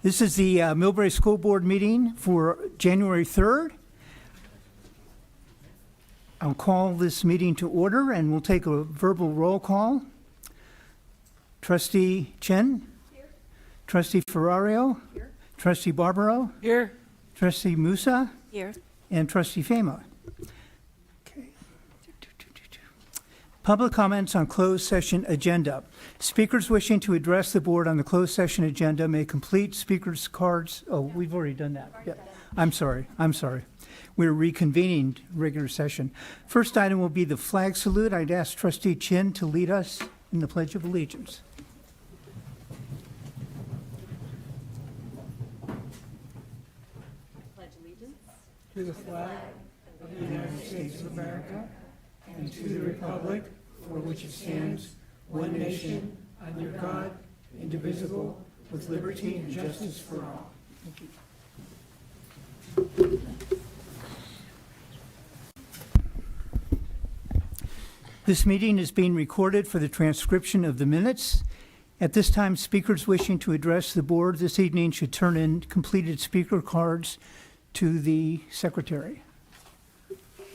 This is the Millbrae School Board meeting for January 3rd. I'll call this meeting to order and we'll take a verbal roll call. Trustee Chen? Here. Trustee Ferrario? Here. Trustee Barbaro? Here. Trustee Musa? Here. And Trustee Fema. Okay. Public comments on closed session agenda. Speakers wishing to address the board on the closed session agenda may complete speakers' cards. Oh, we've already done that. Yeah. I'm sorry. We're reconvening regular session. First item will be the flag salute. I'd ask Trustee Chin to lead us in the Pledge of Allegiance. Pledge allegiance To the flag of the United States of America and to the republic for which it stands, one nation, under God, indivisible, with liberty and justice for all. Thank you. This meeting is being recorded for the transcription of the minutes. At this time, speakers wishing to address the board this evening should turn in completed speaker cards to the secretary.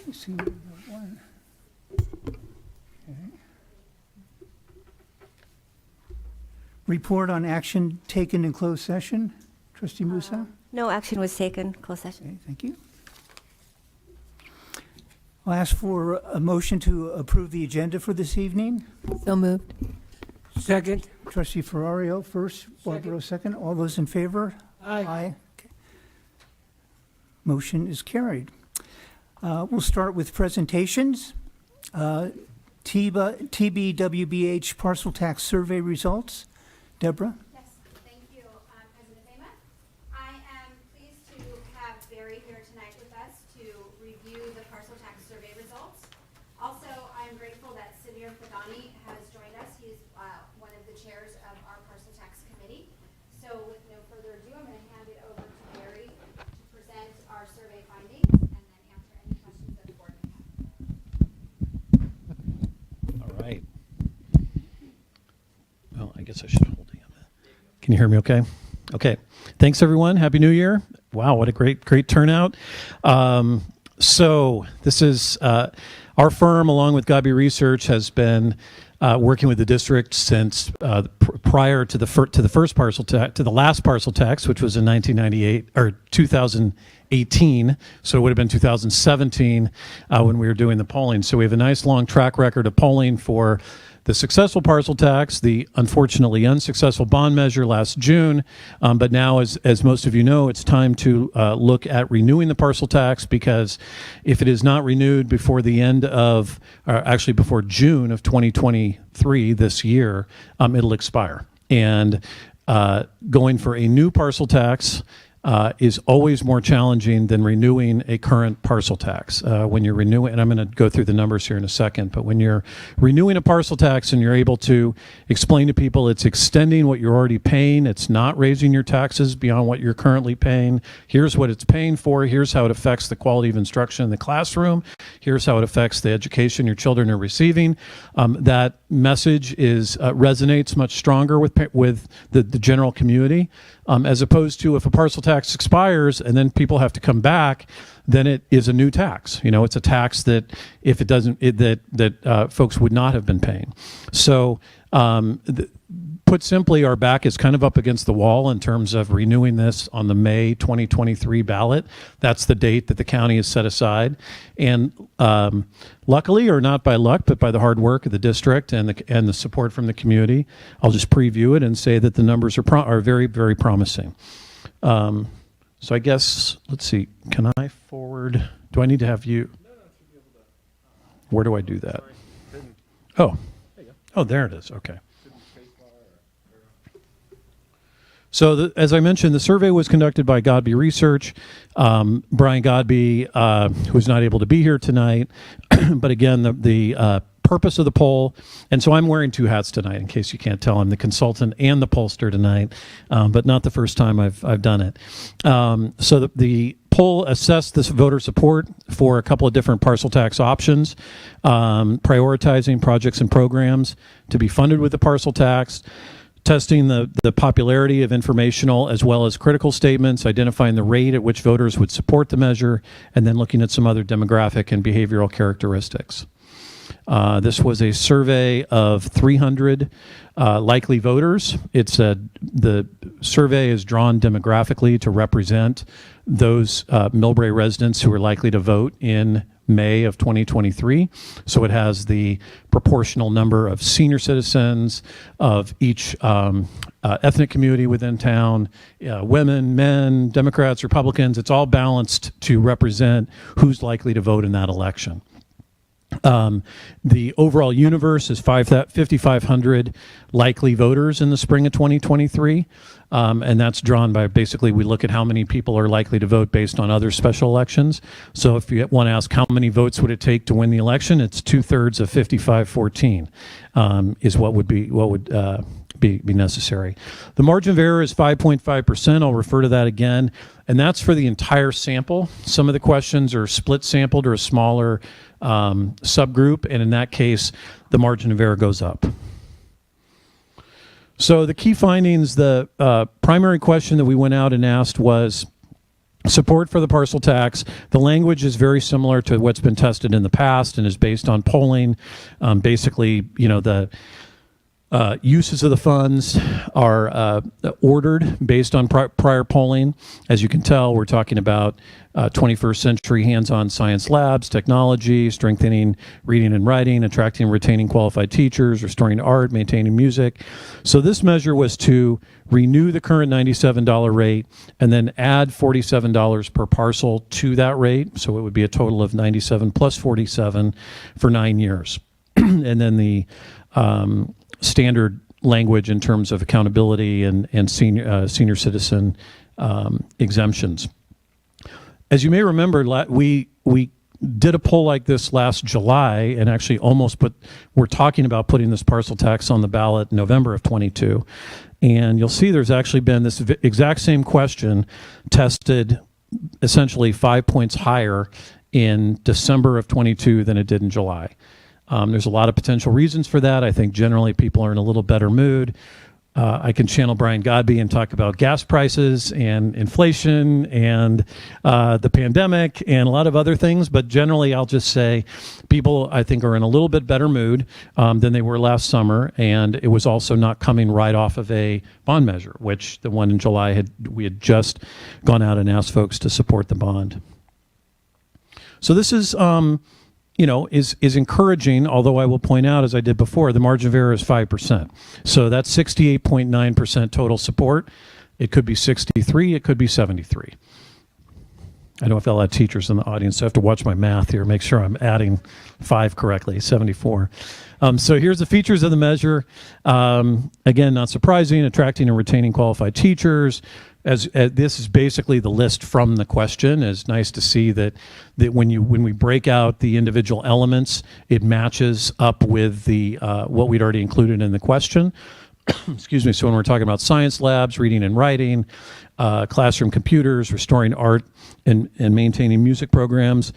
Let's see, we have one. Okay. Report on action taken in closed session. Trustee Musa? No action was taken, closed session. Okay, thank you. I'll ask for a motion to approve the agenda for this evening. So moved. Second. Trustee Ferrario first, Barbaro second. All those in favor? Aye. Okay. Motion is carried. We'll start with presentations. TBWBH parcel tax survey results. Deborah? Yes, thank you, President Fema. I am pleased to have Barry here tonight with us to review the parcel tax survey results. Also, I'm grateful that Samir Fadani has joined us. He's one of the chairs of our parcel tax committee. So with no further ado, I'm going to hand it over to Barry to present our survey findings and then answer any questions that the board may have. All right. Well, I guess I should hold it. Can you hear me okay? Okay. Thanks, everyone. Happy New Year. Wow, what a great turnout. So this is our firm, along with Gabi Research, has been working with the district since prior to the first parcel tax, to the last parcel tax, which was in 1998 or 2018. So it would have been 2017 when we were doing the polling. So we have a nice long track record of polling for the successful parcel tax, the unfortunately unsuccessful bond measure last June, but now, as most of you know, it's time to look at renewing the parcel tax, because if it is not renewed before the end of, or actually before June of 2023 this year, it'll expire. And going for a new parcel tax is always more challenging than renewing a current parcel tax. When you're renewing, and I'm going to go through the numbers here in a second, but when you're renewing a parcel tax and you're able to explain to people it's extending what you're already paying, it's not raising your taxes beyond what you're currently paying, here's what it's paying for, here's how it affects the quality of instruction in the classroom, here's how it affects the education your children are receiving, that message resonates much stronger with the general community, as opposed to if a parcel tax expires and then people have to come back, then it is a new tax. You know, it's a tax that if it doesn't, that folks would not have been paying. So put simply, our back is kind of up against the wall in terms of renewing this on the May 2023 ballot. That's the date that the county has set aside. And luckily, or not by luck, but by the hard work of the district and the support from the community, I'll just preview it and say that the numbers are very, very promising. So I guess, let's see, can I forward? Do I need to have you? Where do I do that? Oh, there it is. Okay. So as I mentioned, the survey was conducted by Godby Research. Brian Godby, who's not able to be here tonight, but again, the purpose of the poll, and so I'm wearing two hats tonight, in case you can't tell. I'm the consultant and the pollster tonight, but not the first time I've done it. So the poll assessed this voter support for a couple of different parcel tax options, prioritizing projects and programs to be funded with the parcel tax, testing the popularity of informational as well as critical statements, identifying the rate at which voters would support the measure, and then looking at some other demographic and behavioral characteristics. This was a survey of 300 likely voters. The survey is drawn demographically to represent those Millbrae residents who are likely to vote in May of 2023. So it has the proportional number of senior citizens of each ethnic community within town, women, men, Democrats, Republicans. It's all balanced to represent who's likely to vote in that election. The overall universe is 5,500 likely voters in the spring of 2023. And that's drawn by basically we look at how many people are likely to vote based on other special elections. So if you want to ask how many votes would it take to win the election, it's 2/3 of 5514 is what would be necessary. The margin of error is 5.5%. I'll refer to that again. And that's for the entire sample. Some of the questions are split sampled or a smaller subgroup. And in that case, the margin of error goes up. So the key findings, the primary question that we went out and asked was support for the parcel tax. The language is very similar to what's been tested in the past and is based on polling. Basically, the uses of the funds are ordered based on prior polling. As you can tell, we're talking about 21st century hands-on science labs, technology, strengthening reading and writing, attracting and retaining qualified teachers, restoring art, maintaining music. So this measure was to renew the current $97 rate and then add $47 per parcel to that rate. So it would be a total of $97 plus $47 for 9 years. And then the standard language in terms of accountability and senior citizen exemptions. As you may remember, we did a poll like this last July and actually we're talking about putting this parcel tax on the ballot in November of 22. And you'll see there's actually been this exact same question tested essentially 5 points higher in December of 22 than it did in July. There's a lot of potential reasons for that. I think generally people are in a little better mood. I can channel Brian Godby and talk about gas prices and inflation and the pandemic and a lot of other things. But generally, I'll just say people, I think, are in a little bit better mood than they were last summer. And it was also not coming right off of a bond measure, which the one in July we had just gone out and asked folks to support the bond. So this is is encouraging, although I will point out, as I did before, the margin of error is 5%. So that's 68.9% total support. It could be 63, it could be 73. I know I've got a lot of teachers in the audience, so I have to watch my math here, make sure I'm adding 5 correctly, 74. So here's the features of the measure. Again, not surprising, attracting and retaining qualified teachers. As this is basically the list from the question. It's nice to see that when we break out the individual elements, it matches up with the what we'd already included in the question. Excuse me. So when we're talking about science labs, reading and writing, classroom computers, restoring art, and maintaining music programs,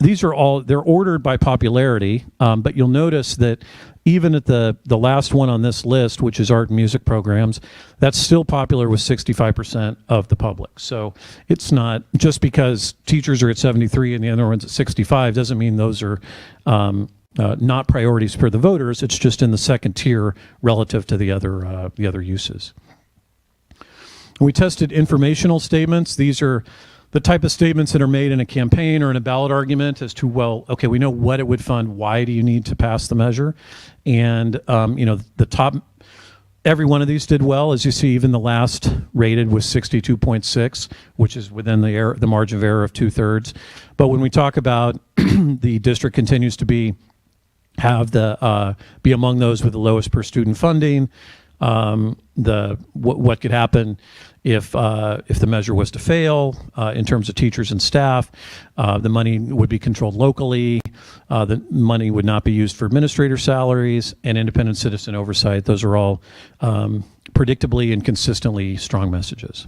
these are they're ordered by popularity. But you'll notice that even at the last one on this list, which is art and music programs, that's still popular with 65% of the public. So it's not just because teachers are at 73 and the other one's at 65 doesn't mean those are not priorities for the voters. It's just in the second tier relative to the other uses. We tested informational statements. These are the type of statements that are made in a campaign or in a ballot argument as to, well, okay, we know what it would fund. Why do you need to pass the measure? And, the top, every one of these did well. As you see, even the last rated was 62.6, which is within the margin of error of 2/3. But when we talk about the district continues to be among those with the lowest per student funding, what could happen if the measure was to fail in terms of teachers and staff, the money would be controlled locally, the money would not be used for administrator salaries, and independent citizen oversight. Those are all predictably and consistently strong messages.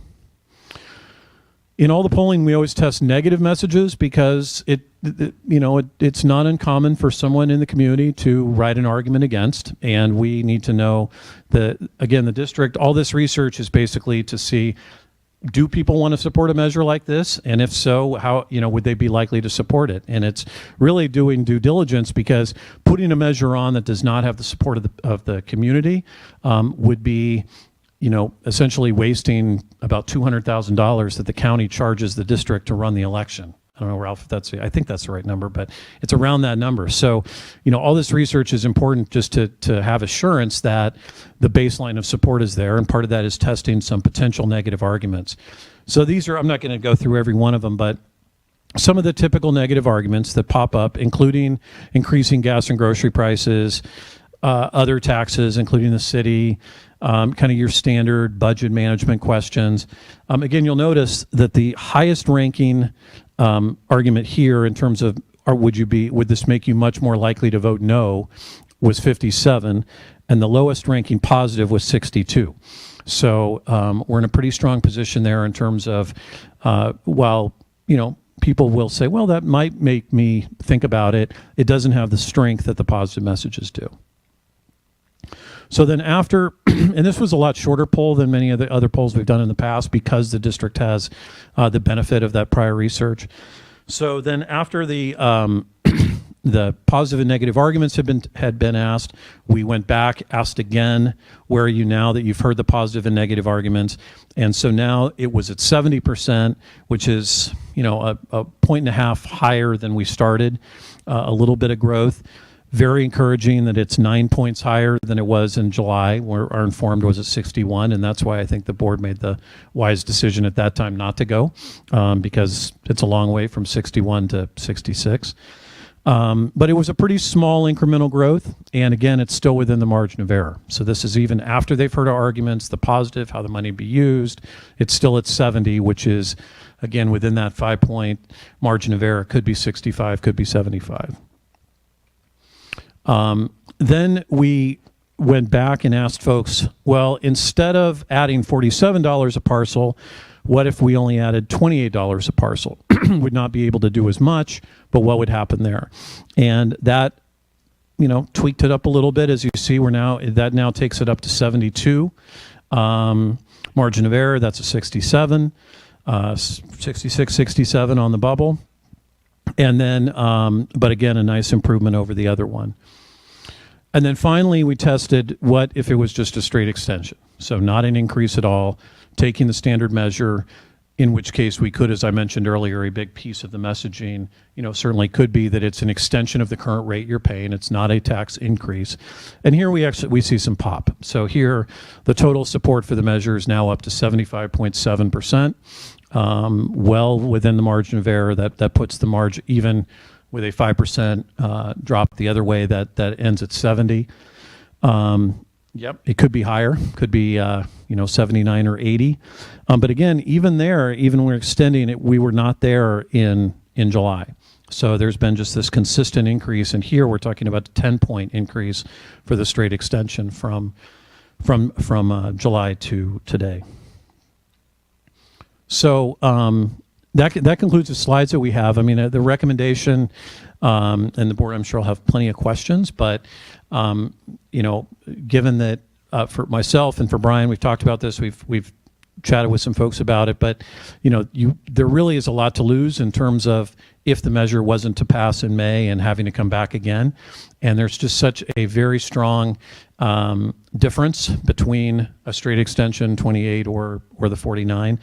In all the polling, we always test negative messages because it's not uncommon for someone in the community to write an argument against, and we need to know that, again, the district, all this research is basically to see, do people want to support a measure like this? And if so, how, would they be likely to support it? And it's really doing due diligence, because putting a measure on that does not have the support of the community would be, essentially wasting about $200,000 that the county charges the district to run the election. I don't know, Ralph, if I think that's the right number, but it's around that number. So, all this research is important just to have assurance that the baseline of support is there, and part of that is testing some potential negative arguments. So these are, I'm not going to go through every one of them, but some of the typical negative arguments that pop up, including increasing gas and grocery prices, other taxes, including the city, kind of your standard budget management questions. Again, you'll notice that the highest ranking argument here in terms of would this make you much more likely to vote no was 57, and the lowest ranking positive was 62. So we're in a pretty strong position there in terms of while people will say, well, that might make me think about it, it doesn't have the strength that the positive messages do. So then after, and this was a lot shorter poll than many of the other polls we've done in the past because the district has the benefit of that prior research. So then after the positive and negative arguments had been asked, we went back, asked again, where are you now that you've heard the positive and negative arguments? And so now it was at 70%, which is a point and a half higher than we started, a little bit of growth. Very encouraging that it's 9 points higher than it was in July, where our informed was at 61, and that's why I think the board made the wise decision at that time not to go, because it's a long way from 61 to 66. But it was a pretty small incremental growth, and again, it's still within the margin of error. So this is even after they've heard our arguments, the positive, how the money be used, it's still at 70, which is, again, within that 5-point margin of error. Could be 65, could be 75. Then we went back and asked folks, well, instead of adding $47 a parcel, what if we only added $28 a parcel? Would not be able to do as much, but what would happen there? And that, tweaked it up a little bit. As you see, that now takes it up to 72. Margin of error, that's a 67, 66, 67 on the bubble. And then, but again, a nice improvement over the other one. And then finally, we tested what if it was just a straight extension. So not an increase at all, taking the standard measure, in which case we could, as I mentioned earlier, a big piece of the messaging, certainly could be that it's an extension of the current rate you're paying. It's not a tax increase. And here we see some pop. So here, the total support for the measure is now up to 75.7%. Well within the margin of error. That puts the margin, even with a 5% drop the other way, that ends at 70. Yep, it could be higher, could be 79 or 80. But again, even when we're extending it, we were not there in July. So there's been just this consistent increase, and here we're talking about a 10-point increase for the straight extension from July to today. So that concludes the slides that we have. I mean, the recommendation, and the board, I'm sure, will have plenty of questions, but given that for myself and for Brian, we've talked about this, we've chatted with some folks about it, but there really is a lot to lose in terms of if the measure wasn't to pass in May and having to come back again. And there's just such a very strong difference between a straight extension, 28, or the 49.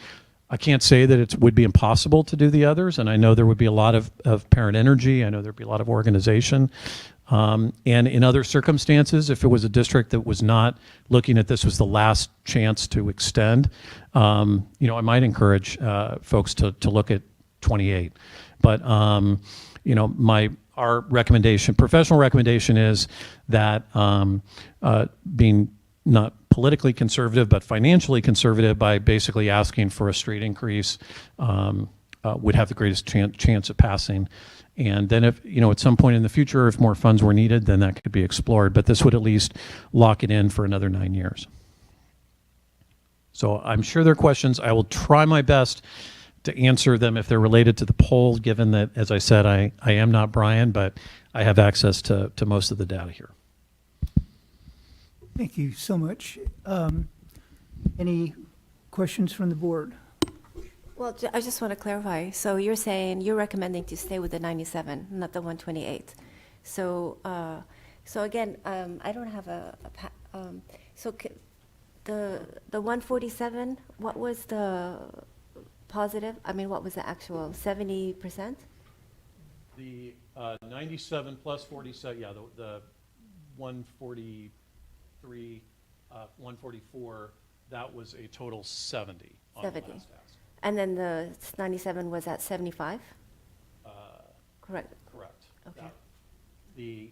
I can't say that it would be impossible to do the others, and I know there would be a lot of parent energy. I know there'd be a lot of organization. And in other circumstances, if it was a district that was not looking at this as the last chance to extend, I might encourage folks to look at 28. But our recommendation, professional recommendation, is that being not politically conservative, but financially conservative, by basically asking for a straight increase, would have the greatest chance of passing. And then if, at some point in the future, if more funds were needed, then that could be explored. But this would at least lock it in for another 9 years. So I'm sure there are questions. I will try my best to answer them if they're related to the poll, given that, as I said, I am not Brian, but I have access to most of the data here. Thank you so much. Any questions from the board? Well, I just want to clarify. So you're saying you're recommending to stay with the 97, not the 128. So, so again, I don't have the 147, what was the positive? I mean, what was the actual 70%? The 97 plus 47, yeah, the 143, 144, that was a total 70 on 70. the last ask. And then the 97 was at 75? Correct. Correct. Okay. That- The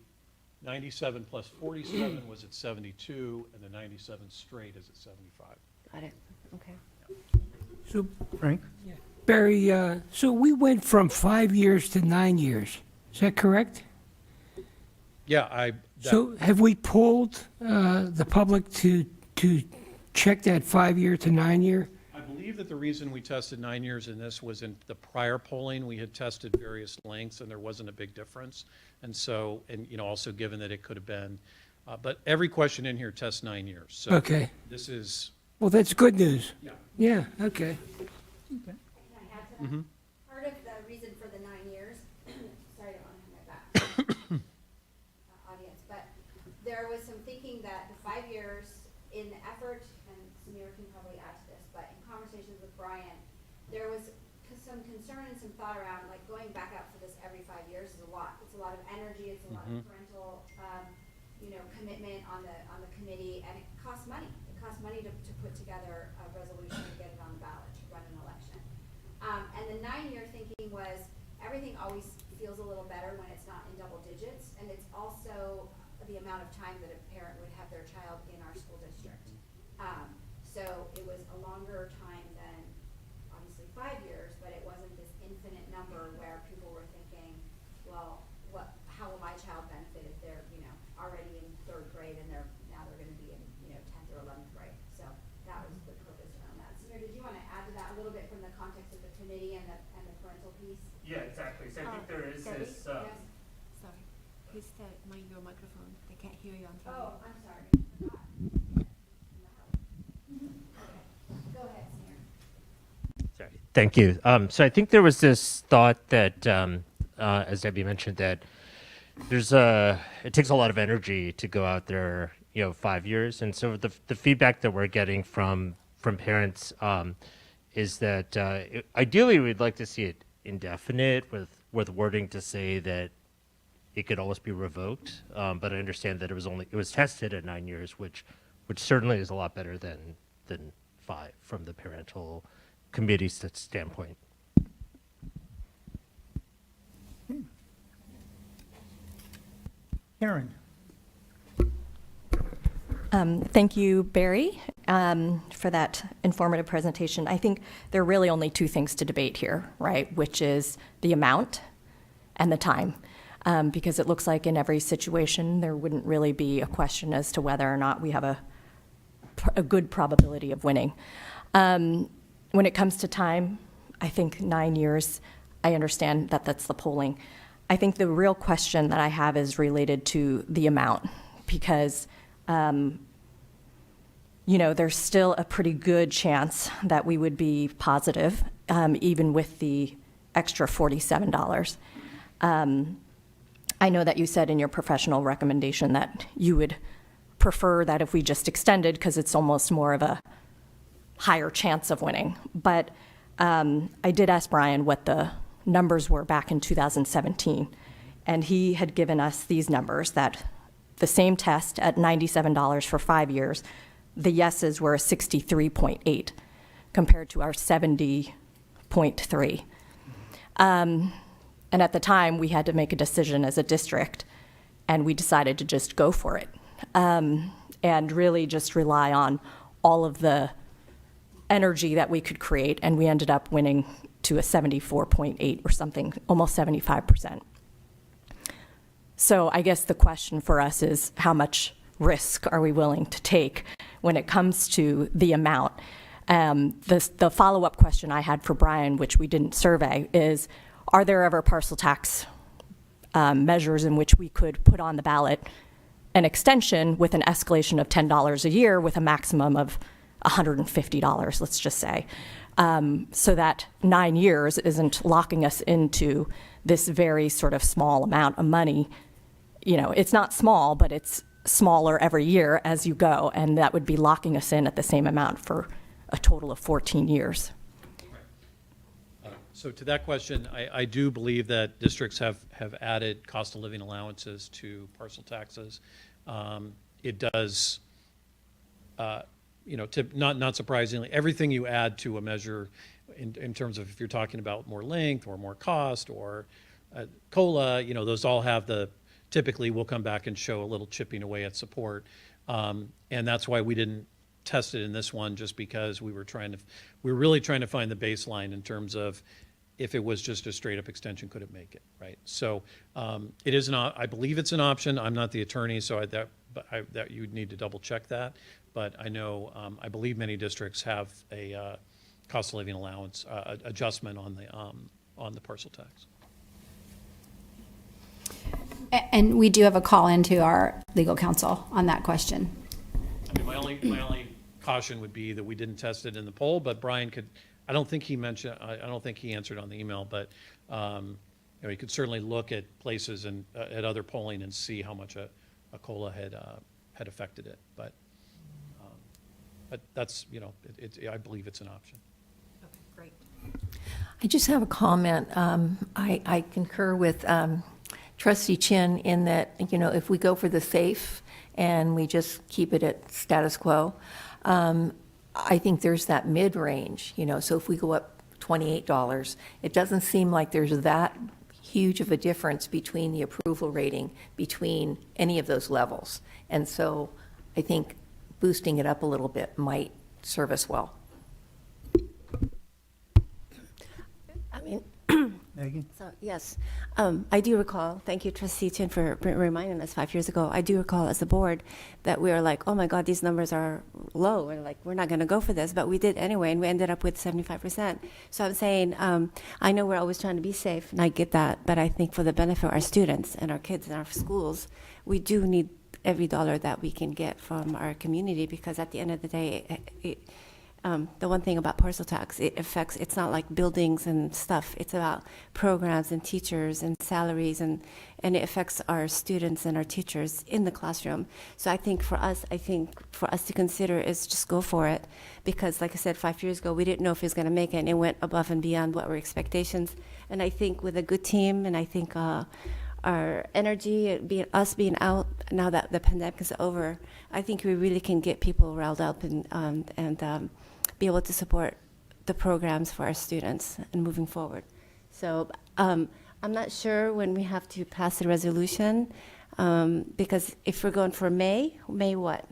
97 plus 47 was at 72, and the 97 straight is at 75. Got it. Okay. So, Frank? Barry, so we went from 5 years to 9 years. Is that correct? Yeah, So have we polled the public to check that 5 year to 9 year? I believe that the reason we tested 9 years in this was in the prior polling, we had tested various lengths and there wasn't a big difference. And so, and also given that it could have been, but every question in here tests 9 years. So Okay. this is, Well, that's good news. yeah. Yeah, okay. Can I add to that? Part of the reason for the 9 years, sorry, I don't want to have my back audience, but there was some thinking that the 5 years in the effort, and Samir can probably add to this, but in conversations with Brian, there was some concern and some thought around like going back out for this every 5 years is a lot. It's a lot of energy, it's a lot of parental, commitment on the committee, and it costs money. It costs money to put together a resolution to get it on the ballot, to run an election. And the 9 year thinking was everything always feels a little better when it's not in double digits, and it's also the amount of time that a parent would have their child in our school district. So it was a longer time than obviously 5 years, but it wasn't this infinite number where people were thinking, well, how will my child benefit if they're, already in 3rd grade and they're going to be in, 10th or 11th grade. So that was the purpose around that. Samir, did you want to add to that a little bit from the context of the committee and the parental piece? Yeah, exactly. So I think there is Debbie? this. Yes. Sorry. Please mind your microphone. They can't hear you on Oh, I'm sorry. Forgot. Okay. Go ahead, Samir. Sorry. Thank you. So I think there was this thought that, as Debbie mentioned, that it takes a lot of energy to go out there, 5 years, and so the feedback that we're getting from parents is that ideally we'd like to see it indefinite with wording to say that it could always be revoked. But I understand that it was tested at 9 years, which certainly is a lot better than 5 from the parental committee standpoint. Karen? Thank you, Barry, for that informative presentation. I think there are really only two things to debate here, right, which is the amount and the time, because it looks like in every situation there wouldn't really be a question as to whether or not we have a good probability of winning. When it comes to time, I think 9 years, I understand that that's the polling. I think the real question that I have is related to the amount, because there's still a pretty good chance that we would be positive, even with the extra $47. I know that you said in your professional recommendation that you would prefer that if we just extended, because it's almost more of a higher chance of winning. But I did ask Brian what the numbers were back in 2017, and he had given us these numbers that the same test at $97 for 5 years, the yeses were 63.8 compared to our 70.3. And at the time, we had to make a decision as a district, and we decided to just go for it and really just rely on all of the energy that we could create, and we ended up winning to a 74.8 or something, almost 75%. So I guess the question for us is how much risk are we willing to take when it comes to the amount? The follow-up question I had for Brian, which we didn't survey, is are there ever parcel tax measures in which we could put on the ballot an extension with an escalation of $10 a year with a maximum of $150, let's just say, so that 9 years isn't locking us into this very sort of small amount of money. You know, it's not small, but it's smaller every year as you go, and that would be locking us in at the same amount for a total of 14 years. So to that question, I do believe that districts have added cost of living allowances to parcel taxes. It does, not surprisingly, everything you add to a measure in terms of if you're talking about more length or more cost or COLA, those all have typically will come back and show a little chipping away at support. And that's why we didn't test it in this one, just because we were really trying to find the baseline in terms of if it was just a straight up extension, could it make it, right? So it is not, I believe it's an option. I'm not the attorney, so that you'd need to double check that. But I know, I believe many districts have a cost of living allowance adjustment on the parcel tax. And we do have a call into our legal counsel on that question. I mean, my only caution would be that we didn't test it in the poll, but Brian could, I don't think he answered on the email, but he could certainly look at places and at other polling and see how much a COLA had affected it. But that's, I believe it's an option. Great. I just have a comment. I concur with Trustee Chin in that, if we go for the safe and we just keep it at status quo, I think there's that mid-range, so if we go up $28, it doesn't seem like there's that huge of a difference between the approval rating between any of those levels. And so I think boosting it up a little bit might serve us well. Megan? So, yes, I do recall, thank you, Trustee Chin, for reminding us 5 years ago. I do recall as a board that we were like, oh my God, these numbers are low. And like, we're not going to go for this. But we did anyway, and we ended up with 75%. So I'm saying, I know we're always trying to be safe, and I get that. But I think for the benefit of our students and our kids and our schools, we do need every dollar that we can get from our community, because at the end of the day, the one thing about parcel tax, it's not like buildings and stuff. It's about programs and teachers and salaries, and it affects our students and our teachers in the classroom. So I think for us to consider is just go for it, because like I said, 5 years ago, we didn't know if it was going to make it, and it went above and beyond what were expectations. And I think with a good team, and I think our energy, being out now that the pandemic is over, I think we really can get people riled up and be able to support the programs for our students and moving forward. So I'm not sure when we have to pass a resolution, because if we're going for May what?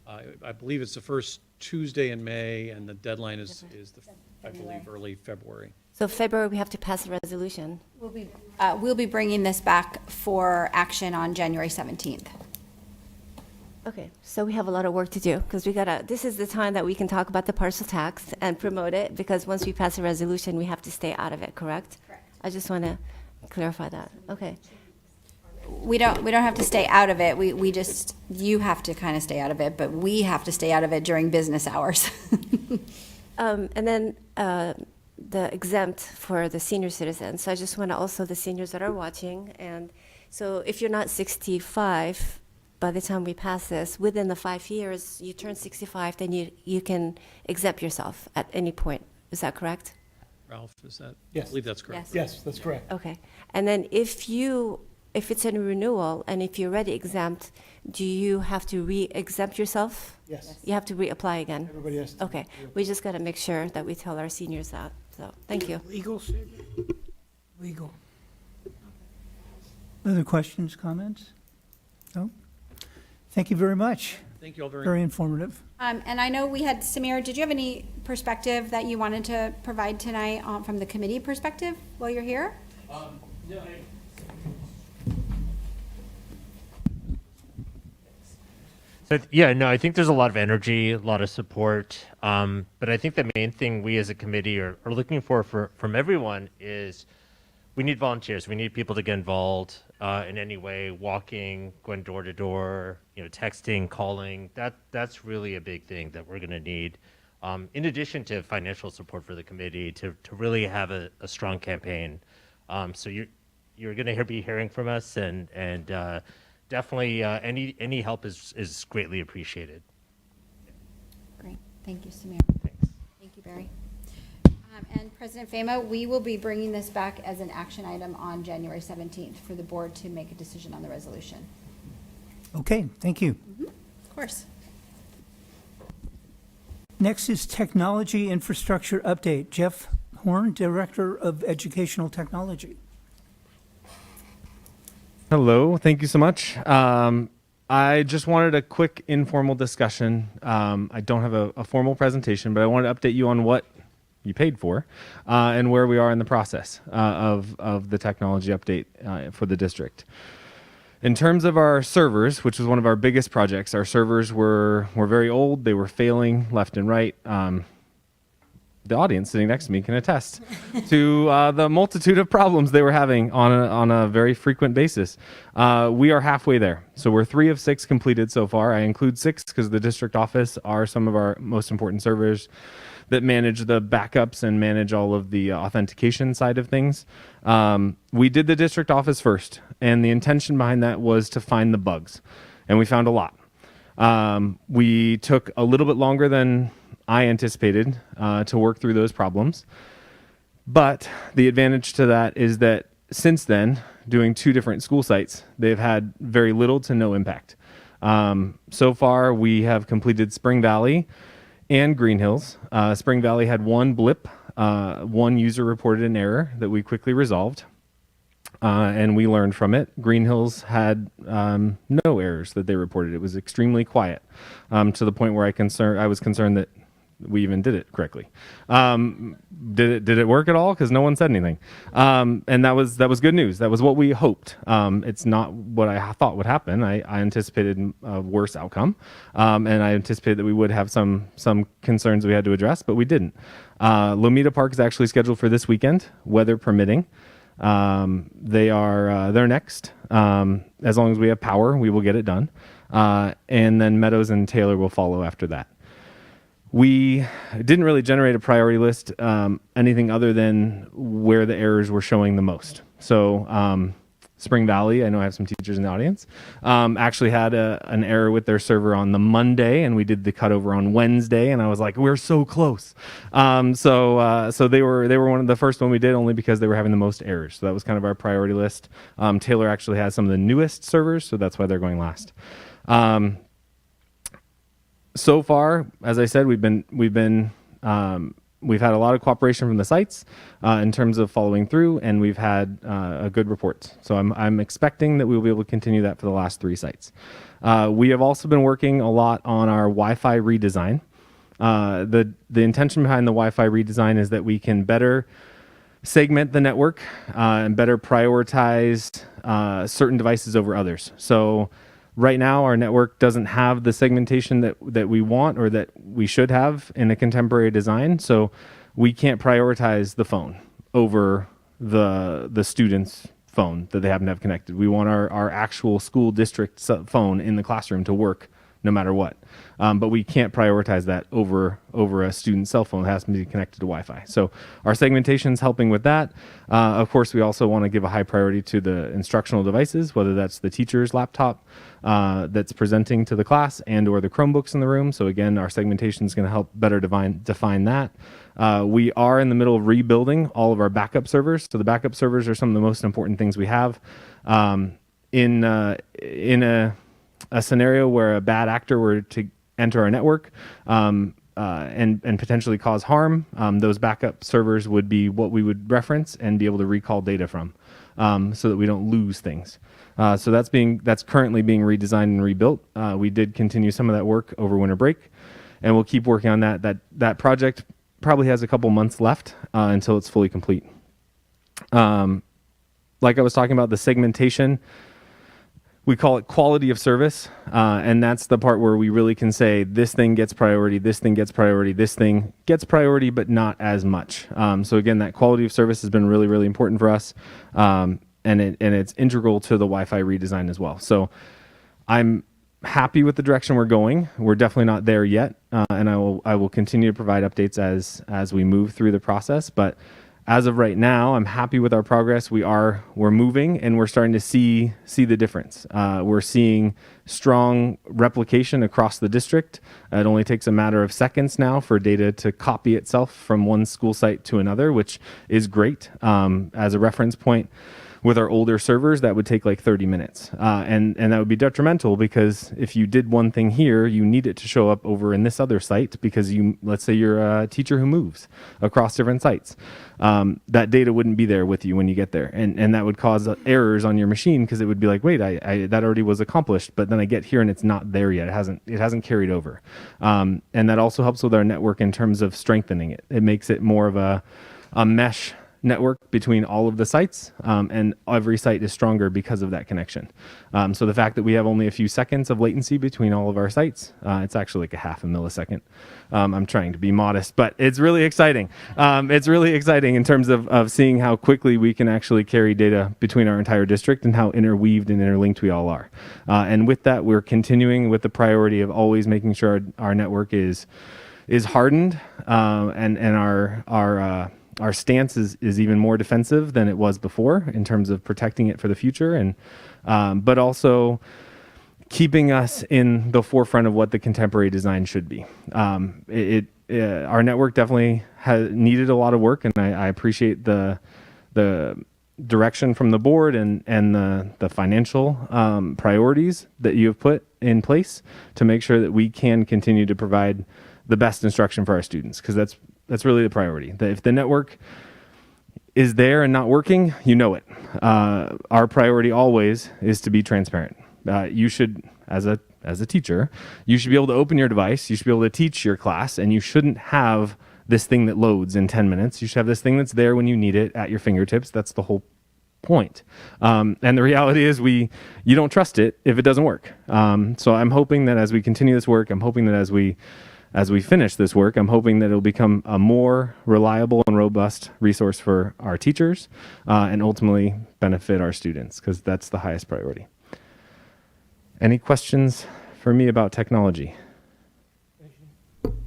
I believe it's the first Tuesday in May, and the deadline is I believe, early February. So February, we have to pass a resolution. We'll be bringing this back for action on January 17th. Okay, so we have a lot of work to do, because this is the time that we can talk about the parcel tax and promote it, because once we pass a resolution, we have to stay out of it, correct? Correct. I just want to clarify that. Okay. We don't have to stay out of it. You have to kind of stay out of it, but we have to stay out of it during business hours. And then the exempt for the senior citizens. So I just want to also, the seniors that are watching, and so if you're not 65, by the time we pass this, within the 5 years, you turn 65, then you can exempt yourself at any point. Is that correct? Ralph, is that? Yes. I believe that's correct. Yes, that's correct. Okay. And then if it's a renewal and if you're already exempt, do you have to re-exempt yourself? Yes. You have to reapply again? Everybody has to. Okay. We just got to make sure that we tell our seniors that. So, thank you. Legal. Other questions, comments? No? Thank you very much. Thank you all very much. Very informative. And I know we had, Samir, did you have any perspective that you wanted to provide tonight from the committee perspective while you're here? Yeah, no, I think there's a lot of energy, a lot of support. But I think the main thing we as a committee are looking for from everyone is we need volunteers. We need people to get involved in any way, walking, going door to door, texting, calling. That's really a big thing that we're going to need. In addition to financial support for the committee to really have a strong campaign. So you're going to be hearing from us and definitely any help is greatly appreciated. Great. Thank you, Samir. Thanks. Thank you, Barry. And President Fama, we will be bringing this back as an action item on January 17th for the board to make a decision on the resolution. Okay, thank you. Of course. Next is technology infrastructure update. Jeff Horn, Director of Educational Technology. Hello, thank you so much. I just wanted a quick informal discussion. I don't have a formal presentation, but I wanted to update you on what you paid for and where we are in the process of the technology update for the district. In terms of our servers, which was one of our biggest projects, our servers were very old. They were failing left and right. The audience sitting next to me can attest to the multitude of problems they were having on a very frequent basis. We are halfway there. So we're 3 of 6 completed so far. I include 6 because the district office are some of our most important servers that manage the backups and manage all of the authentication side of things. We did the district office first, and the intention behind that was to find the bugs, and we found a lot. We took a little bit longer than I anticipated to work through those problems, but the advantage to that is that since then, doing 2 different school sites, they've had very little to no impact. So far, we have completed Spring Valley and Green Hills. Spring Valley had 1 blip. 1 user reported an error that we quickly resolved, and we learned from it. Green Hills had no errors that they reported. It was extremely quiet to the point where I was concerned that we even did it correctly. Did it work at all? Because no one said anything, and that was good news. That was what we hoped. It's not what I thought would happen. I anticipated a worse outcome, and I anticipated that we would have some concerns we had to address, but we didn't. Lomita Park is actually scheduled for this weekend, weather permitting. They're next. As long as we have power, we will get it done, and then Meadows and Taylor will follow after that. We didn't really generate a priority list, anything other than where the errors were showing the most. So Spring Valley, I know I have some teachers in the audience, actually had an error with their server on the Monday, and we did the cutover on Wednesday, and I was like, we're so close. So they were one of the first one we did, only because they were having the most errors. So that was kind of our priority list. Taylor actually has some of the newest servers, so that's why they're going last. So far, as I said, we've had a lot of cooperation from the sites in terms of following through, and we've had a good reports. So I'm expecting that we will be able to continue that for the last 3 sites. We have also been working a lot on our Wi-Fi redesign. The intention behind the Wi-Fi redesign is that we can better segment the network and better prioritize certain devices over others. So right now, our network doesn't have the segmentation that we want or that we should have in a contemporary design. So we can't prioritize the phone over the student's phone that they happen to have connected. We want our actual school district phone in the classroom to work no matter what. But we can't prioritize that over a student's cell phone that has to be connected to Wi-Fi. So our segmentation is helping with that. Of course, we also want to give a high priority to the instructional devices, whether that's the teacher's laptop that's presenting to the class and or the Chromebooks in the room. So again, our segmentation is going to help better define that. We are in the middle of rebuilding all of our backup servers. So the backup servers are some of the most important things we have. In a scenario where a bad actor were to enter our network and potentially cause harm, those backup servers would be what we would reference and be able to recall data from, so that we don't lose things. So that's currently being redesigned and rebuilt. We did continue some of that work over winter break, and we'll keep working on that. That project probably has a couple months left until it's fully complete. Like I was talking about, the segmentation, we call it quality of service, and that's the part where we really can say this thing gets priority, this thing gets priority, this thing gets priority, but not as much. So again, that quality of service has been really, really important for us, and it's integral to the Wi-Fi redesign as well. So I'm happy with the direction we're going. We're definitely not there yet, and I will continue to provide updates as we move through the process. But as of right now, I'm happy with our progress. We're moving, and we're starting to see the difference. We're seeing strong replication across the district. It only takes a matter of seconds now for data to copy itself from one school site to another, which is great. As a reference point, with our older servers, that would take like 30 minutes. And that would be detrimental, because if you did one thing here, you need it to show up over in this other site, because let's say you're a teacher who moves across different sites. That data wouldn't be there with you when you get there. And that would cause errors on your machine, because it would be like, wait, that already was accomplished, but then I get here and it's not there yet. It hasn't carried over. And that also helps with our network in terms of strengthening it. It makes it more of a mesh network between all of the sites, and every site is stronger because of that connection. So the fact that we have only a few seconds of latency between all of our sites, it's actually like a half a millisecond. I'm trying to be modest, but it's really exciting. It's really exciting in terms of seeing how quickly we can actually carry data between our entire district and how interweaved and interlinked we all are. And with that, we're continuing with the priority of always making sure our network is hardened, and our stance is even more defensive than it was before in terms of protecting it for the future, and but also keeping us in the forefront of what the contemporary design should be. Our network definitely has needed a lot of work, and I appreciate the direction from the board and the financial priorities that you have put in place to make sure that we can continue to provide the best instruction for our students, because that's really the priority. If the network is there and not working, you know it. Our priority always is to be transparent. You should, as a teacher, you should be able to open your device, you should be able to teach your class, and you shouldn't have this thing that loads in 10 minutes. You should have this thing that's there when you need it at your fingertips. That's the whole point. And the reality is you don't trust it if it doesn't work. So I'm hoping that as we continue this work, I'm hoping that as we finish this work, I'm hoping that it'll become a more reliable and robust resource for our teachers, and ultimately benefit our students, because that's the highest priority. Any questions for me about technology? Start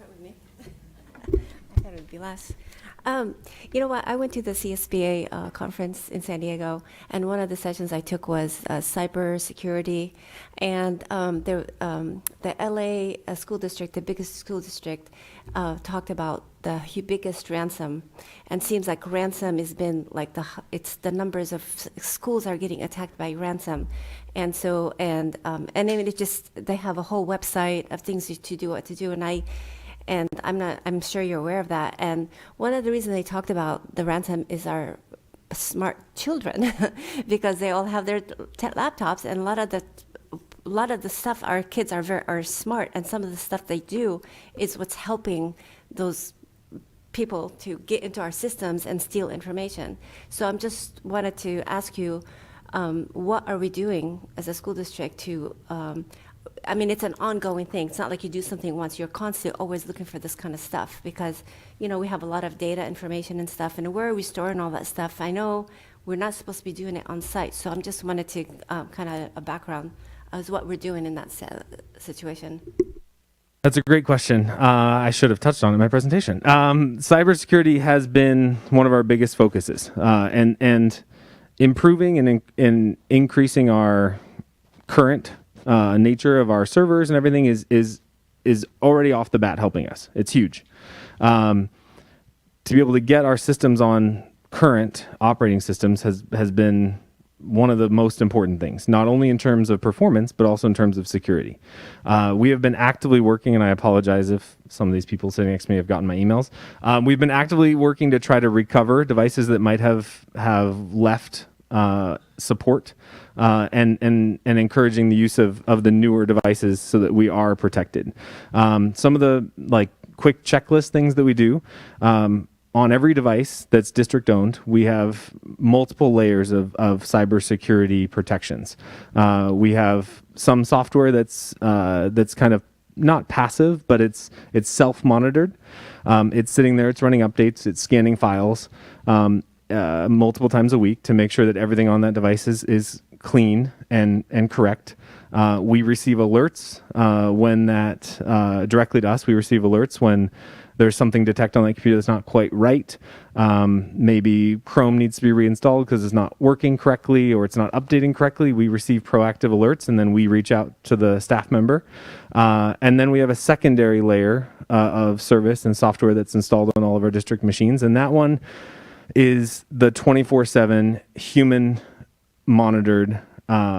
with me. I thought it would be last. You know what? I went to the CSBA conference in San Diego, and one of the sessions I took was cyber security, and the LA school district, the biggest school district, talked about the biggest ransom, and seems like ransom has been like it's the numbers of schools are getting attacked by ransom, and so and I mean they have a whole website of things to do, what to do, and I'm sure you're aware of that. And one of the reasons they talked about the ransom is our smart children, because they all have their laptops, and a lot of the stuff, our kids are smart, and some of the stuff they do is what's helping those people to get into our systems and steal information. So I'm just wanted to ask you, what are we doing as a school district to I mean, it's an ongoing thing. It's not like you do something once. You're constantly always looking for this kind of stuff, because, we have a lot of data, information and stuff, and where are we storing all that stuff? I know we're not supposed to be doing it on site, so I'm just wanted to kind of a background as what we're doing in that situation. That's a great question. I should have touched on it in my presentation. Cybersecurity has been one of our biggest focuses, and improving and increasing our current nature of our servers and everything is already off the bat helping us. It's huge. To be able to get our systems on current operating systems has been one of the most important things, not only in terms of performance, but also in terms of security. We have been actively working, and I apologize if some of these people sitting next to me have gotten my emails. We've been actively working to try to recover devices that might have left support, and encouraging the use of the newer devices so that we are protected. Some of the quick checklist things that we do, on every device that's district owned, we have multiple layers of cybersecurity protections. We have some software that's kind of not passive, but it's self-monitored. It's sitting there, it's running updates, it's scanning files multiple times a week to make sure that everything on that device is clean and correct. We receive alerts when that directly to us. We receive alerts when there's something detected on that computer that's not quite right. Maybe Chrome needs to be reinstalled because it's not working correctly or it's not updating correctly. We receive proactive alerts, and then we reach out to the staff member. And then we have a secondary layer of service and software that's installed on all of our district machines. And that one is the 24/7 human monitored.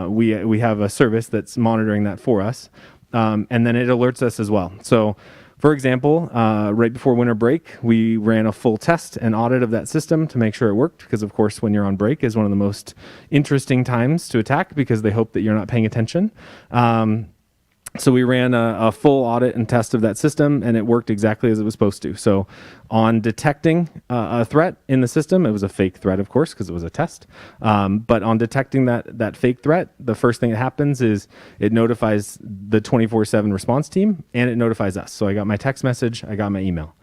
We have a service that's monitoring that for us. And then it alerts us as well. So, for example, right before winter break, we ran a full test and audit of that system to make sure it worked, because of course when you're on break is one of the most interesting times to attack because they hope that you're not paying attention. So we ran a full audit and test of that system, and it worked exactly as it was supposed to. So on detecting a threat in the system, it was a fake threat, of course, because it was a test. But on detecting that fake threat, the first thing that happens is it notifies the 24/7 response team, and it notifies us. So I got my text message, I got my email.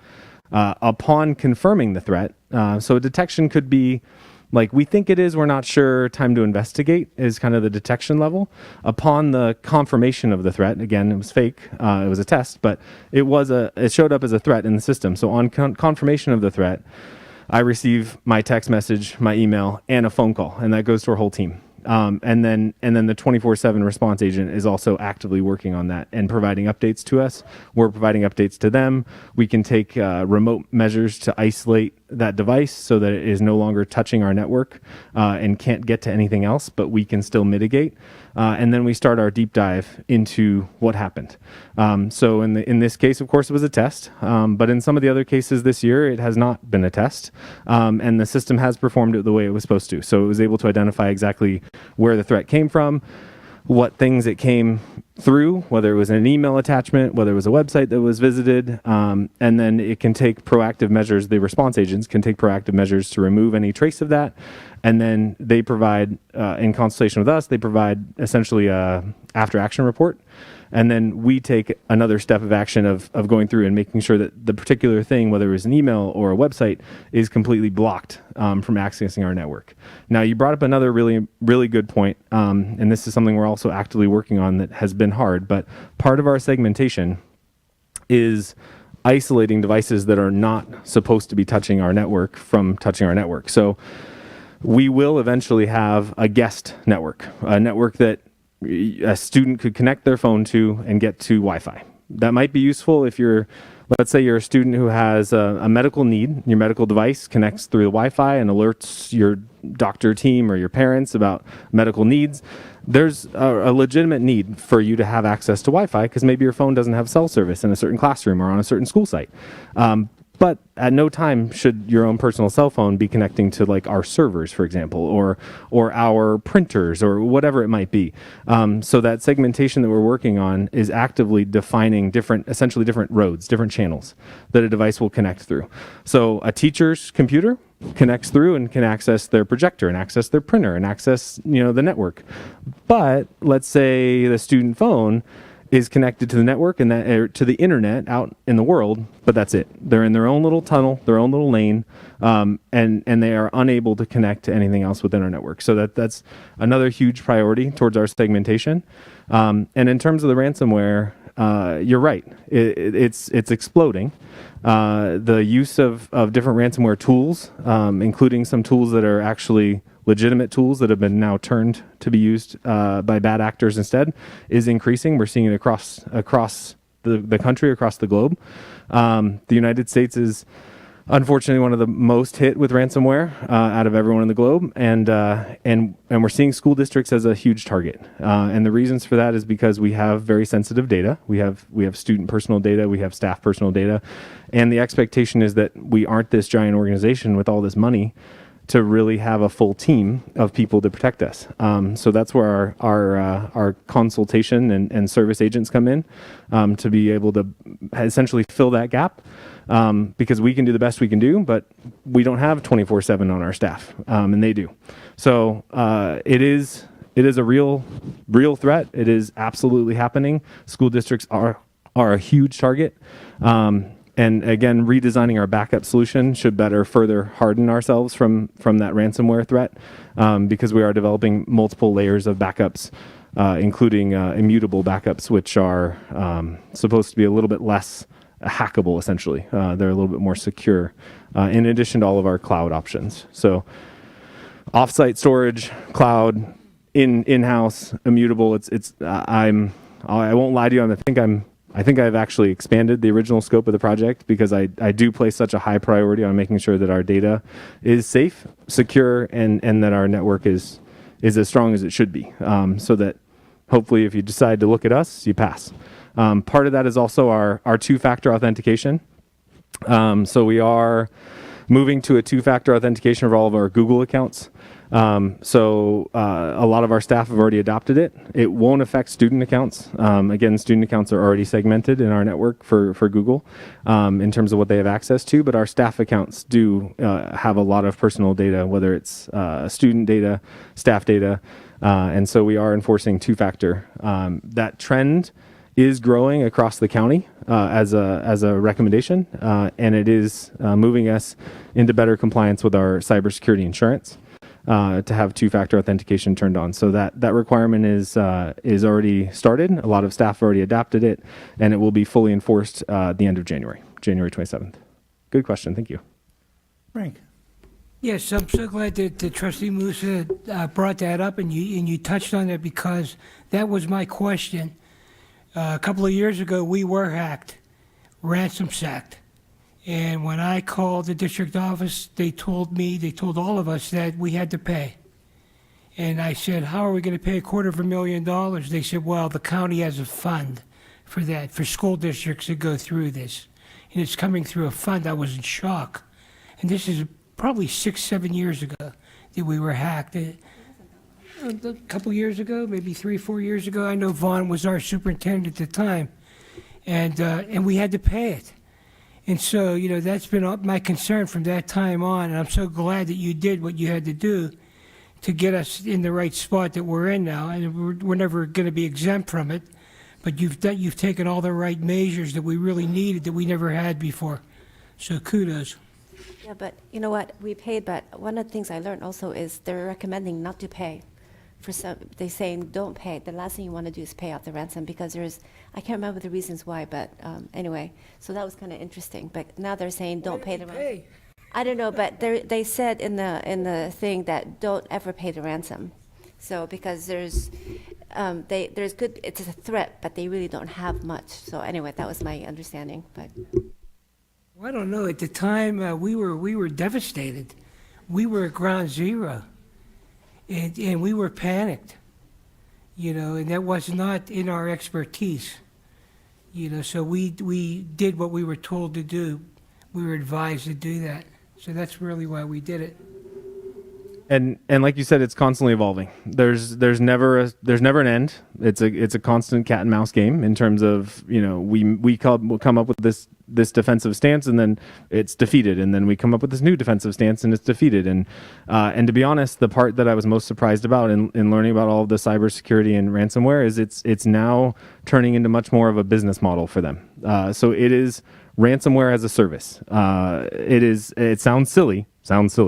Upon confirming the threat, so a detection could be like, we think it is, we're not sure, time to investigate is kind of the detection level. Upon the confirmation of the threat, again, it was fake, it was a test, but it showed up as a threat in the system. So on confirmation of the threat, I receive my text message, my email, and a phone call, and that goes to our whole team. And then the 24/7 response agent is also actively working on that and providing updates to us. We're providing updates to them. We can take remote measures to isolate that device so that it is no longer touching our network and can't get to anything else, but we can still mitigate. And then we start our deep dive into what happened. So in this case, of course, it was a test. But in some of the other cases this year, it has not been a test. And the system has performed it the way it was supposed to. So it was able to identify exactly where the threat came from, what things it came through, whether it was an email attachment, whether it was a website that was visited, and then it can take proactive measures. The response agents can take proactive measures to remove any trace of that, and then they provide, in consultation with us, they provide essentially a after action report. And then we take another step of action of going through and making sure that the particular thing, whether it was an email or a website, is completely blocked from accessing our network. Now, you brought up another really, really good point, and this is something we're also actively working on that has been hard, but part of our segmentation is isolating devices that are not supposed to be touching our network from touching our network. So we will eventually have a guest network, a network that a student could connect their phone to and get to Wi-Fi. That might be useful if let's say you're a student who has a medical need. Your medical device connects through the Wi-Fi and alerts your doctor team or your parents about medical needs. There's a legitimate need for you to have access to Wi-Fi because maybe your phone doesn't have cell service in a certain classroom or on a certain school site. But at no time should your own personal cell phone be connecting to like our servers, for example, or our printers or whatever it might be. So that segmentation that we're working on is actively defining essentially different roads, different channels that a device will connect through. So a teacher's computer connects through and can access their projector and access their printer and access, the network. But let's say the student phone is connected to the network and to the internet out in the world, but that's it. They're in their own little tunnel, their own little lane, and they are unable to connect to anything else within our network. So that's another huge priority towards our segmentation. And in terms of the ransomware, you're right. It's exploding. The use of different ransomware tools, including some tools that are actually legitimate tools that have been now turned to be used by bad actors instead, is increasing. We're seeing it across the country, across the globe. The United States is unfortunately one of the most hit with ransomware out of everyone in the globe, and we're seeing school districts as a huge target. And the reasons for that is because we have very sensitive data. We have student personal data, we have staff personal data, and the expectation is that we aren't this giant organization with all this money to really have a full team of people to protect us. So that's where our consultation and service agents come in, to be able to essentially fill that gap, because we can do the best we can do, but we don't have 24/7 on our staff, and they do. So it is a real threat. It is absolutely happening. School districts are a huge target. And again, redesigning our backup solution should better further harden ourselves from that ransomware threat, because we are developing multiple layers of backups, including immutable backups, which are supposed to be a little bit less hackable, essentially. They're a little bit more secure, in addition to all of our cloud options. So offsite storage, cloud, in-house, immutable. I won't lie to you. I think I've actually expanded the original scope of the project, because I do place such a high priority on making sure that our data is safe, secure, and that our network is as strong as it should be, so that hopefully if you decide to look at us, you pass. Part of that is also our two-factor authentication. So we are moving to a two-factor authentication for all of our Google accounts. So a lot of our staff have already adopted it. It won't affect student accounts. Again, student accounts are already segmented in our network for Google, in terms of what they have access to, but our staff accounts do have a lot of personal data, whether it's student data, staff data, and so we are enforcing two-factor. That trend is growing across the county as a recommendation, and it is moving us into better compliance with our cybersecurity insurance. To have two-factor authentication turned on. So that requirement is already started. A lot of staff already adopted it, and it will be fully enforced at the end of January 27th. Good question. Thank you. Frank? Yes, I'm so glad that Trustee Musa brought that up, and you touched on it, because that was my question. A couple of years ago, we were hacked, ransom-sacked. And when I called the district office, they told all of us that we had to pay. And I said, how are we going to pay $250,000? They said, well, the county has a fund for that, for school districts to go through this. And it's coming through a fund. I was in shock. And this is probably 6-7 years ago that we were hacked. A couple years ago, maybe 3-4 years ago. I know Vaughn was our superintendent at the time. And we had to pay it. And so, that's been my concern from that time on, and I'm so glad that you did what you had to do to get us in the right spot that we're in now, and we're never going to be exempt from it, but you've taken all the right measures that we really needed that we never had before. So kudos. Yeah, but you know what? We paid, but one of the things I learned also is they're recommending not to pay. They're saying don't pay. The last thing you want to do is pay out the ransom, because I can't remember the reasons why, but anyway, so that was kind of interesting. But now they're saying don't pay the ransom. I don't know, but they said in the thing that don't ever pay the ransom. So because there's good, it's a threat, but they really don't have much. So anyway, that was my understanding. But well, I don't know. At the time, we were devastated. We were at ground zero. And we were panicked, and that was not in our expertise, so we did what we were told to do. We were advised to do that. So that's really why we did it. And like you said, it's constantly evolving. There's never an end. It's a constant cat and mouse game in terms of, we come up with this defensive stance, and then it's defeated, and then we come up with this new defensive stance, and it's defeated. And to be honest, the part that I was most surprised about in learning about all of the cybersecurity and ransomware is it's now turning into much more of a business model for them. So it is ransomware as a service. It sounds silly,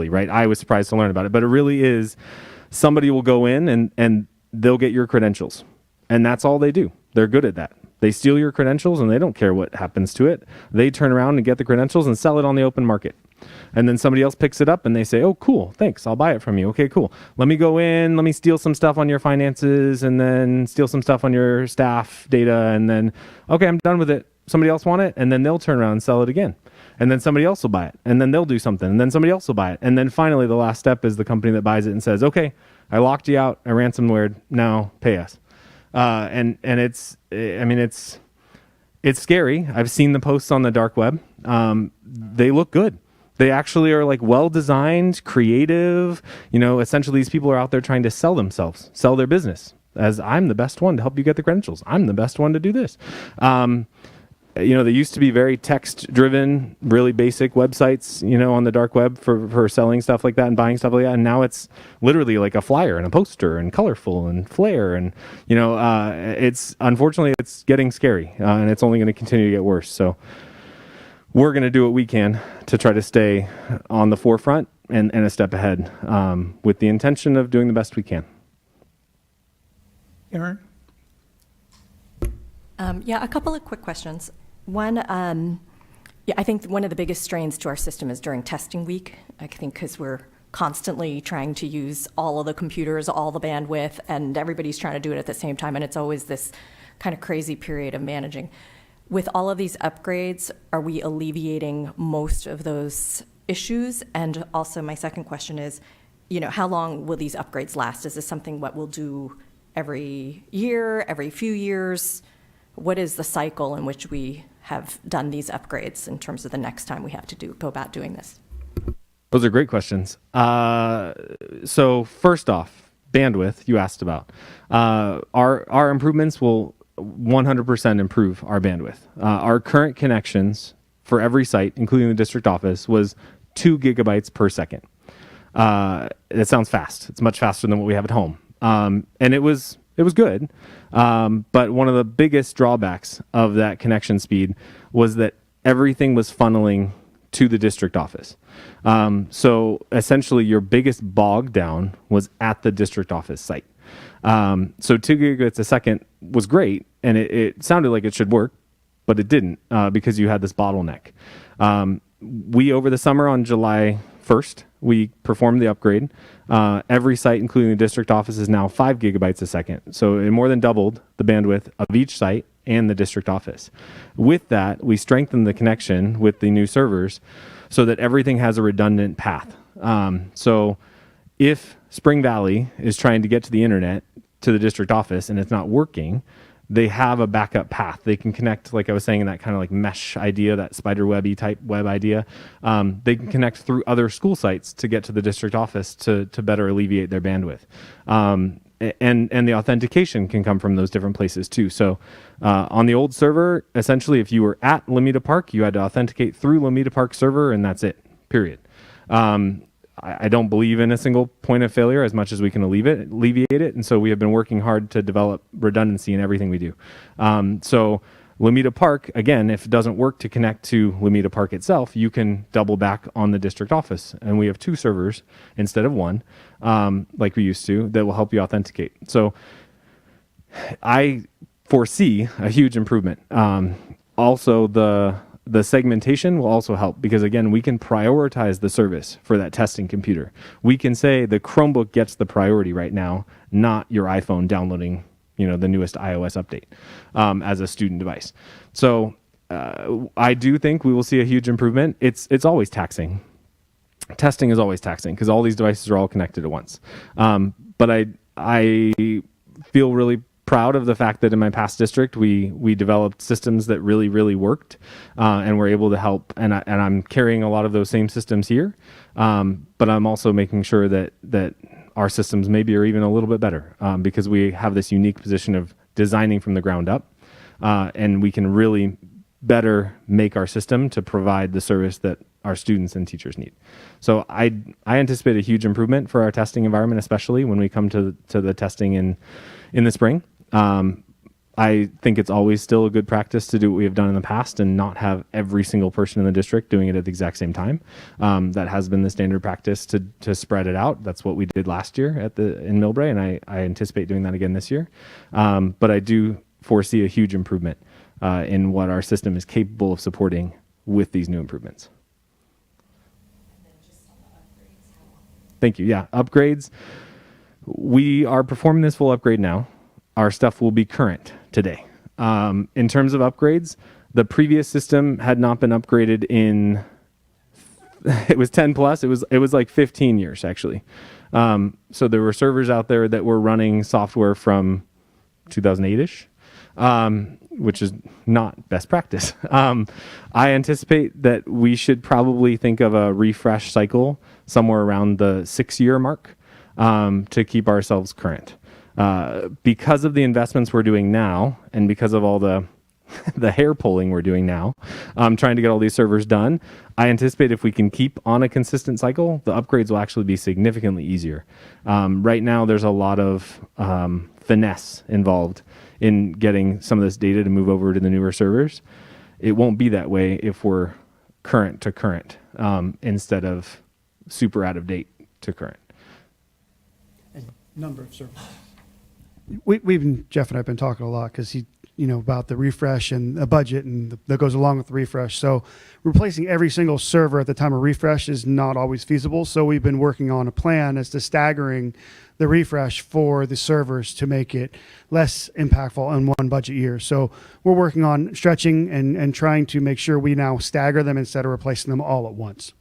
right? I was surprised to learn about it, but it really is. Somebody will go in and they'll get your credentials, and that's all they do. They're good at that. They steal your credentials, and they don't care what happens to it. They turn around and get the credentials and sell it on the open market. And then somebody else picks it up and they say, oh, cool, thanks, I'll buy it from you. Okay, cool. Let me go in, let me steal some stuff on your finances, and then steal some stuff on your staff data, and then, okay, I'm done with it. Somebody else want it? And then they'll turn around and sell it again. And then somebody else will buy it. And then they'll do something. And then somebody else will buy it. And then finally, the last step is the company that buys it and says, okay, I locked you out, I ransomwared, now pay us. And it's scary. I've seen the posts on the dark web. They look good. They actually are like well designed, creative. Essentially these people are out there trying to sell themselves, sell their business. As I'm the best one to help you get the credentials. I'm the best one to do this. They used to be very text driven, really basic websites, on the dark web for selling stuff like that and buying stuff like that. And now it's literally like a flyer and a poster and colorful and flair. And, unfortunately it's getting scary and it's only going to continue to get worse. So we're going to do what we can to try to stay on the forefront and a step ahead with the intention of doing the best we can. Aaron? Yeah, a couple of quick questions. One, I think one of the biggest strains to our system is during testing week. I think because we're constantly trying to use all of the computers, all the bandwidth, and everybody's trying to do it at the same time, and it's always this kind of crazy period of managing. With all of these upgrades, are we alleviating most of those issues? And also my second question is, how long will these upgrades last? Is this something what we'll do every year, every few years? What is the cycle in which we have done these upgrades in terms of the next time we have to go about doing this? Those are great questions. So first off, bandwidth you asked about. Our improvements will 100% improve our bandwidth. Our current connections for every site, including the district office, was 2 gigabytes per second. It sounds fast. It's much faster than what we have at home. And it was good. But one of the biggest drawbacks of that connection speed was that everything was funneling to the district office. So essentially your biggest bog down was at the district office site. So 2 gigabits a second was great, and it sounded like it should work, but it didn't because you had this bottleneck. We, over the summer on July 1st, we performed the upgrade. Every site, including the district office, is now 5 gigabytes a second. So it more than doubled the bandwidth of each site and the district office. With that, we strengthened the connection with the new servers so that everything has a redundant path. So if Spring Valley is trying to get to the internet to the district office and it's not working, they have a backup path. They can connect, like I was saying, in that kind of like mesh idea, that spider webby type web idea. They can connect through other school sites to get to the district office to better alleviate their bandwidth. And the authentication can come from those different places too. So on the old server, essentially, if you were at Lomita Park, you had to authenticate through Lomita Park server, and that's it, period. I don't believe in a single point of failure as much as we can alleviate it. And so we have been working hard to develop redundancy in everything we do. So Lomita Park, again, if it doesn't work to connect to Lomita Park itself, you can double back on the district office. And we have 2 servers instead of 1, like we used to, that will help you authenticate. So I foresee a huge improvement. Also, the segmentation will also help because, again, we can prioritize the service for that testing computer. We can say the Chromebook gets the priority right now, not your iPhone downloading, the newest iOS update as a student device. So I do think we will see a huge improvement. It's always taxing. Testing is always taxing because all these devices are all connected at once. But I feel really proud of the fact that in my past district we developed systems that really, really worked and were able to help. And I'm carrying a lot of those same systems here, but I'm also making sure that our systems maybe are even a little bit better because we have this unique position of designing from the ground up, and we can really better make our system to provide the service that our students and teachers need. So I anticipate a huge improvement for our testing environment, especially when we come to the testing in the spring. I think it's always still a good practice to do what we have done in the past and not have every single person in the district doing it at the exact same time. That has been the standard practice to spread it out. That's what we did last year in Millbrae, and I anticipate doing that again this year. But I do foresee a huge improvement in what our system is capable of supporting with these new improvements. Thank you. Yeah, upgrades. We are performing this full upgrade now. Our stuff will be current today. In terms of upgrades, the previous system had not been upgraded in, it was 10 plus, it was like 15 years actually. So there were servers out there that were running software from 2008-ish. which is not best practice. I anticipate that we should probably think of a refresh cycle somewhere around the 6-year mark to keep ourselves current. Because of the investments we're doing now, and because of all the hair pulling we're doing now, trying to get all these servers done, I anticipate if we can keep on a consistent cycle, the upgrades will actually be significantly easier. Right now, there's a lot of finesse involved in getting some of this data to move over to the newer servers. It won't be that way if we're current to current instead of super out of date to current. And number of servers. We've been, Jeff and I have been talking a lot because about the refresh and a budget and that goes along with the refresh. So replacing every single server at the time of refresh is not always feasible. So we've been working on a plan as to staggering the refresh for the servers to make it less impactful in one budget year. So we're working on stretching and trying to make sure we now stagger them instead of replacing them all at once.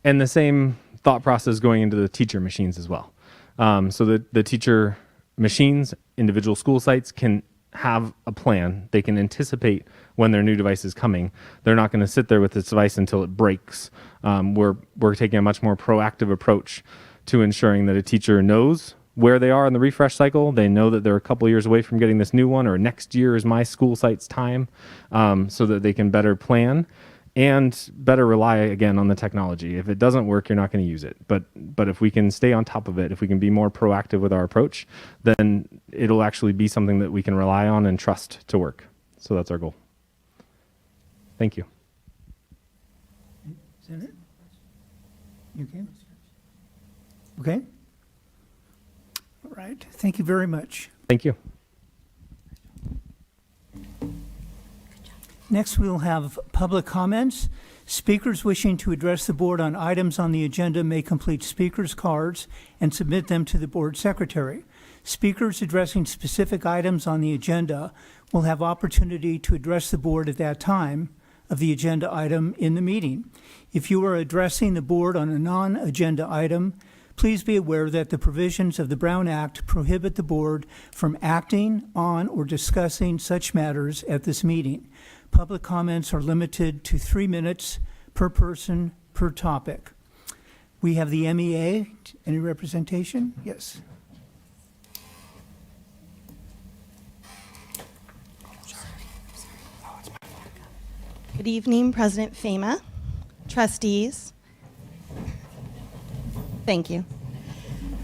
And the same thought process going into the teacher machines as well. So the teacher machines, individual school sites can have a plan. They can anticipate when their new device is coming. They're not going to sit there with this device until it breaks. We're taking a much more proactive approach to ensuring that a teacher knows where they are in the refresh cycle. They know that they're a couple years away from getting this new one, or next year is my school site's time, so that they can better plan and better rely again on the technology. If it doesn't work, you're not going to use it. But if we can stay on top of it, if we can be more proactive with our approach, then it'll actually be something that we can rely on and trust to work. So that's our goal. Thank you. Is that it? You okay? Okay. All right. Thank you very much. Thank you. Next, we'll have public comments. Speakers wishing to address the board on items on the agenda may complete speakers' cards and submit them to the board secretary. Speakers addressing specific items on the agenda will have opportunity to address the board at that time of the agenda item in the meeting. If you are addressing the board on a non-agenda item, please be aware that the provisions of the Brown Act prohibit the board from acting on or discussing such matters at this meeting. Public comments are limited to 3 minutes per person per topic. We have the MEA. Any representation? Yes. Good evening, President Fema, trustees. Thank you.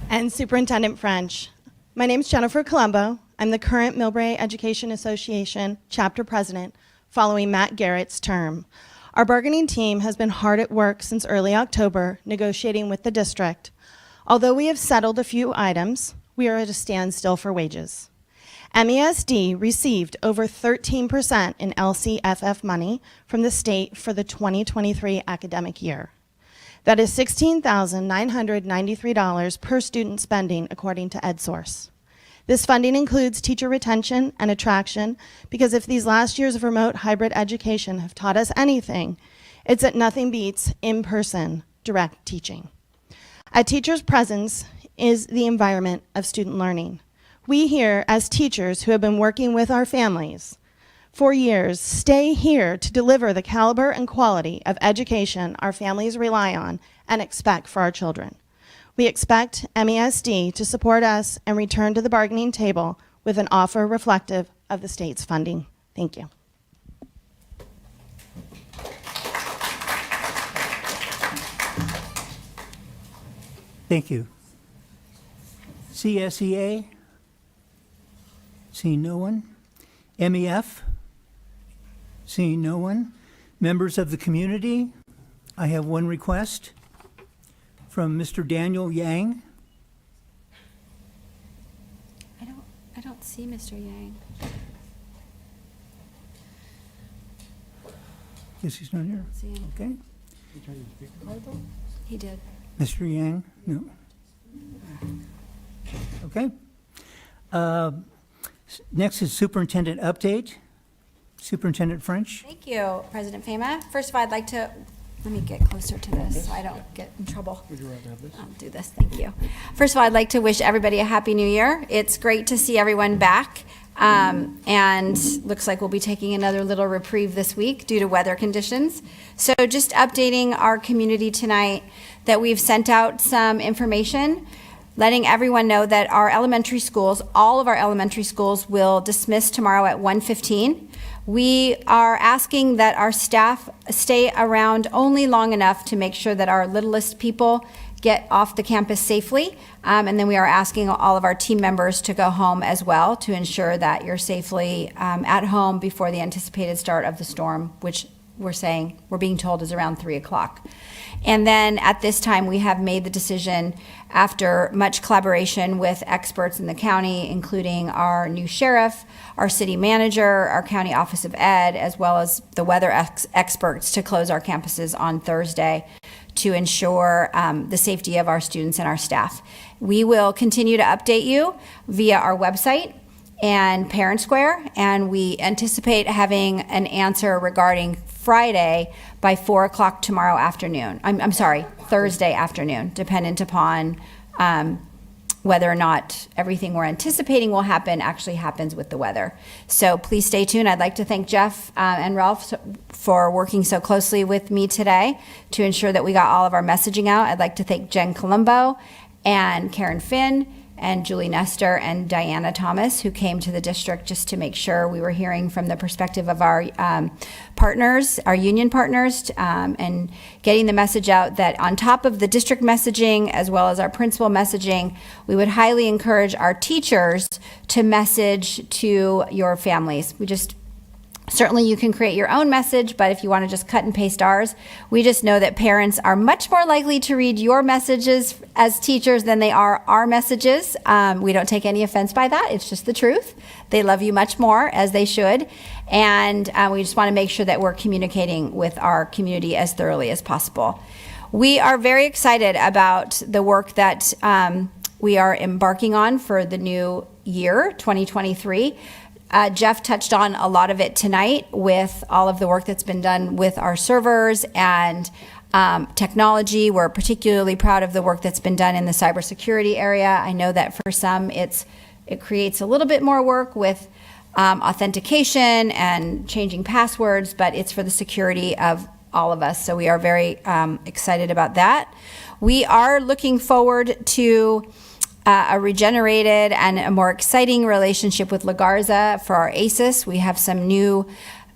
And Superintendent French. My name is Jennifer Colombo. I'm the current Millbrae Education Association chapter president following Matt Garrett's term. Our bargaining team has been hard at work since early October negotiating with the district. Although we have settled a few items, we are at a standstill for wages. MESD received over 13% in LCFF money from the state for the 2023 academic year. That is $16,993 per student spending, according to EdSource. This funding includes teacher retention and attraction, because if these last years of remote hybrid education have taught us anything, it's that nothing beats in-person direct teaching. A teacher's presence is the environment of student learning. We here, as teachers who have been working with our families for years, stay here to deliver the caliber and quality of education our families rely on and expect for our children. We expect MESD to support us and return to the bargaining table with an offer reflective of the state's funding. Thank you. Thank you. CSEA? Seeing no one. MEF? Seeing no one. Members of the community? I have one request from Mr. Daniel Yang. I don't see Mr. Yang. Guess he's not here. See him. Okay. He did. Mr. Yang? No. Okay. Next is superintendent update. Superintendent French. Thank you, President Fema. First of all, I'd like to, let me get closer to this so I don't get in trouble. Would you rather have this? I'll do this, thank you. First of all, I'd like to wish everybody a Happy New Year. It's great to see everyone back. And looks like we'll be taking another little reprieve this week due to weather conditions. So just updating our community tonight that we've sent out some information, letting everyone know that our elementary schools, all of our elementary schools, will dismiss tomorrow at 1:15. We are asking that our staff stay around only long enough to make sure that our littlest people get off the campus safely. And then we are asking all of our team members to go home as well to ensure that you're safely at home before the anticipated start of the storm, which we're being told is around 3 o'clock. And then at this time, we have made the decision, after much collaboration with experts in the county, including our new sheriff, our city manager, our county office of ed, as well as the weather experts, to close our campuses on Thursday to ensure the safety of our students and our staff. We will continue to update you via our website and Parent Square, and we anticipate having an answer regarding Friday by 4 o'clock tomorrow afternoon. I'm sorry, Thursday afternoon, dependent upon whether or not everything we're anticipating will happen actually happens with the weather. So please stay tuned. I'd like to thank Jeff and Ralph for working so closely with me today to ensure that we got all of our messaging out. I'd like to thank Jen Colombo and Karen Finn and Julie Nestor and Diana Thomas, who came to the district just to make sure we were hearing from the perspective of our partners, our union partners, and getting the message out that on top of the district messaging as well as our principal messaging, we would highly encourage our teachers to message to your families. Certainly you can create your own message, but if you want to just cut and paste ours, we just know that parents are much more likely to read your messages as teachers than they are our messages. We don't take any offense by that. It's just the truth. They love you much more, as they should. And we just want to make sure that we're communicating with our community as thoroughly as possible. We are very excited about the work that we are embarking on for the new year, 2023. Jeff touched on a lot of it tonight with all of the work that's been done with our servers and technology. We're particularly proud of the work that's been done in the cybersecurity area. I know that for some it creates a little bit more work with authentication and changing passwords, but it's for the security of all of us. So we are very excited about that. We are looking forward to a regenerated and a more exciting relationship with La Garza for our ACES. We have some new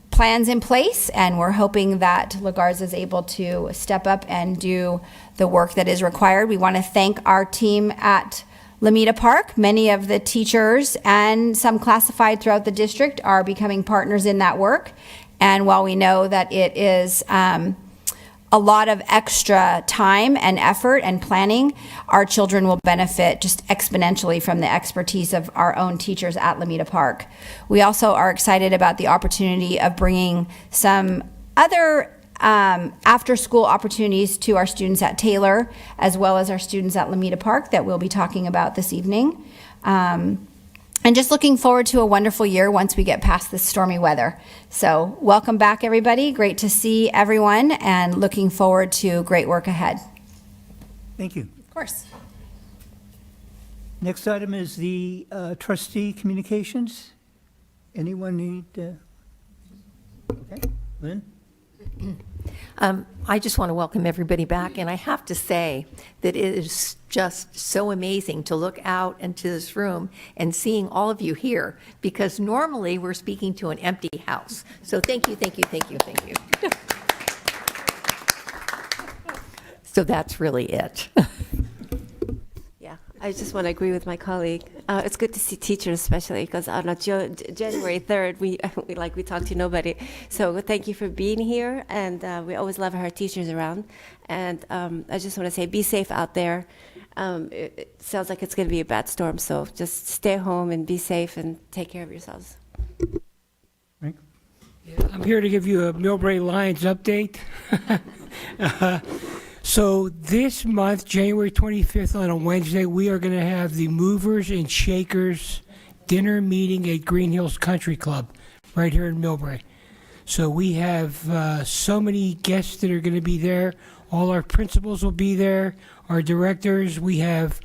plans in place, and we're hoping that La Garza is able to step up and do the work that is required. We want to thank our team at Lameda Park. Many of the teachers and some classified throughout the district are becoming partners in that work. And while we know that it is a lot of extra time and effort and planning, our children will benefit just exponentially from the expertise of our own teachers at Lameda Park. We also are excited about the opportunity of bringing some other after-school opportunities to our students at Taylor, as well as our students at Lameda Park, that we'll be talking about this evening. And just looking forward to a wonderful year once we get past this stormy weather. So welcome back, everybody. Great to see everyone, and looking forward to great work ahead. Thank you. Of course. Next item is the Trustee Communications. Anyone need? Okay, Lynn? I just want to welcome everybody back, and I have to say that it is just so amazing to look out into this room and seeing all of you here, because normally we're speaking to an empty house. So thank you, thank you, thank you, thank you. So that's really it. Yeah, I just want to agree with my colleague. It's good to see teachers, especially because on January 3rd, we talked to nobody. So thank you for being here, and we always love our teachers around. And I just want to say, be safe out there. It sounds like it's going to be a bad storm, so just stay home and be safe and take care of yourselves. Frank? Yeah, I'm here to give you a Millbrae Lions update. So this month, January 25th, on a Wednesday, we are going to have the Movers and Shakers dinner meeting at Green Hills Country Club right here in Millbrae. So we have so many guests that are going to be there. All our principals will be there, our directors. We have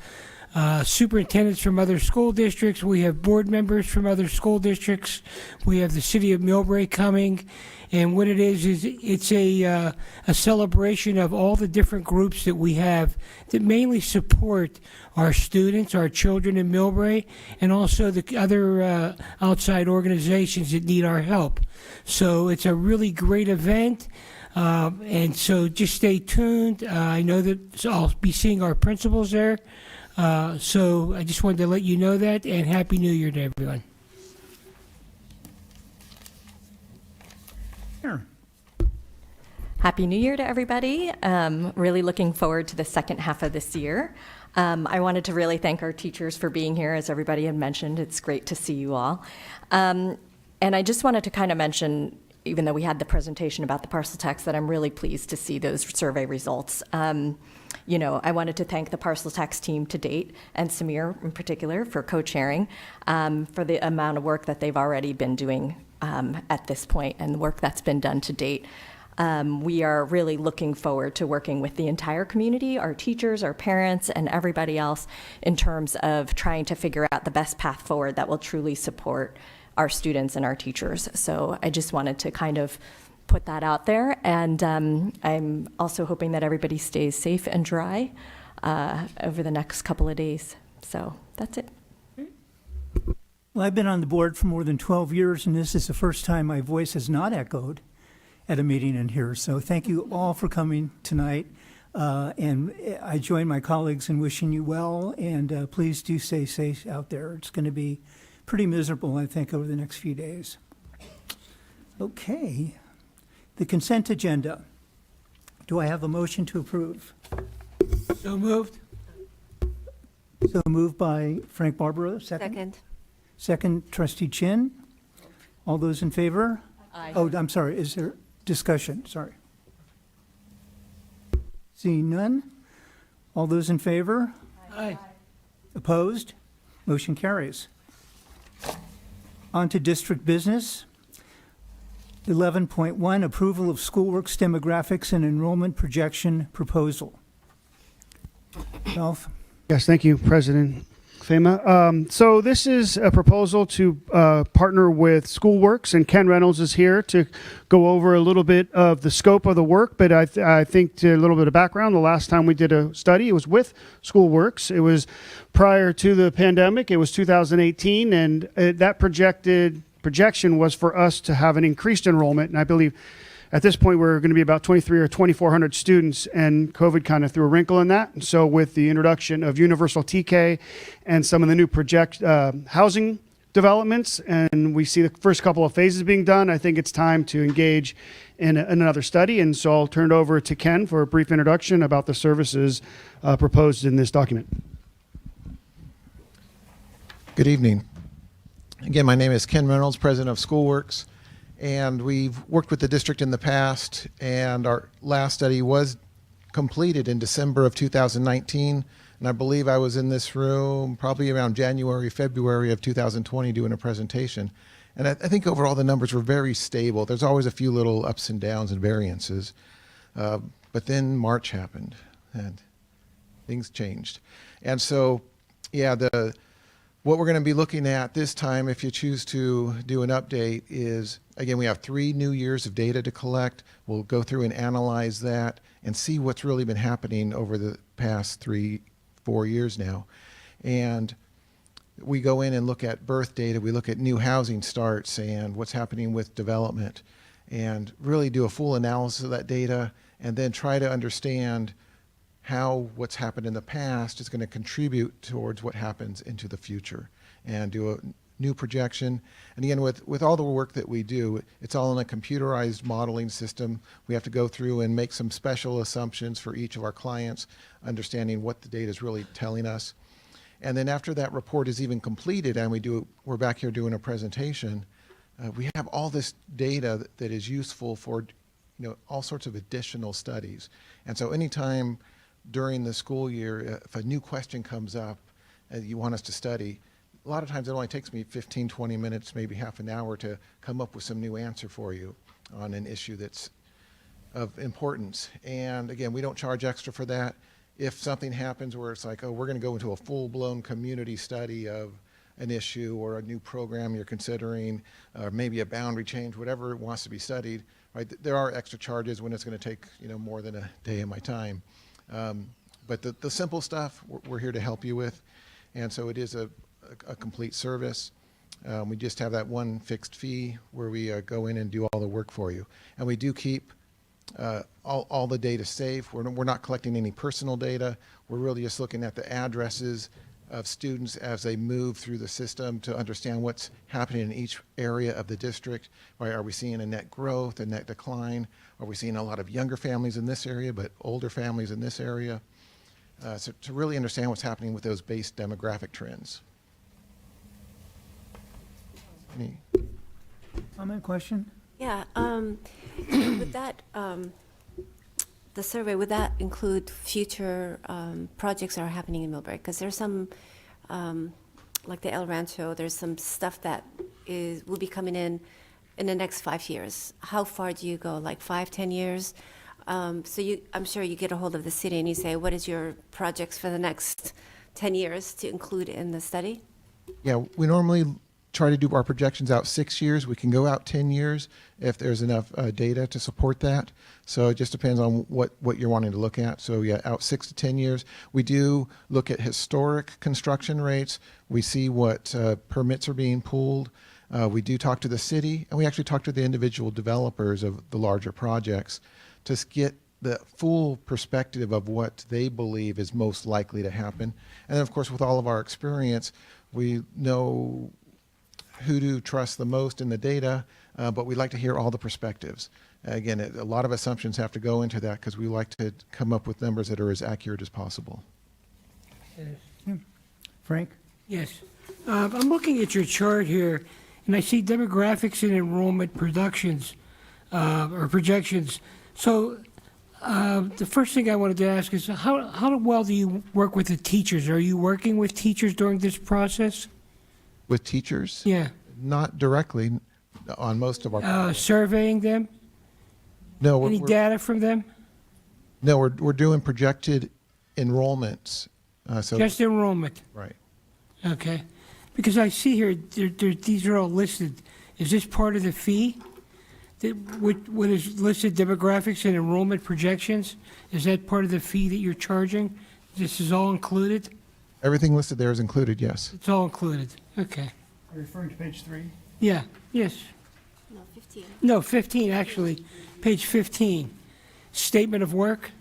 superintendents from other school districts. We have board members from other school districts. We have the city of Millbrae coming. And what it is it's a celebration of all the different groups that we have that mainly support our students, our children in Millbrae, and also the other outside organizations that need our help. So it's a really great event. And so just stay tuned. I know that I'll be seeing our principals there. So I just wanted to let you know that, and Happy New Year to everyone. Here. Happy New Year to everybody. Really looking forward to the second half of this year. I wanted to really thank our teachers for being here, as everybody had mentioned. It's great to see you all. And I just wanted to kind of mention, even though we had the presentation about the parcel tax, that I'm really pleased to see those survey results. You know, I wanted to thank the parcel tax team to date, and Samir in particular, for co-chairing, for the amount of work that they've already been doing at this point, and the work that's been done to date. We are really looking forward to working with the entire community, our teachers, our parents, and everybody else in terms of trying to figure out the best path forward that will truly support our students and our teachers. So I just wanted to kind of put that out there. And I'm also hoping that everybody stays safe and dry over the next couple of days. So that's it. Well, I've been on the board for more than 12 years, and this is the first time my voice has not echoed at a meeting in here. So thank you all for coming tonight. And I join my colleagues in wishing you well, and please do stay safe out there. It's going to be pretty miserable, I think, over the next few days. Okay. The consent agenda. Do I have a motion to approve? So moved. So moved by Frank Barbaro. Second. Second, Trustee Chin. All those in favor? Aye. Oh, I'm sorry. Is there discussion? Sorry. Seeing none. All those in favor? Aye. Opposed? Motion carries. On to district business. 11.1, approval of schoolworks demographics and enrollment projection proposal. Ralph? Yes, thank you, President FEMA. So this is a proposal to partner with Schoolworks, and Ken Reynolds is here to go over a little bit of the scope of the work, but I think to a little bit of background. The last time we did a study, it was with Schoolworks. It was prior to the pandemic. It was 2018, and that projection was for us to have an increased enrollment, and I believe at this point, we're going to be about 23 or 2,400 students, and COVID kind of threw a wrinkle in that. And so with the introduction of universal TK and some of the new housing developments, and we see the first couple of phases being done, I think it's time to engage in another study. And so I'll turn it over to Ken for a brief introduction about the services proposed in this document. Good evening. Again, my name is Ken Reynolds, president of Schoolworks. And we've worked with the district in the past, and our last study was completed in December of 2019. And I believe I was in this room probably around January, February of 2020 doing a presentation. And I think overall the numbers were very stable. There's always a few little ups and downs and variances. But then March happened, and things changed. And so, yeah, what we're going to be looking at this time, if you choose to do an update, is, again, we have 3 new years of data to collect. We'll go through and analyze that and see what's really been happening over the past 3-4 years now. And we go in and look at birth data, we look at new housing starts and what's happening with development, and really do a full analysis of that data, and then try to understand how what's happened in the past is going to contribute towards what happens into the future, and do a new projection. And again, with all the work that we do, it's all in a computerized modeling system. We have to go through and make some special assumptions for each of our clients, understanding what the data is really telling us. And then after that report is even completed and we're back here doing a presentation, we have all this data that is useful for all sorts of additional studies. And so anytime during the school year, if a new question comes up you want us to study, a lot of times it only takes me 15, 20 minutes, maybe half an hour to come up with some new answer for you on an issue that's of importance. And again, we don't charge extra for that. if something happens where it's like, oh, we're going to go into a full-blown community study of an issue or a new program you're considering, or maybe a boundary change, whatever it wants to be studied, right? There are extra charges when it's going to take, more than a day of my time. But the simple stuff, we're here to help you with. And so it is a complete service. We just have that one fixed fee where we go in and do all the work for you. And we do keep all the data safe. We're not collecting any personal data. We're really just looking at the addresses of students as they move through the system to understand what's happening in each area of the district. Right? Are we seeing a net growth, a net decline? Are we seeing a lot of younger families in this area, but older families in this area? So to really understand what's happening with those base demographic trends. Any Comment, question? Yeah, would that, the survey, would that include future projects that are happening in Millbrae? Because there's some, like the El Rancho, there's some stuff that will be coming in the next 5 years. How far do you go, like 5, 10 years? I'm sure you get a hold of the city and you say, what is your projects for the next 10 years to include in the study? Yeah, we normally try to do our projections out 6 years. We can go out 10 years if there's enough data to support that. So it just depends on what you're wanting to look at. So yeah, out 6 to 10 years. We do look at historic construction rates. We see what permits are being pulled. We do talk to the city, and we actually talk to the individual developers of the larger projects to get the full perspective of what they believe is most likely to happen. And then, of course, with all of our experience, we know who to trust the most in the data, but we like to hear all the perspectives. Again, a lot of assumptions have to go into that because we like to come up with numbers that are as accurate as possible. Frank? Yes. I'm looking at your chart here, and I see demographics and enrollment projections. So the first thing I wanted to ask is, how well do you work with the teachers? Are you working with teachers during this process? With teachers? Yeah. Not directly on most of our Surveying them? No, Any data from them? No, we're doing projected enrollments. Just enrollment? Right. Okay. Because I see here, these are all listed. Is this part of the fee? What is listed, demographics and enrollment projections? Is that part of the fee that you're charging? This is all included? Everything listed there is included, yes. It's all included, okay. Are you referring to page 3? Yeah, yes. No, 15. No, 15, actually. Page 15. Statement of work?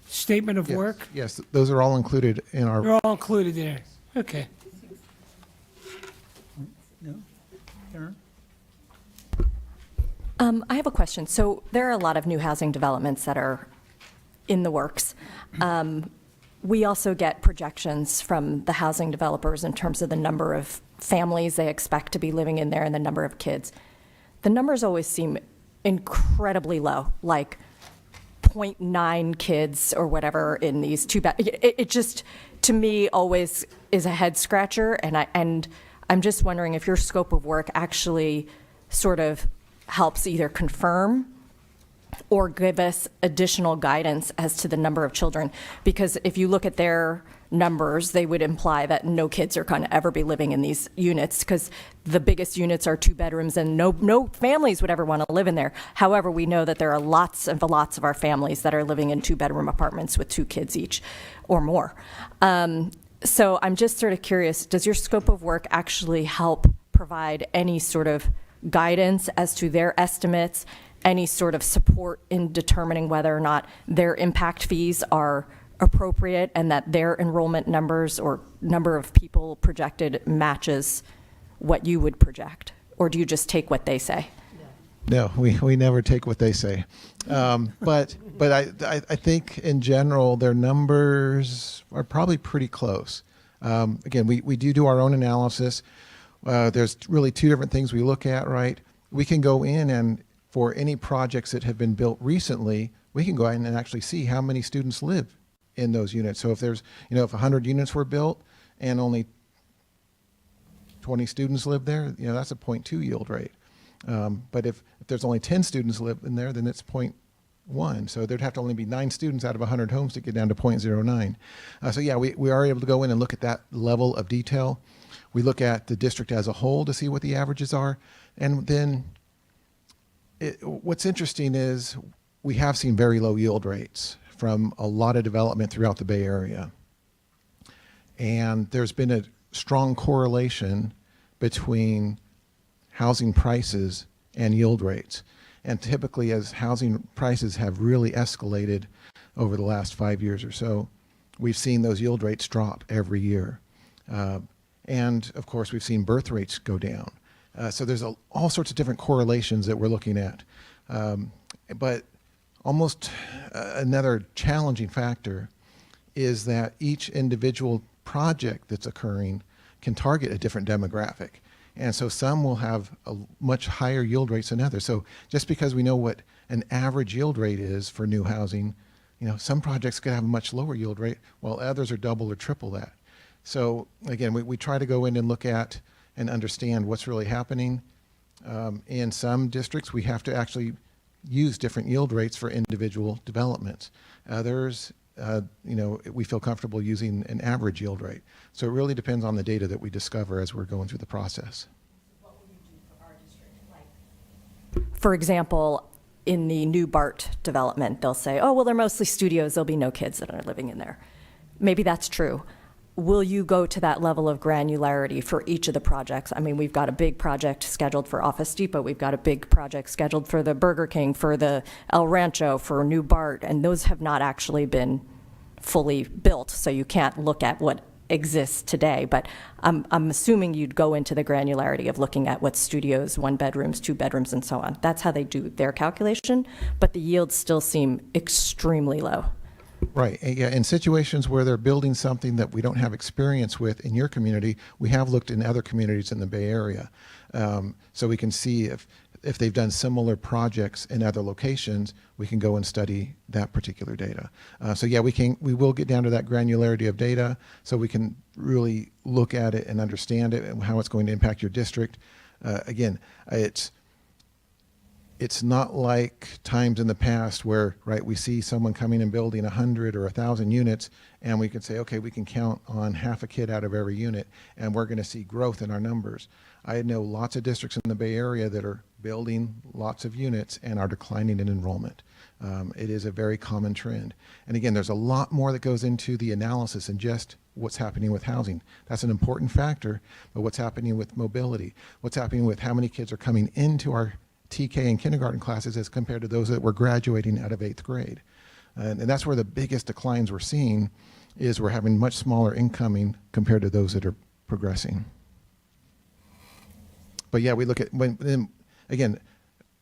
Statement of Yes. work? Yes, those are all included in our. They're all included there, okay. No? Karen? I have a question. So there are a lot of new housing developments that are in the works. We also get projections from the housing developers in terms of the number of families they expect to be living in there and the number of kids. The numbers always seem incredibly low, like 0.9 kids or whatever in these two bed. It just, to me, always is a head scratcher, and I'm just wondering if your scope of work actually sort of helps either confirm or give us additional guidance as to the number of children. Because if you look at their numbers, they would imply that no kids are going to ever be living in these units because the biggest units are 2 bedrooms and no families would ever want to live in there. However, we know that there are lots of our families that are living in 2-bedroom apartments with 2 kids each or more. So I'm just sort of curious, does your scope of work actually help provide any sort of guidance as to their estimates, any sort of support in determining whether or not their impact fees are appropriate and that their enrollment numbers or number of people projected matches what you would project? Or do you just take what they say? No, we never take what they say. But I think in general, their numbers are probably pretty close. Again, we do our own analysis. There's really 2 different things we look at, right? We can go in and for any projects that have been built recently, we can go in and actually see how many students live in those units. So if there's, if 100 units were built and only 20 students live there, that's a 0.2 yield rate. But if there's only 10 students live in there, then it's 0.01. So there'd have to only be 9 students out of 100 homes to get down to 0.09. So yeah, we are able to go in and look at that level of detail. We look at the district as a whole to see what the averages are. And then what's interesting is we have seen very low yield rates from a lot of development throughout the Bay Area. And there's been a strong correlation between housing prices and yield rates. And typically, as housing prices have really escalated over the last 5 years or so, we've seen those yield rates drop every year. And of course, we've seen birth rates go down. So there's all sorts of different correlations that we're looking at. But almost another challenging factor is that each individual project that's occurring can target a different demographic. And so some will have a much higher yield rates than others. So just because we know what an average yield rate is for new housing, some projects could have a much lower yield rate, while others are double or triple that. So again, we try to go in and look at and understand what's really happening. In some districts, we have to actually use different yield rates for individual developments. Others, we feel comfortable using an average yield rate. So it really depends on the data that we discover as we're going through the process. What will you do for our district? For example, in the new BART development, they'll say, oh, well, they're mostly studios. There'll be no kids that are living in there. Maybe that's true. Will you go to that level of granularity for each of the projects? I mean, we've got a big project scheduled for Office Depot. We've got a big project scheduled for the Burger King, for the El Rancho, for New BART, and those have not actually been fully built, so you can't look at what exists today. But I'm assuming you'd go into the granularity of looking at what studios, 1 bedrooms, 2 bedrooms, and so on. That's how they do their calculation, but the yields still seem extremely low. Right. Yeah. In situations where they're building something that we don't have experience with in your community, we have looked in other communities in the Bay Area. So we can see if they've done similar projects in other locations, we can go and study that particular data. So yeah, we will get down to that granularity of data so we can really look at it and understand it and how it's going to impact your district. Again, it's not like times in the past where, right, we see someone coming and building 100 or 1,000 units, and we can say, okay, we can count on half a kid out of every unit, and we're going to see growth in our numbers. I know lots of districts in the Bay Area that are building lots of units and are declining in enrollment. It is a very common trend. And again, there's a lot more that goes into the analysis than just what's happening with housing. That's an important factor, but what's happening with mobility, what's happening with how many kids are coming into our TK and kindergarten classes as compared to those that were graduating out of 8th grade. And that's where the biggest declines we're seeing is we're having much smaller incoming compared to those that are progressing. But yeah, we look at, again,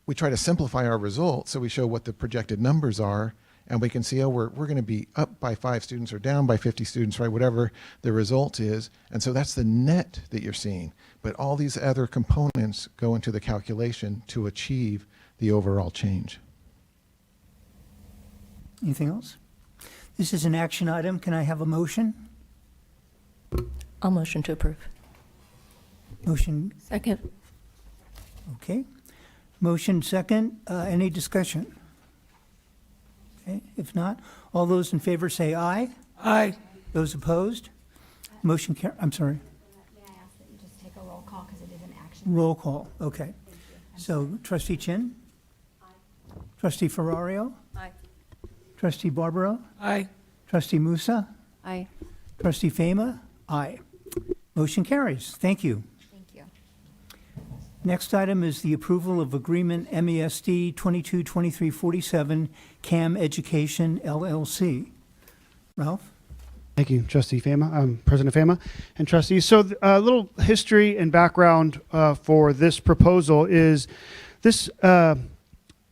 we try to simplify our results so we show what the projected numbers are, and we can see, oh, we're going to be up by 5 students or down by 50 students, right, whatever the result is. And so that's the net that you're seeing. But all these other components go into the calculation to achieve the overall change. Anything else? This is an action item. Can I have a motion? I'll motion to approve. Motion, Second. okay. Motion second. Any discussion? Okay, if not, all those in favor say aye. Aye. Those opposed? Motion I'm sorry. May I ask that you just take a roll call because it is an action? Roll call, okay. So Trustee Chin? Aye. Trustee Ferrario? Aye. Trustee Barbaro? Aye. Trustee Musa? Aye. Trustee Fama? Aye. Motion carries. Thank you. Thank you. Next item is the approval of agreement MESD 222347 CAM Education LLC. Ralph? Thank you, Trustee Fama. I'm President Fama and trustees. So a little history and background for this proposal is this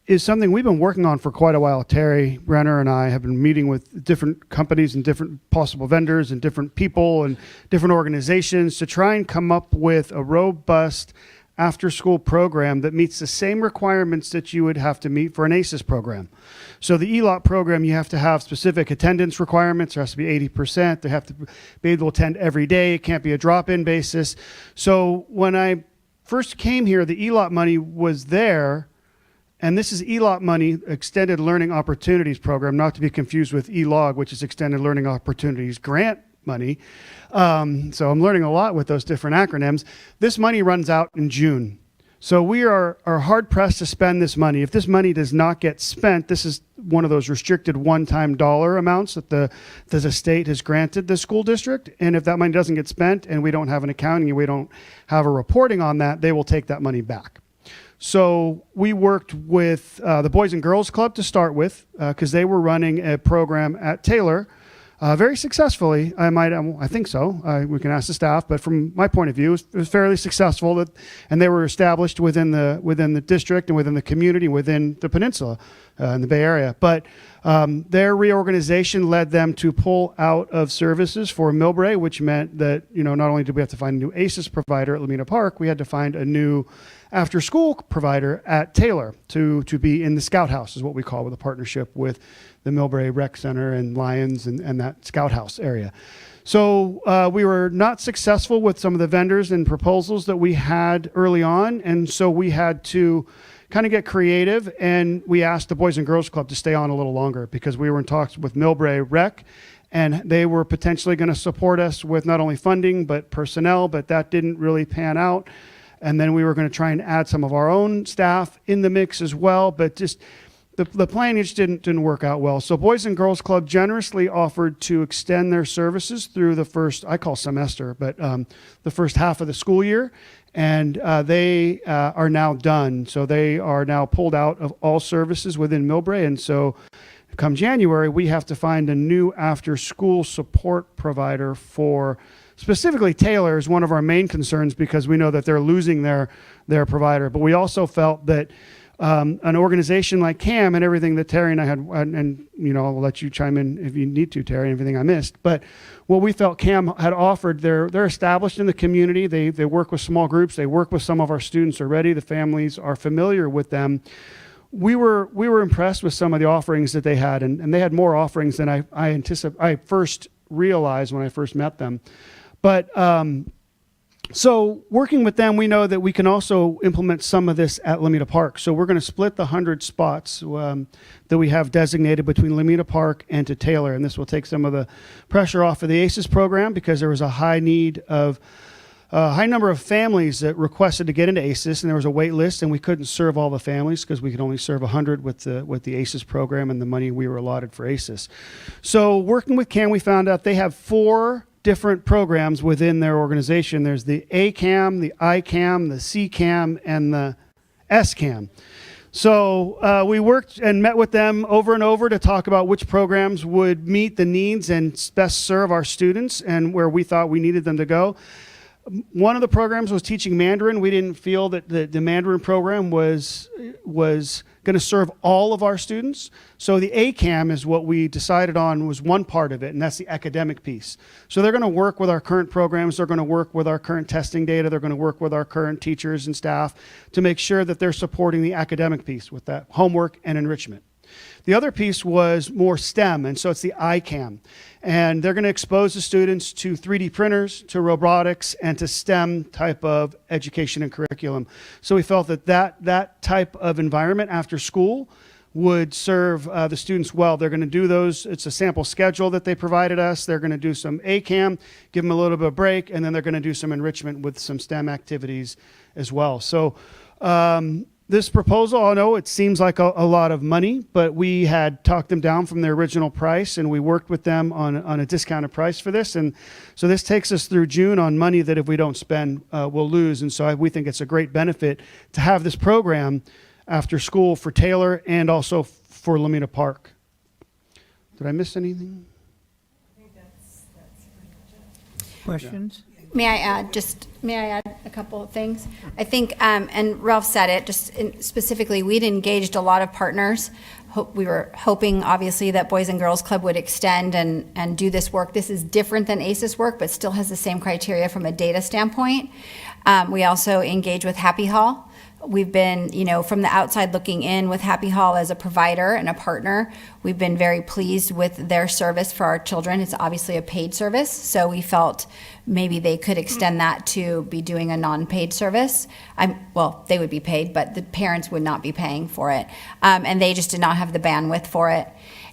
is something we've been working on for quite a while. Terry Brenner and I have been meeting with different companies and different possible vendors and different people and different organizations to try and come up with a robust after-school program that meets the same requirements that you would have to meet for an ACES program. So the ELOT program, you have to have specific attendance requirements. There has to be 80%. They have to be able to attend every day. It can't be a drop-in basis. So when I first came here, the ELOT money was there, And this is ELOP money, Extended Learning Opportunities Program, not to be confused with ELOG, which is Extended Learning Opportunities Grant money. So I'm learning a lot with those different acronyms. This money runs out in June. So we are hard pressed to spend this money. If this money does not get spent, this is one of those restricted one-time dollar amounts that the state has granted the school district. And if that money doesn't get spent and we don't have an accounting and we don't have a reporting on that, they will take that money back. So we worked with the Boys and Girls Club to start with, because they were running a program at Taylor very successfully. I think so. We can ask the staff, but from my point of view, it was fairly successful. And they were established within the district and within the community, within the peninsula, in the Bay Area. But their reorganization led them to pull out of services for Millbrae, which meant that not only did we have to find a new ACES provider at Lamina Park, we had to find a new after-school provider at Taylor to be in the Scout House, is what we call, with a partnership with the Millbrae Rec Center and Lions and that Scout House area. So we were not successful with some of the vendors and proposals that we had early on, and so we had to kind of get creative, and we asked the Boys and Girls Club to stay on a little longer because we were in talks with Millbrae Rec, and they were potentially going to support us with not only funding but personnel, but that didn't really pan out. And then we were going to try and add some of our own staff in the mix as well, but just the plan just didn't work out well. So Boys and Girls Club generously offered to extend their services through the first, I call semester, but the first half of the school year. And they are now done. So they are now pulled out of all services within Millbrae. And so come January, we have to find a new after-school support provider for specifically Taylor is one of our main concerns because we know that they're losing their provider. But we also felt that an organization like CAM and everything that Terry and I had, and I'll let you chime in if you need to, Terry, everything I missed. But what we felt CAM had offered, they're established in the community. They work with small groups. They work with some of our students already. The families are familiar with them. We were impressed with some of the offerings that they had, and they had more offerings than I first realized when I first met them. But so working with them, we know that we can also implement some of this at Lamina Park. So we're going to split the 100 spots that we have designated between Lamina Park and to Taylor. And this will take some of the pressure off of the ACES program because there was a high number of families that requested to get into ACES, and there was a wait list, and we couldn't serve all the families because we could only serve 100 with the ACES program and the money we were allotted for ACES. So working with CAM, we found out they have 4 different programs within their organization. There's the ACAM, the ICAM, the CCAM, and the SCAM. So we worked and met with them over and over to talk about which programs would meet the needs and best serve our students and where we thought we needed them to go. One of the programs was teaching Mandarin. We didn't feel that the Mandarin program was going to serve all of our students. So the ACAM is what we decided on was one part of it, and that's the academic piece. So they're going to work with our current programs. They're going to work with our current testing data. They're going to work with our current teachers and staff to make sure that they're supporting the academic piece with that homework and enrichment. The other piece was more STEM, and so it's the ICAM. And they're going to expose the students to 3D printers, to robotics, and to STEM type of education and curriculum. So we felt that type of environment after school would serve the students well. They're going to do those. It's a sample schedule that they provided us. They're going to do some ACAM, give them a little bit of break, and then they're going to do some enrichment with some STEM activities as well. So this proposal, I know it seems like a lot of money, but we had talked them down from their original price, and we worked with them on a discounted price for this. And so this takes us through June on money that if we don't spend, we'll lose. And so we think it's a great benefit to have this program after school for Taylor and also for Lamina Park. Did I miss anything? I think that's pretty much it. Questions? May I add a couple of things? I think, and Ralph said it, specifically, we'd engaged a lot of partners. We were hoping, obviously, that Boys and Girls Club would extend and do this work. This is different than ACES work, but still has the same criteria from a data standpoint. We also engage with Happy Hall, We've been, from the outside looking in with Happy Hall as a provider and a partner. We've been very pleased with their service for our children. It's obviously a paid service, so we felt maybe they could extend that to be doing a non-paid service. Well, they would be paid, but the parents would not be paying for it. And they just did not have the bandwidth for it.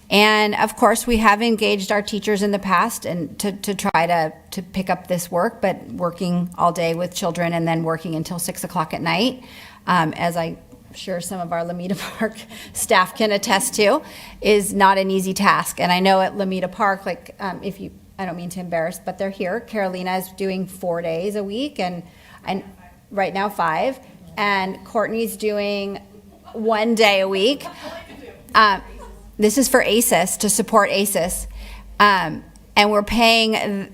And of course, we have engaged our teachers in the past and to try to pick up this work, but working all day with children and then working until 6 o'clock at night, as I'm sure some of our Lomita Park staff can attest to, is not an easy task. And I know at Lomita Park, I don't mean to embarrass, but they're here. Carolina is doing 4 days a week, and right now 5, and Courtney's doing 1 day a week. This is for ACES, to support ACES. And we're paying,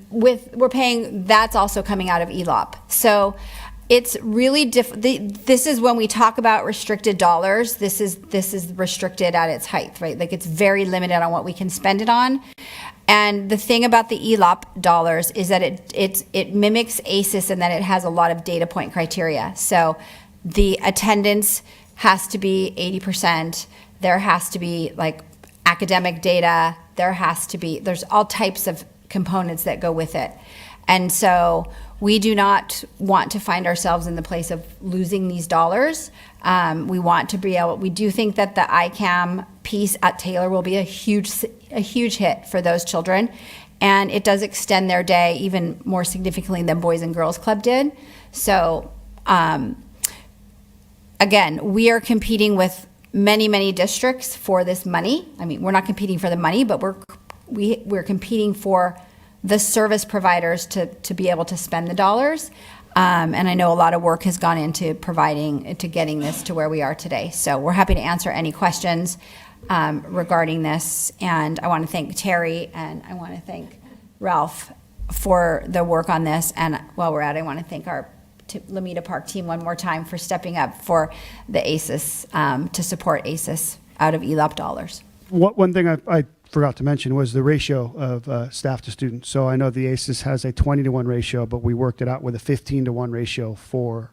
that's also coming out of ELOP. So it's really this is when we talk about restricted dollars, this is restricted at its height, right? Like, it's very limited on what we can spend it on. And the thing about the ELOP dollars is that it mimics ACES and that it has a lot of data point criteria. So the attendance has to be 80%. There has to be academic data. There's all types of components that go with it. And so we do not want to find ourselves in the place of losing these dollars. We do think that the ICAM piece at Taylor will be a huge hit for those children. And it does extend their day even more significantly than Boys and Girls Club did. So, again, we are competing with many districts for this money. I mean, we're not competing for the money, but we're competing for the service providers to be able to spend the dollars. And I know a lot of work has gone into getting this to where we are today. So we're happy to answer any questions regarding this. And I want to thank Terry and I want to thank Ralph for the work on this. And while we're at it, I want to thank our Lomita Park team one more time for stepping up for the ACES, to support ACES out of ELOP dollars. One thing I forgot to mention was the ratio of staff to students. So I know the ACES has a 20-to-1 ratio, but we worked it out with a 15-to-1 ratio for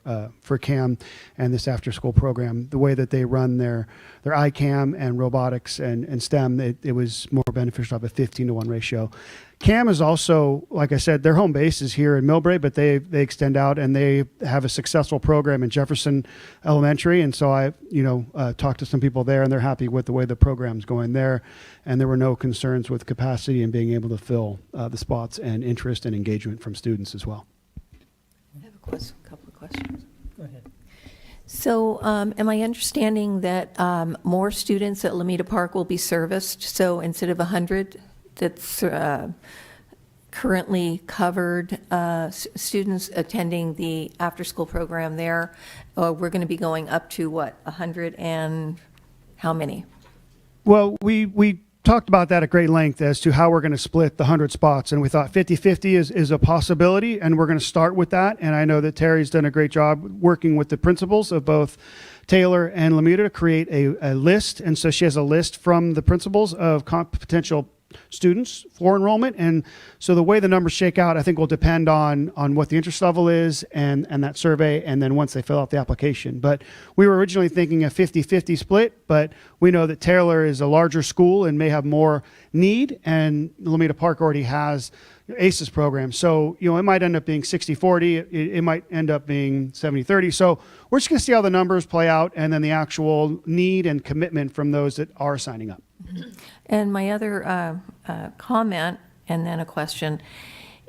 CAM and this after-school program. The way that they run their ICAM and robotics and STEM, it was more beneficial to have a 15-to-1 ratio. CAM is also, like I said, their home base is here in Millbrae, but they extend out and they have a successful program in Jefferson Elementary. And so I, talked to some people there and they're happy with the way the program's going there. And there were no concerns with capacity and being able to fill the spots and interest and engagement from students as well. I have a couple of questions. Go ahead. So am I understanding that more students at Lomita Park will be serviced? So instead of 100 that's currently covered students attending the after-school program there, we're going to be going up to what, 100 and how many? Well, we talked about that at great length as to how we're going to split the 100 spots. And we thought 50-50 is a possibility, and we're going to start with that. And I know that Terry's done a great job working with the principals of both Taylor and Lomita to create a list. And so she has a list from the principals of potential students for enrollment. And so the way the numbers shake out, I think will depend on what the interest level is and that survey, and then once they fill out the application. But we were originally thinking a 50-50 split, but we know that Taylor is a larger school and may have more need, and Lomita Park already has ACES program. So, it might end up being 60-40, it might end up being 70-30. So we're just going to see how the numbers play out and then the actual need and commitment from those that are signing up. And my other comment and then a question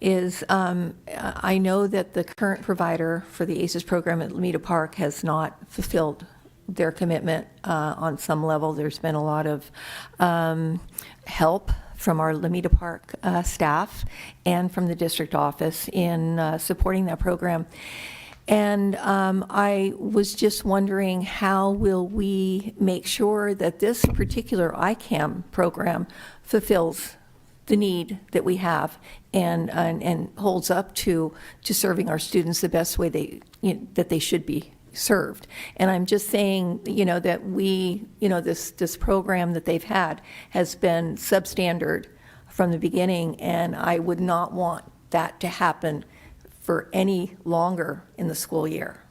is I know that the current provider for the ACES program at Lomita Park has not fulfilled their commitment on some level. There's been a lot of help from our Lomita Park staff and from the district office in supporting that program. And I was just wondering, how will we make sure that this particular ICAM program fulfills the need that we have and holds up to serving our students the best way that they should be served. And I'm just saying, that we, this program that they've had has been substandard from the beginning, and I would not want that to happen for any longer in the school year.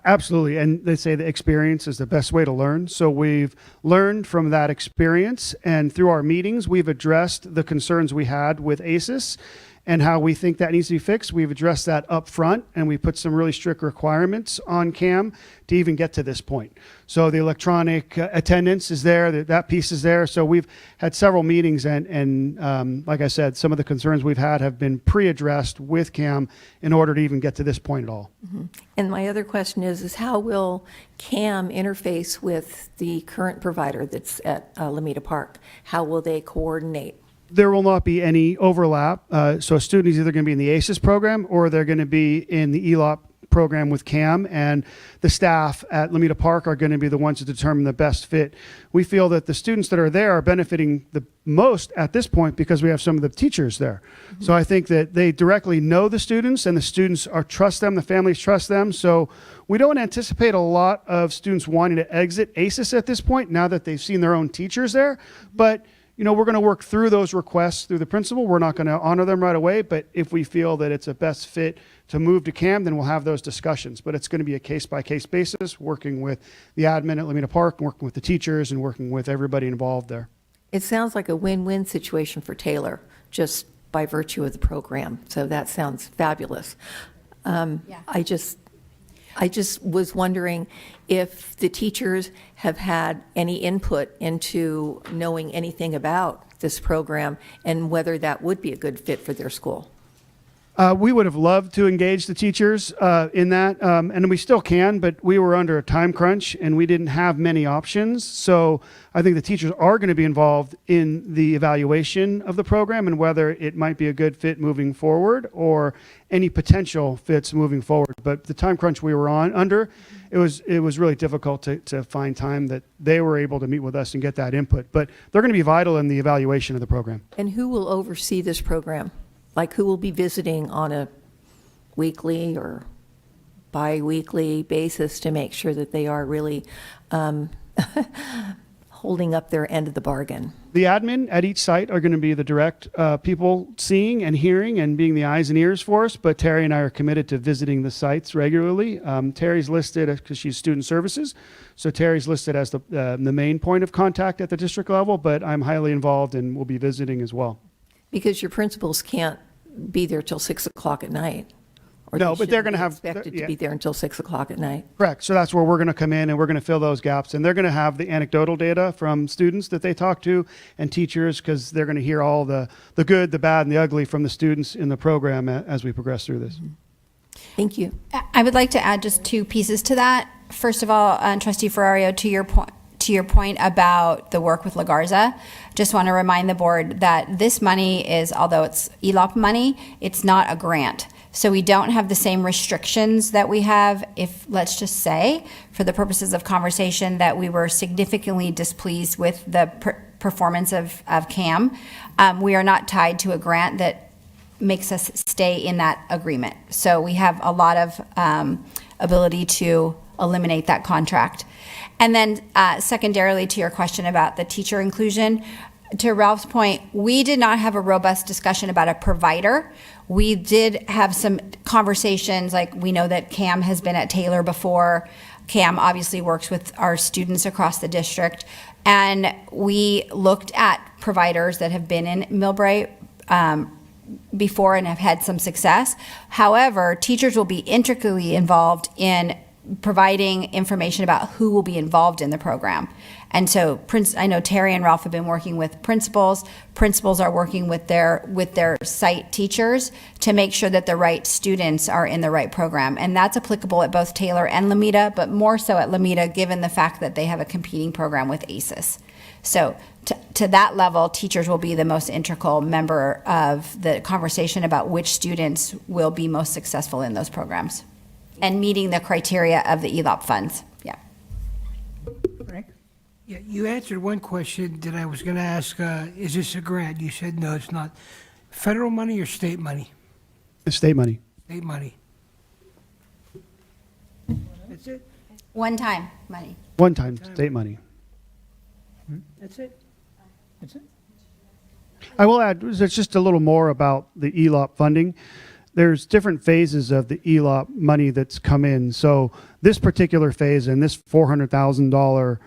Absolutely. And they say that experience is the best way to learn. So we've learned from that experience, and through our meetings, we've addressed the concerns we had with ACES and how we think that needs to be fixed. We've addressed that up front, and we put some really strict requirements on CAM to even get to this point. So the electronic attendance is there, that piece is there. So we've had several meetings, and like I said, some of the concerns we've had have been pre-addressed with CAM in order to even get to this point at all. Mm-hmm. And my other question is how will CAM interface with the current provider that's at Lomita Park? How will they coordinate? There will not be any overlap. So a student is either going to be in the ACES program or they're going to be in the ELOP program with CAM, and the staff at Lomita Park are going to be the ones to determine the best fit. We feel that the students that are there are benefiting the most at this point because we have some of the teachers there. Mm-hmm. So I think that they directly know the students, and the students trust them, the families trust them. So we don't anticipate a lot of students wanting to exit ACES at this point now that they've seen their own teachers there. But we're going to work through those requests through the principal. We're not going to honor them right away, but if we feel that it's a best fit to move to CAM, then we'll have those discussions. But it's going to be a case-by-case basis, working with the admin at Lomita Park, working with the teachers, and working with everybody involved there. It sounds like a win-win situation for Taylor, just by virtue of the program. So that sounds fabulous. I just was wondering if the teachers have had any input into knowing anything about this program and whether that would be a good fit for their school. We would have loved to engage the teachers in that, and we still can, but we were under a time crunch and we didn't have many options. So I think the teachers are going to be involved in the evaluation of the program and whether it might be a good fit moving forward or any potential fits moving forward. But the time crunch we were under, it was really difficult to find time that they were able to meet with us and get that input. But they're going to be vital in the evaluation of the program. And who will oversee this program? Like who will be visiting on a weekly or bi-weekly basis to make sure that they are really holding up their end of the bargain? The admin at each site are going to be the direct people seeing and hearing and being the eyes and ears for us, but Terry and I are committed to visiting the sites regularly. Terry's listed because she's student services, so Terry's listed as the main point of contact at the district level, but I'm highly involved and will be visiting as well. Because your principals can't be there till 6 o'clock at night. Or no, but they're going to have expected to be there until 6 o'clock at night. Correct. So that's where we're going to come in and we're going to fill those gaps. And they're going to have the anecdotal data from students that they talk to and teachers because they're going to hear all the good, the bad, and the ugly from the students in the program as we progress through this. Thank you. I would like to add just two pieces to that. First of all, Trustee Ferrario, to your point about the work with La Garza, just want to remind the board that this money is, although it's ELOP money, it's not a grant. So we don't have the same restrictions that we have if, let's just say, for the purposes of conversation, that we were significantly displeased with the performance of CAM. We are not tied to a grant that makes us stay in that agreement. So we have a lot of ability to eliminate that contract. And then secondarily to your question about the teacher inclusion, to Ralph's point, we did not have a robust discussion about a provider. We did have some conversations, like we know that CAM has been at Taylor before. CAM obviously works with our students across the district. And we looked at providers that have been in Millbrae before and have had some success. However, teachers will be intricately involved in providing information about who will be involved in the program. And so I know Terry and Ralph have been working with principals. Principals are working with their site teachers to make sure that the right students are in the right program. And that's applicable at both Taylor and Lomita, but more so at Lomita given the fact that they have a competing program with ACES. So to that level, teachers will be the most integral member of the conversation about which students will be most successful in those programs and meeting the criteria of the ELOP funds. Yeah. Frank? Yeah, you answered one question that I was going to ask. Is this a grant? You said no, it's not. Federal money or state money? The state money. State money. That's it? One-time money. One-time state money. That's it? That's it? I will add, there's just a little more about the ELOP funding. there's different phases of the ELOP money that's come in. So this particular phase and this $400,000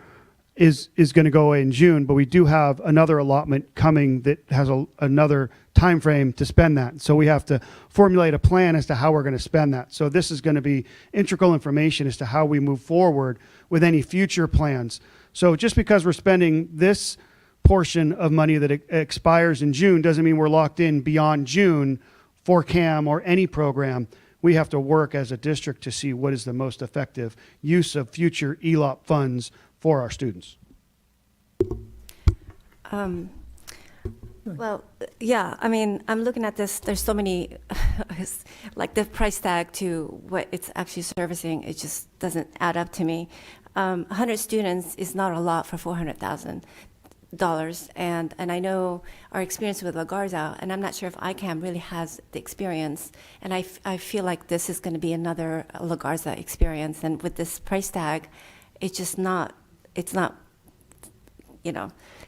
is going to go away in June, but we do have another allotment coming that has another time frame to spend that. So we have to formulate a plan as to how we're going to spend that. So this is going to be integral information as to how we move forward with any future plans. So just because we're spending this portion of money that expires in June doesn't mean we're locked in beyond June for CAM or any program. We have to work as a district to see what is the most effective use of future ELOP funds for our students. Well, yeah, I mean, I'm looking at this, there's so many, like the price tag to what it's actually servicing, it just doesn't add up to me. 100 students is not a lot for $400,000. And I know our experience with La Garza, and I'm not sure if ICAM really has the experience, and I feel like this is going to be another La Garza experience, and with this price tag, it's not,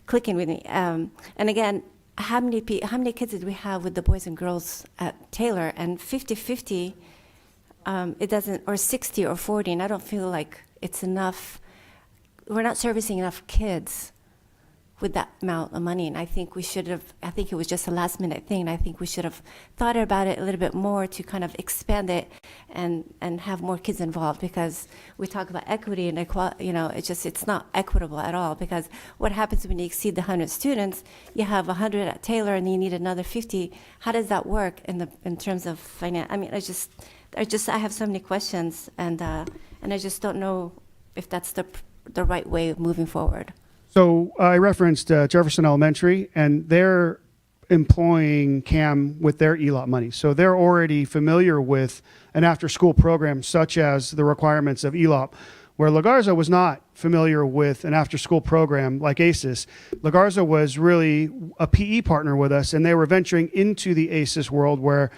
clicking with me. And again, how many kids did we have with the boys and girls at Taylor? And 50-50, it doesn't, or 60 or 40, and I don't feel like it's enough. We're not servicing enough kids with that amount of money, and I think it was just a last minute thing, and I think we should have thought about it a little bit more to kind of expand it and have more kids involved, because we talk about equity and equality, it's not equitable at all, because what happens when you exceed the 100 students, you have 100 at Taylor and you need another 50. How does that work in terms of finance? I mean, I have so many questions, and I just don't know if that's the right way of moving forward. So I referenced Jefferson Elementary, and they're employing CAM with their ELOP money. So they're already familiar with an after-school program such as the requirements of ELOP, where La Garza was not familiar with an after-school program like ACES. La Garza was really a PE partner with us, and they were venturing into the ACES world where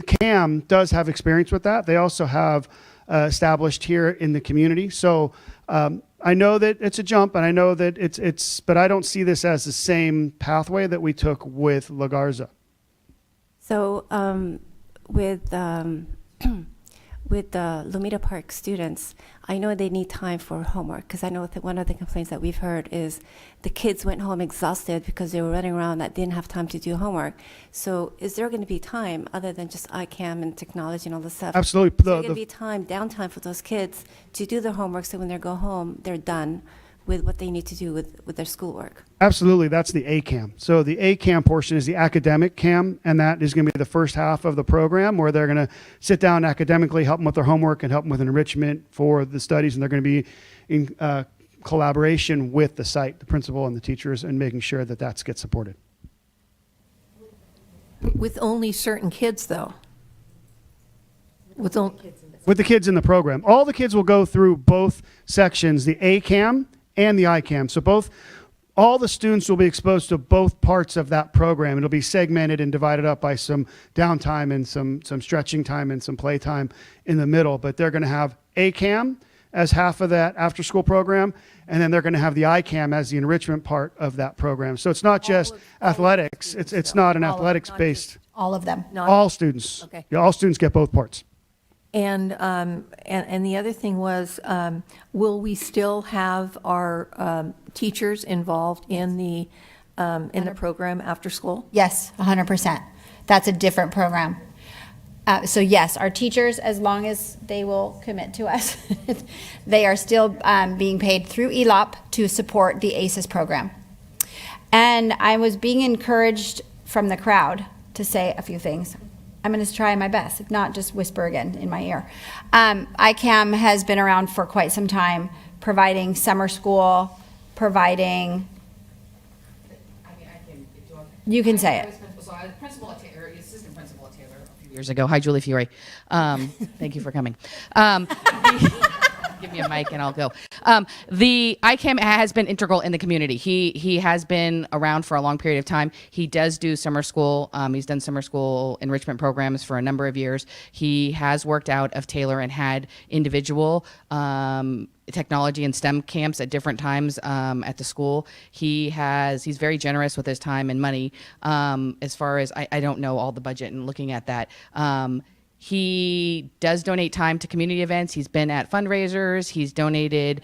CAM does have experience with that. They also have established here in the community. So I know that it's a jump, and I know that but I don't see this as the same pathway that we took with La Garza. So with the Lomita Park students, I know they need time for homework, because I know that one of the complaints that we've heard is the kids went home exhausted because they were running around that didn't have time to do homework. So is there going to be time other than just ICAM and technology and all this stuff? Absolutely. Is there going to be downtime for those kids to do their homework, so when they go home, they're done with what they need to do with their schoolwork? Absolutely, that's the ACAM. So the ACAM portion is the academic CAM, and that is going to be the first half of the program where they're going to sit down academically, help them with their homework, and help them with enrichment for the studies, and they're going to be in collaboration with the site, the principal and the teachers, and making sure that that gets supported. With only certain kids, though? With the kids in the program. All the kids will go through both sections, the ACAM and the ICAM. So all the students will be exposed to both parts of that program. It'll be segmented and divided up by some downtime and some stretching time and some play time in the middle. But they're going to have ACAM as half of that after-school program, and then they're going to have the ICAM as the enrichment part of that program. So it's not just athletics. It's not an athletics-based. All of them. All students. Okay. Yeah, all students get both parts. And the other thing was, will we still have our teachers involved in the program after school? Yes, 100%. That's a different program. So yes, our teachers, as long as they will commit to us, they are still being paid through ELOP to support the ACES program. And I was being encouraged from the crowd to say a few things. I'm going to try my best, if not just whisper again in my ear. ICAM has been around for quite some time, providing summer school, providing. You can say it. So I was principal at Taylor, assistant principal at Taylor a few years ago. Hi, Julie Fiore. Thank you for coming. Give me a mic and I'll go. The ICAM has been integral in the community. He has been around for a long period of time. He does do summer school. He's done summer school enrichment programs for a number of years. He has worked out of Taylor and had individual technology and STEM camps at different times at the school. He's very generous with his time and money. As far as I don't know all the budget and looking at that. He does donate time to community events. He's been at fundraisers. He's donated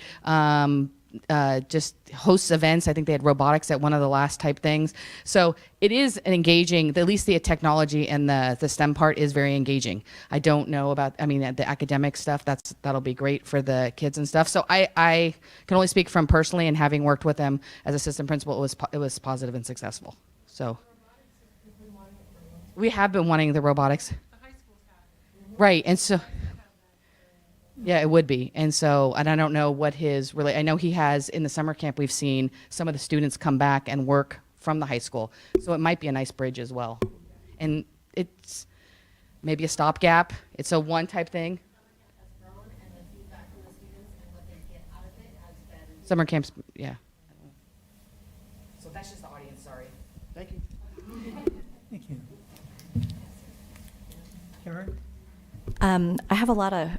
just hosts events. I think they had robotics at one of the last type things. So it is an engaging, at least the technology and the STEM part is very engaging. I don't know about, the academic stuff, that'll be great for the kids and stuff. So I can only speak from personally, and having worked with them as assistant principal, it was positive and successful. So we have been wanting the robotics. Right, and so, yeah, it would be. And so, and I don't know what I know he has, in the summer camp, we've seen some of the students come back and work from the high school. So it might be a nice bridge as well. And it's maybe a stopgap. It's a one-type thing. Summer camps, yeah. So that's just the audience, sorry. Thank you. Thank you. Karen? I have a lot of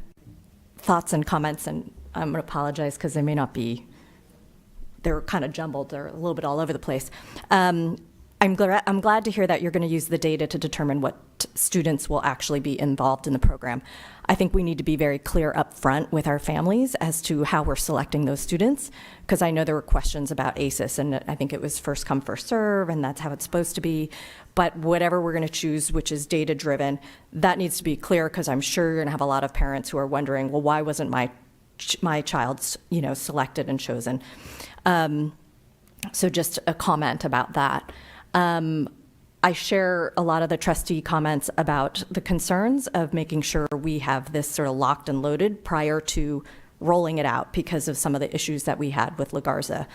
thoughts and comments, and I'm going to apologize because they may not be, they're kind of jumbled. They're a little bit all over the place. I'm glad to hear that you're going to use the data to determine what students will actually be involved in the program. I think we need to be very clear up front with our families as to how we're selecting those students, because I know there were questions about ACES, and I think it was first come, first serve, and that's how it's supposed to be. But whatever we're going to choose, which is data-driven, that needs to be clear, because I'm sure you're going to have a lot of parents who are wondering, well, why wasn't my child's selected and chosen? So just a comment about that. I share a lot of the trustee comments about the concerns of making sure we have this sort of locked and loaded prior to rolling it out because of some of the issues that we had with La Garza.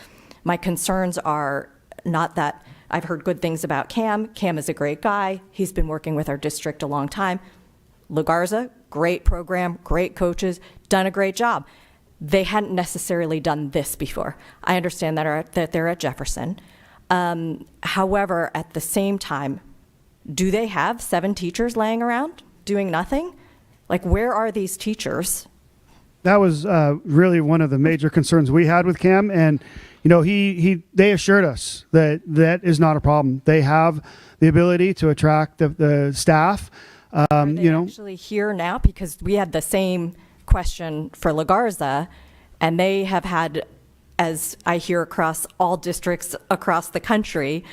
My concerns are not that I've heard good things about Cam. Cam is a great guy. He's been working with our district a long time. La Garza, great program, great coaches, done a great job. They hadn't necessarily done this before. I understand that they're at Jefferson. However, at the same time, do they have 7 teachers laying around doing nothing? Like, where are these teachers? That was really one of the major concerns we had with Cam, and they assured us that that is not a problem. They have the ability to attract the staff. Are they actually here now? Because we had the same question for La Garza, and they have had, as I hear across all districts across the country,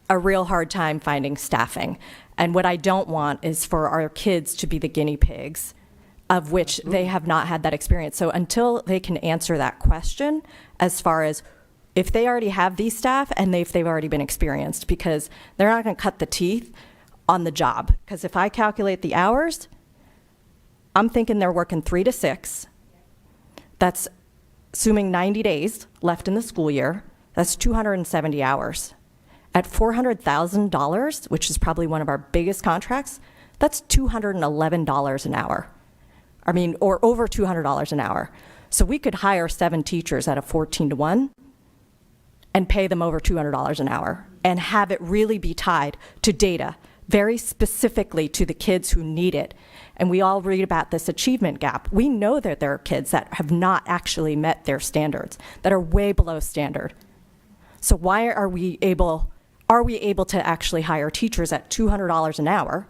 a real hard time finding staffing. And what I don't want is for our kids to be the guinea pigs, of which they have not had that experience. So until they can answer that question, as far as if they already have these staff and if they've already been experienced, because they're not going to cut the teeth on the job. Because if I calculate the hours, I'm thinking they're working 3 to 6. That's assuming 90 days left in the school year. That's 270 hours. At $400,000, which is probably one of our biggest contracts, that's $211 an hour. Or over $200 an hour. So we could hire 7 teachers at a 14-to-1 and pay them over $200 an hour and have it really be tied to data, very specifically to the kids who need it. And we all read about this achievement gap. We know that there are kids that have not actually met their standards, that are way below standard. So why are we able to actually hire teachers at $200 an hour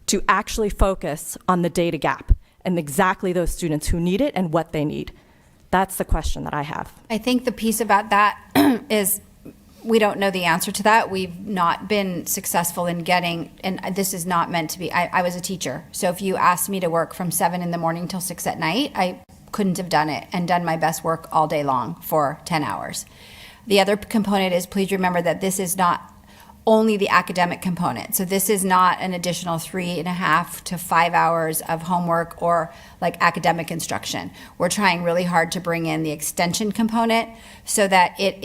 to actually focus on the data gap and exactly those students who need it and what they need? That's the question that I have. I think the piece about that is we don't know the answer to that. We've not been successful in getting, and this is not meant to be, I was a teacher. So if you asked me to work from 7 in the morning till 6 at night, I couldn't have done it and done my best work all day long for 10 hours. The other component is, please remember that this is not only the academic component. So this is not an additional 3.5 to 5 hours of homework or like academic instruction. We're trying really hard to bring in the extension component so that it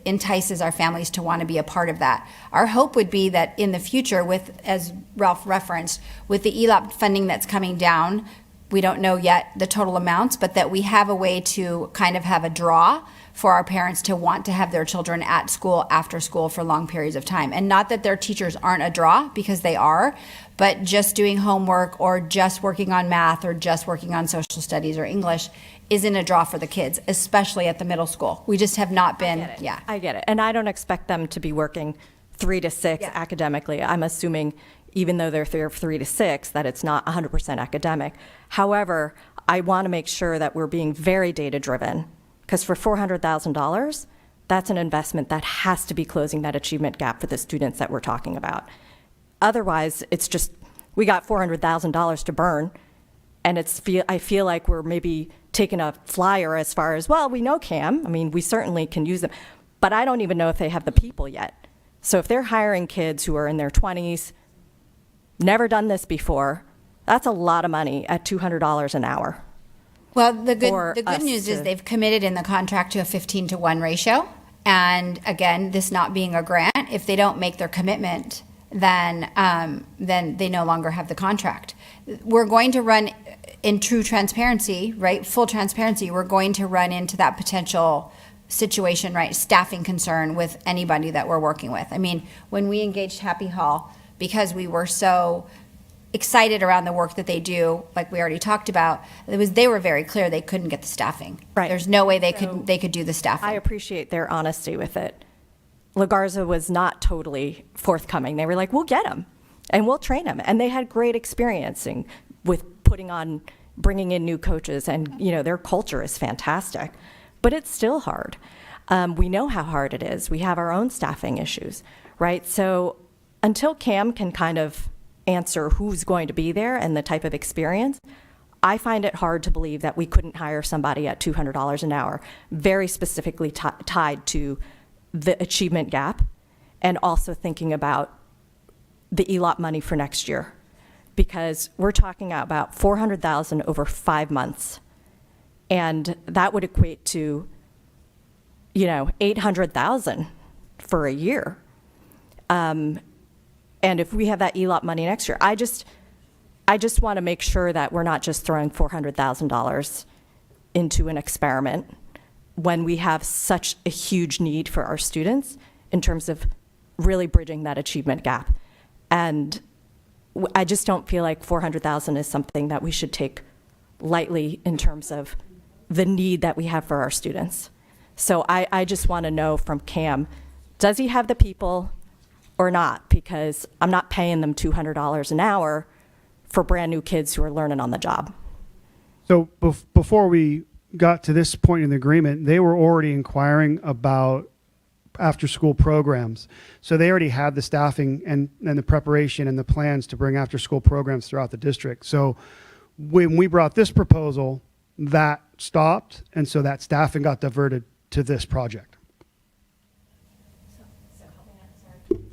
entices our families to want to be a part of that. Our hope would be that in the future, with, as Ralph referenced, with the ELAP funding that's coming down, We don't know yet the total amounts, but that we have a way to kind of have a draw for our parents to want to have their children at school, after school, for long periods of time. And not that their teachers aren't a draw, because they are, but just doing homework or just working on math or just working on social studies or English isn't a draw for the kids, especially at the middle school. We just have not been, yeah. I get it. And I don't expect them to be working 3 to 6 Yeah. academically. I'm assuming, even though they're 3 to 6, that it's not 100% academic. However, I want to make sure that we're being very data-driven, because for $400,000, that's an investment that has to be closing that achievement gap for the students that we're talking about. Otherwise, it's just, we got $400,000 to burn, and I feel like we're maybe taking a flyer as far as, well, we know CAM. I mean, we certainly can use them, but I don't even know if they have the people yet. So if they're hiring kids who are in their 20s, never done this before, that's a lot of money at $200 an hour. Well, the for good us news is to- they've committed in the contract to a 15-to-1 ratio. And again, this not being a grant, if they don't make their commitment, then they no longer have the contract. We're going to run, in true transparency, right, full transparency, we're going to run into that potential situation, right, staffing concern with anybody that we're working with. I mean, when we engaged Happy Hall, because we were so excited around the work that they do, like we already talked about, they were very clear they couldn't get the staffing. Right. There's no way they could do the staffing. I appreciate their honesty with it. LaGarza was not totally forthcoming. They were like, we'll get them and we'll train them. And they had great experiencing with bringing in new coaches, and their culture is fantastic, but it's still hard. We know how hard it is. We have our own staffing issues, right? So until CAM can kind of answer who's going to be there and the type of experience, I find it hard to believe that we couldn't hire somebody at $200 an hour, very specifically tied to the achievement gap, and also thinking about the ELOP money for next year, because we're talking about $400,000 over 5 months, and that would equate to $800,000 for a year. And if we have that ELOP money next year, I just want to make sure that we're not just throwing $400,000 into an experiment when we have such a huge need for our students in terms of really bridging that achievement gap. And I just don't feel like $400,000 is something that we should take lightly in terms of the need that we have for our students. So I just want to know from CAM, does he have the people or not? Because I'm not paying them $200 an hour for brand new kids who are learning on the job. So before we got to this point in the agreement, they were already inquiring about after-school programs. So they already had the staffing and the preparation and the plans to bring after-school programs throughout the district. So when we brought this proposal, that stopped, and so that staffing got diverted to this project.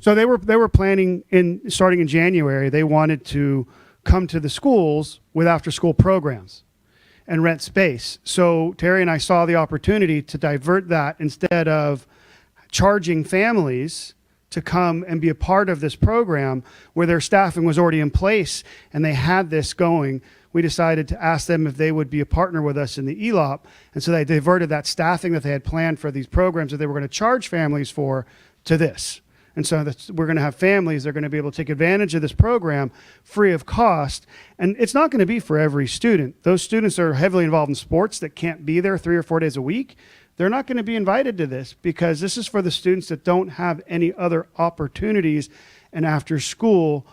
So they were planning starting in January, they wanted to come to the schools with after-school programs and rent space. So Terry and I saw the opportunity to divert that. Instead of charging families to come and be a part of this program where their staffing was already in place and they had this going, we decided to ask them if they would be a partner with us in the ELOP. And so they diverted that staffing that they had planned for these programs that they were going to charge families for to this. And so we're going to have families that are going to be able to take advantage of this program free of cost. And it's not going to be for every student. Those students are heavily involved in sports that can't be there 3 or 4 days a week. They're not going to be invited to this, because this is for the students that don't have any other opportunities and after school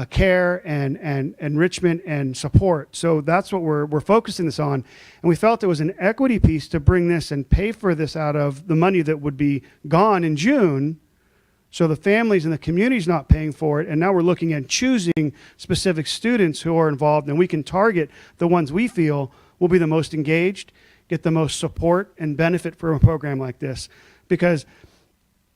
care and enrichment and support. So that's what we're focusing this on. And we felt it was an equity piece to bring this and pay for this out of the money that would be gone in June. So the families and the community's not paying for it, and now we're looking at choosing specific students who are involved, and we can target the ones we feel will be the most engaged, get the most support and benefit from a program like this. Because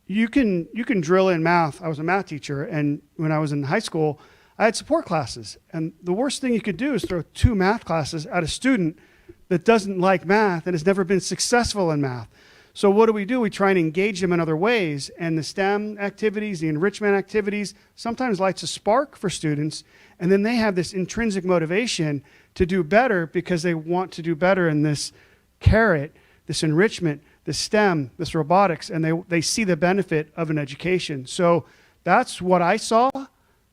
you can drill in math. I was a math teacher, and when I was in high school, I had support classes, and the worst thing you could do is throw 2 math classes at a student that doesn't like math and has never been successful in math. So what do? We try and engage them in other ways. And the STEM activities, the enrichment activities, sometimes lights a spark for students. And then they have this intrinsic motivation to do better because they want to do better in this carrot, this enrichment, this STEM, this robotics, and they see the benefit of an education. So that's what I saw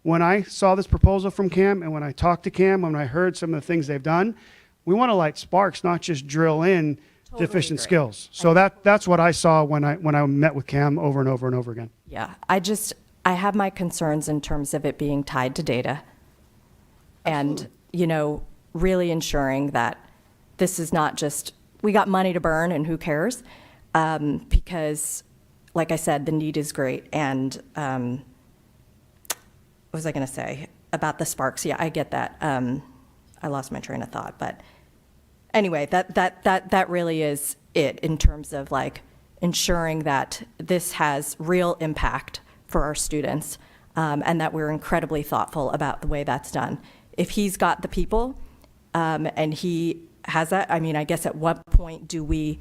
when I saw this proposal from CAM, and when I talked to CAM, when I heard some of the things they've done. We want to light sparks, not just drill in deficient skills. So that's what I saw when I met with CAM over and over and over again. Yeah, I have my concerns in terms of it being tied to data. And, really ensuring that this is not just, we got money to burn and who cares? Because, like I said, the need is great. And what was I going to say about the sparks? Yeah, I get that. I lost my train of thought. But anyway, that really is it in terms of like ensuring that this has real impact for our students, and that we're incredibly thoughtful about the way that's done. If he's got the people, and he has that, I guess at what point do we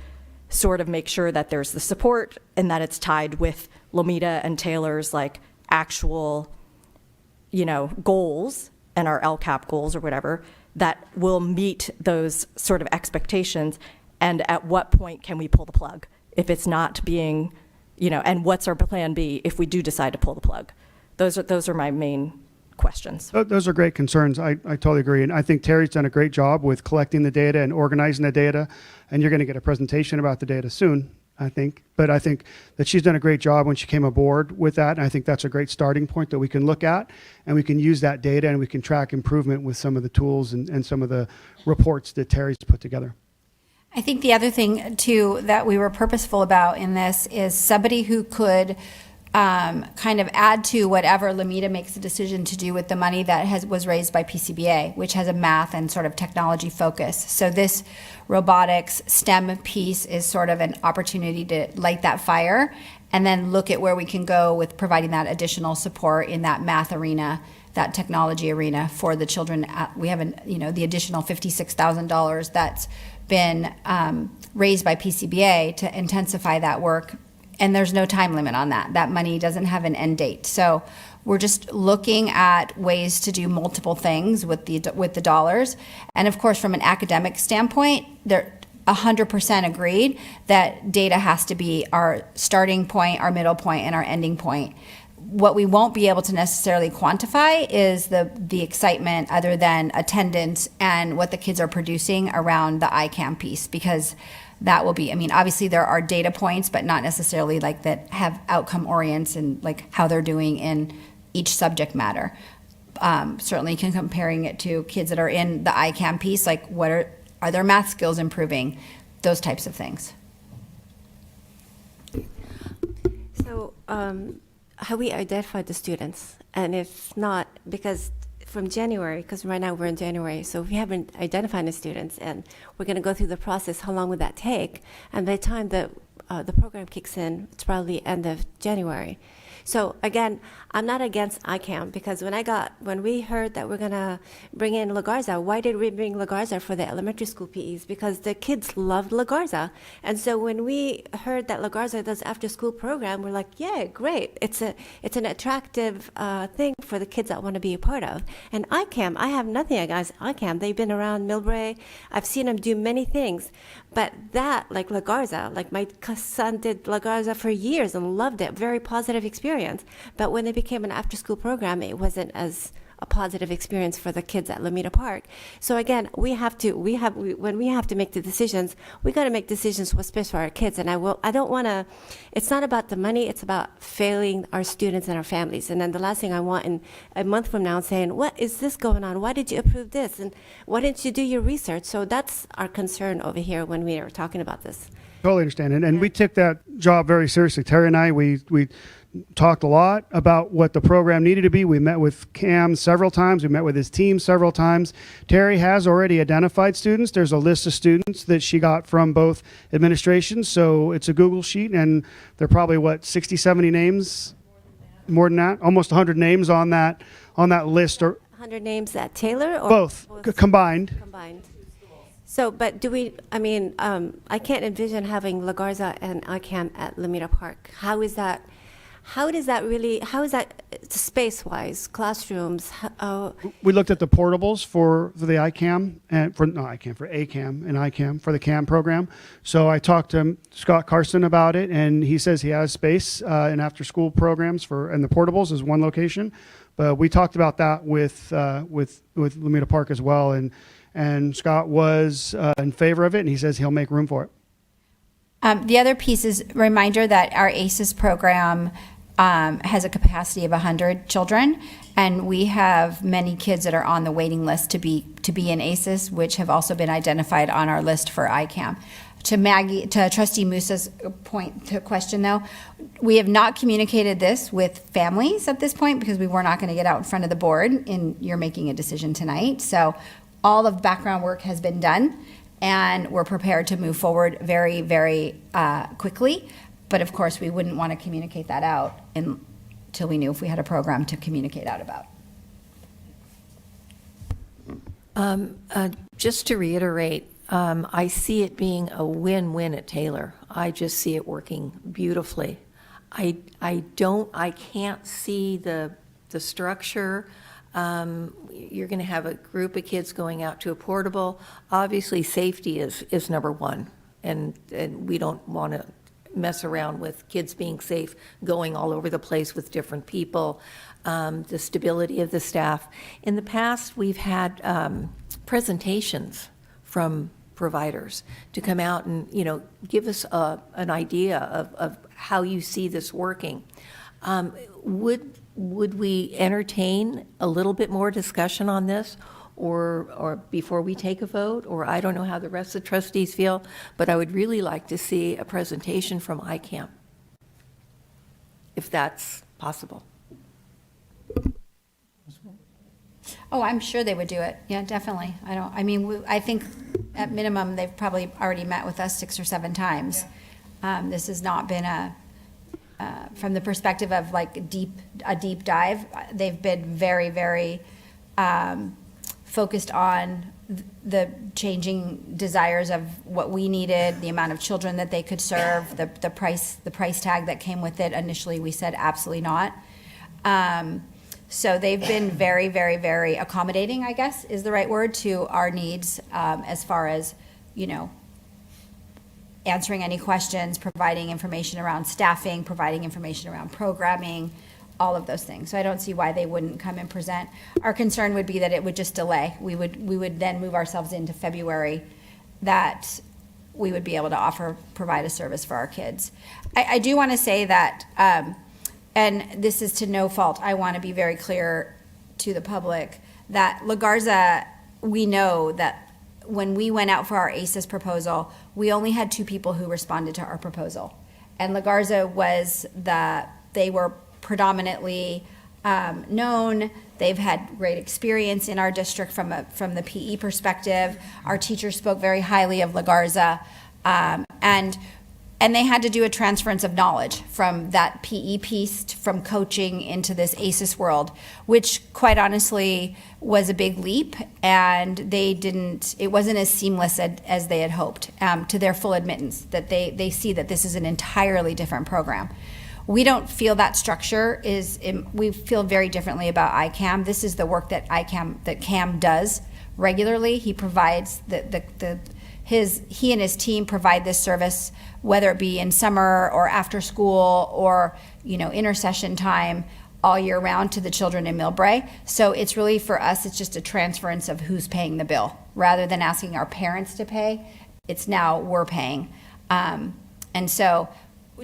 sort of make sure that there's the support and that it's tied with Lomita and Taylor's like actual, goals and our LCAP goals or whatever that will meet those sort of expectations, and at what point can we pull the plug if it's not being, and what's our plan B if we do decide to pull the plug? Those are my main questions. Those are great concerns. I totally agree. And I think Terry's done a great job with collecting the data and organizing the data. And you're going to get a presentation about the data soon, I think. But I think that she's done a great job when she came aboard with that. And I think that's a great starting point that we can look at. And we can use that data and we can track improvement with some of the tools and some of the reports that Terry's put together. I think the other thing, too, that we were purposeful about in this is somebody who could kind of add to whatever Lomita makes a decision to do with the money that was raised by PCBA, which has a math and sort of technology focus. So this robotics STEM piece is sort of an opportunity to light that fire and then look at where we can go with providing that additional support in that math arena, that technology arena for the children. We have the additional $56,000 that's been raised by PCBA to intensify that work. And there's no time limit on that. That money doesn't have an end date. So we're just looking at ways to do multiple things with the dollars. And of course, from an academic standpoint, they're 100% agreed that data has to be our starting point, our middle point, and our ending point. What we won't be able to necessarily quantify is the excitement other than attendance and what the kids are producing around the ICAM piece, because that will be, obviously there are data points, but not necessarily like that have outcome orients and like how they're doing in each subject matter. Certainly can comparing it to kids that are in the ICAM piece, like are their math skills improving, those types of things. So how we identify the students, and if not, because from January, because right now we're in January, so if we haven't identified the students and we're going to go through the process, how long would that take? And by the time the program kicks in, it's probably end of January. So again, I'm not against ICAM, because when we heard that we're gonna bring in La Garza, why did we bring La Garza for the elementary school PEs? Because the kids loved La Garza. And so when we heard that La Garza does after school program, we're like, yeah, great. It's an attractive thing for the kids that want to be a part of. And ICAM, I have nothing against ICAM. They've been around Millbrae. I've seen them do many things. But that, like La Garza, like my son did La Garza for years and loved it, very positive experience. But when it became an after-school program, it wasn't as a positive experience for the kids at Lomita Park. So again, when we have to make the decisions, we got to make decisions what's best for our kids. And I don't want to, it's not about the money, it's about failing our students and our families. And then the last thing I want in a month from now saying, what is this going on? Why did you approve this? And why didn't you do your research? So that's our concern over here when we are talking about this. Totally understand. And we took that job very seriously. Terry and I, we talked a lot about what the program needed to be. We met with Cam several times. We met with his team several times. Terry has already identified students. There's a list of students that she got from both administrations. So it's a Google sheet, and there are probably, 60, 70 names? More than that? Almost 100 names on that list. Or 100 names at Taylor? Or both combined. Combined. So, but do we, I mean, I can't envision having La Garza and ICAM at Lamita Park. How is that space-wise, classrooms? We looked at the portables for the ICAM and for ACAM and ICAM for the CAM program. So I talked to Scott Carson about it, and he says he has space in after-school programs and the portables is one location. But we talked about that with Lamita Park as well, and Scott was in favor of it, and he says he'll make room for it. The other piece is a reminder that our ACES program has a capacity of 100 children, and we have many kids that are on the waiting list to be in ACES, which have also been identified on our list for ICAM. To Trustee Musa's question though, we have not communicated this with families at this point because we were not going to get out in front of the board and you're making a decision tonight. So all of background work has been done and we're prepared to move forward very, very quickly. But of course, we wouldn't want to communicate that out until we knew if we had a program to communicate out about. Just to reiterate, I see it being a win-win at Taylor. I just see it working beautifully. I can't see the structure. You're going to have a group of kids going out to a portable. Obviously, safety is number one, and we don't want to mess around with kids being safe, going all over the place with different people, the stability of the staff. In the past, we've had presentations from providers to come out and give us an idea of how you see this working. Would we entertain a little bit more discussion on this, or before we take a vote? Or I don't know how the rest of the trustees feel, but I would really like to see a presentation from ICAM, if that's possible. Oh, I'm sure they would do it. Yeah, definitely. I think at minimum, they've probably already met with us 6 or 7 times. This has not been from the perspective of like a deep dive. They've been very, very focused on the changing desires of what we needed, the amount of children that they could serve, the price tag that came with it. Initially, we said absolutely not. So they've been very, very, very accommodating, I guess is the right word, to our needs as far as, answering any questions, providing information around staffing, providing information around programming, all of those things. So I don't see why they wouldn't come and present. Our concern would be that it would just delay. We would then move ourselves into February, that we would be able to provide a service for our kids. I do want to say that, and this is to no fault, I want to be very clear to the public that La Garza, we know that when we went out for our ACES proposal, we only had 2 people who responded to our proposal. And La Garza they were predominantly known. They've had great experience in our district from the PE perspective. Our teachers spoke very highly of La Garza, and they had to do a transference of knowledge from that PE piece from coaching into this ACES world, which quite honestly was a big leap, and it wasn't as seamless as they had hoped, to their full admittance, that they see that this is an entirely different program. We don't feel that structure we feel very differently about ICAM. This is the work that CAM does regularly. He provides he and his team provide this service, whether it be in summer or after school or intersession time, all year round to the children in Millbrae. So it's really, for us, it's just a transference of who's paying the bill. Rather than asking our parents to pay, it's now we're paying. And so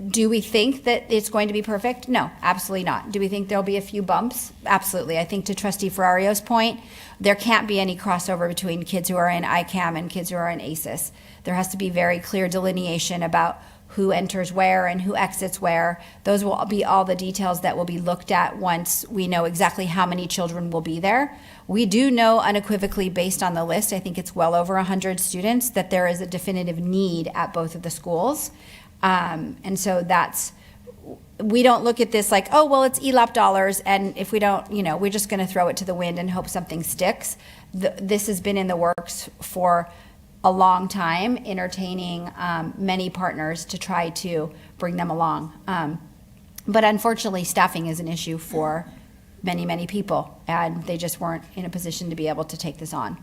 do we think that it's going to be perfect? No, absolutely not. Do we think there'll be a few bumps? Absolutely. I think to Trustee Ferrario's point, there can't be any crossover between kids who are in ICAM and kids who are in ACES. There has to be very clear delineation about who enters where and who exits where. Those will be all the details that will be looked at once we know exactly how many children will be there. We do know unequivocally, based on the list, I think it's well over 100 students, that there is a definitive need at both of the schools. And so we don't look at this like, oh, well, it's ELAP dollars, and if we don't, we're just going to throw it to the wind and hope something sticks. This has been in the works for a long time entertaining many partners to try to bring them along. But unfortunately, staffing is an issue for many, many people, and they just weren't in a position to be able to take this on.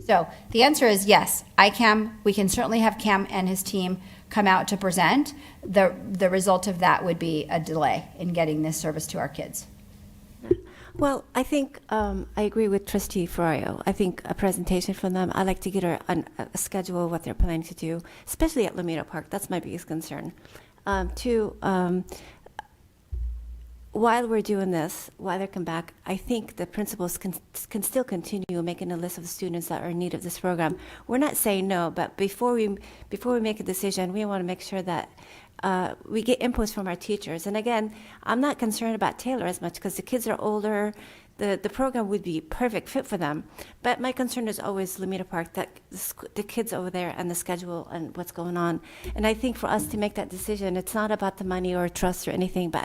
So the answer is yes, ICAM, we can certainly have Cam and his team come out to present. The result of that would be a delay in getting this service to our kids. Well, I think I agree with Trustee Ferrario. I think a presentation from them, I like to get a schedule of what they're planning to do, especially at Lamita Park. That's my biggest concern. Two, while we're doing this, while they come back, I think the principals can still continue making a list of the students that are in need of this program. We're not saying no, but before we make a decision, we want to make sure that we get inputs from our teachers. And again, I'm not concerned about Taylor as much because the kids are older. The program would be perfect fit for them. But my concern is always Lamita Park, that the kids over there and the schedule and what's going on. And I think for us to make that decision, it's not about the money or trust or anything, but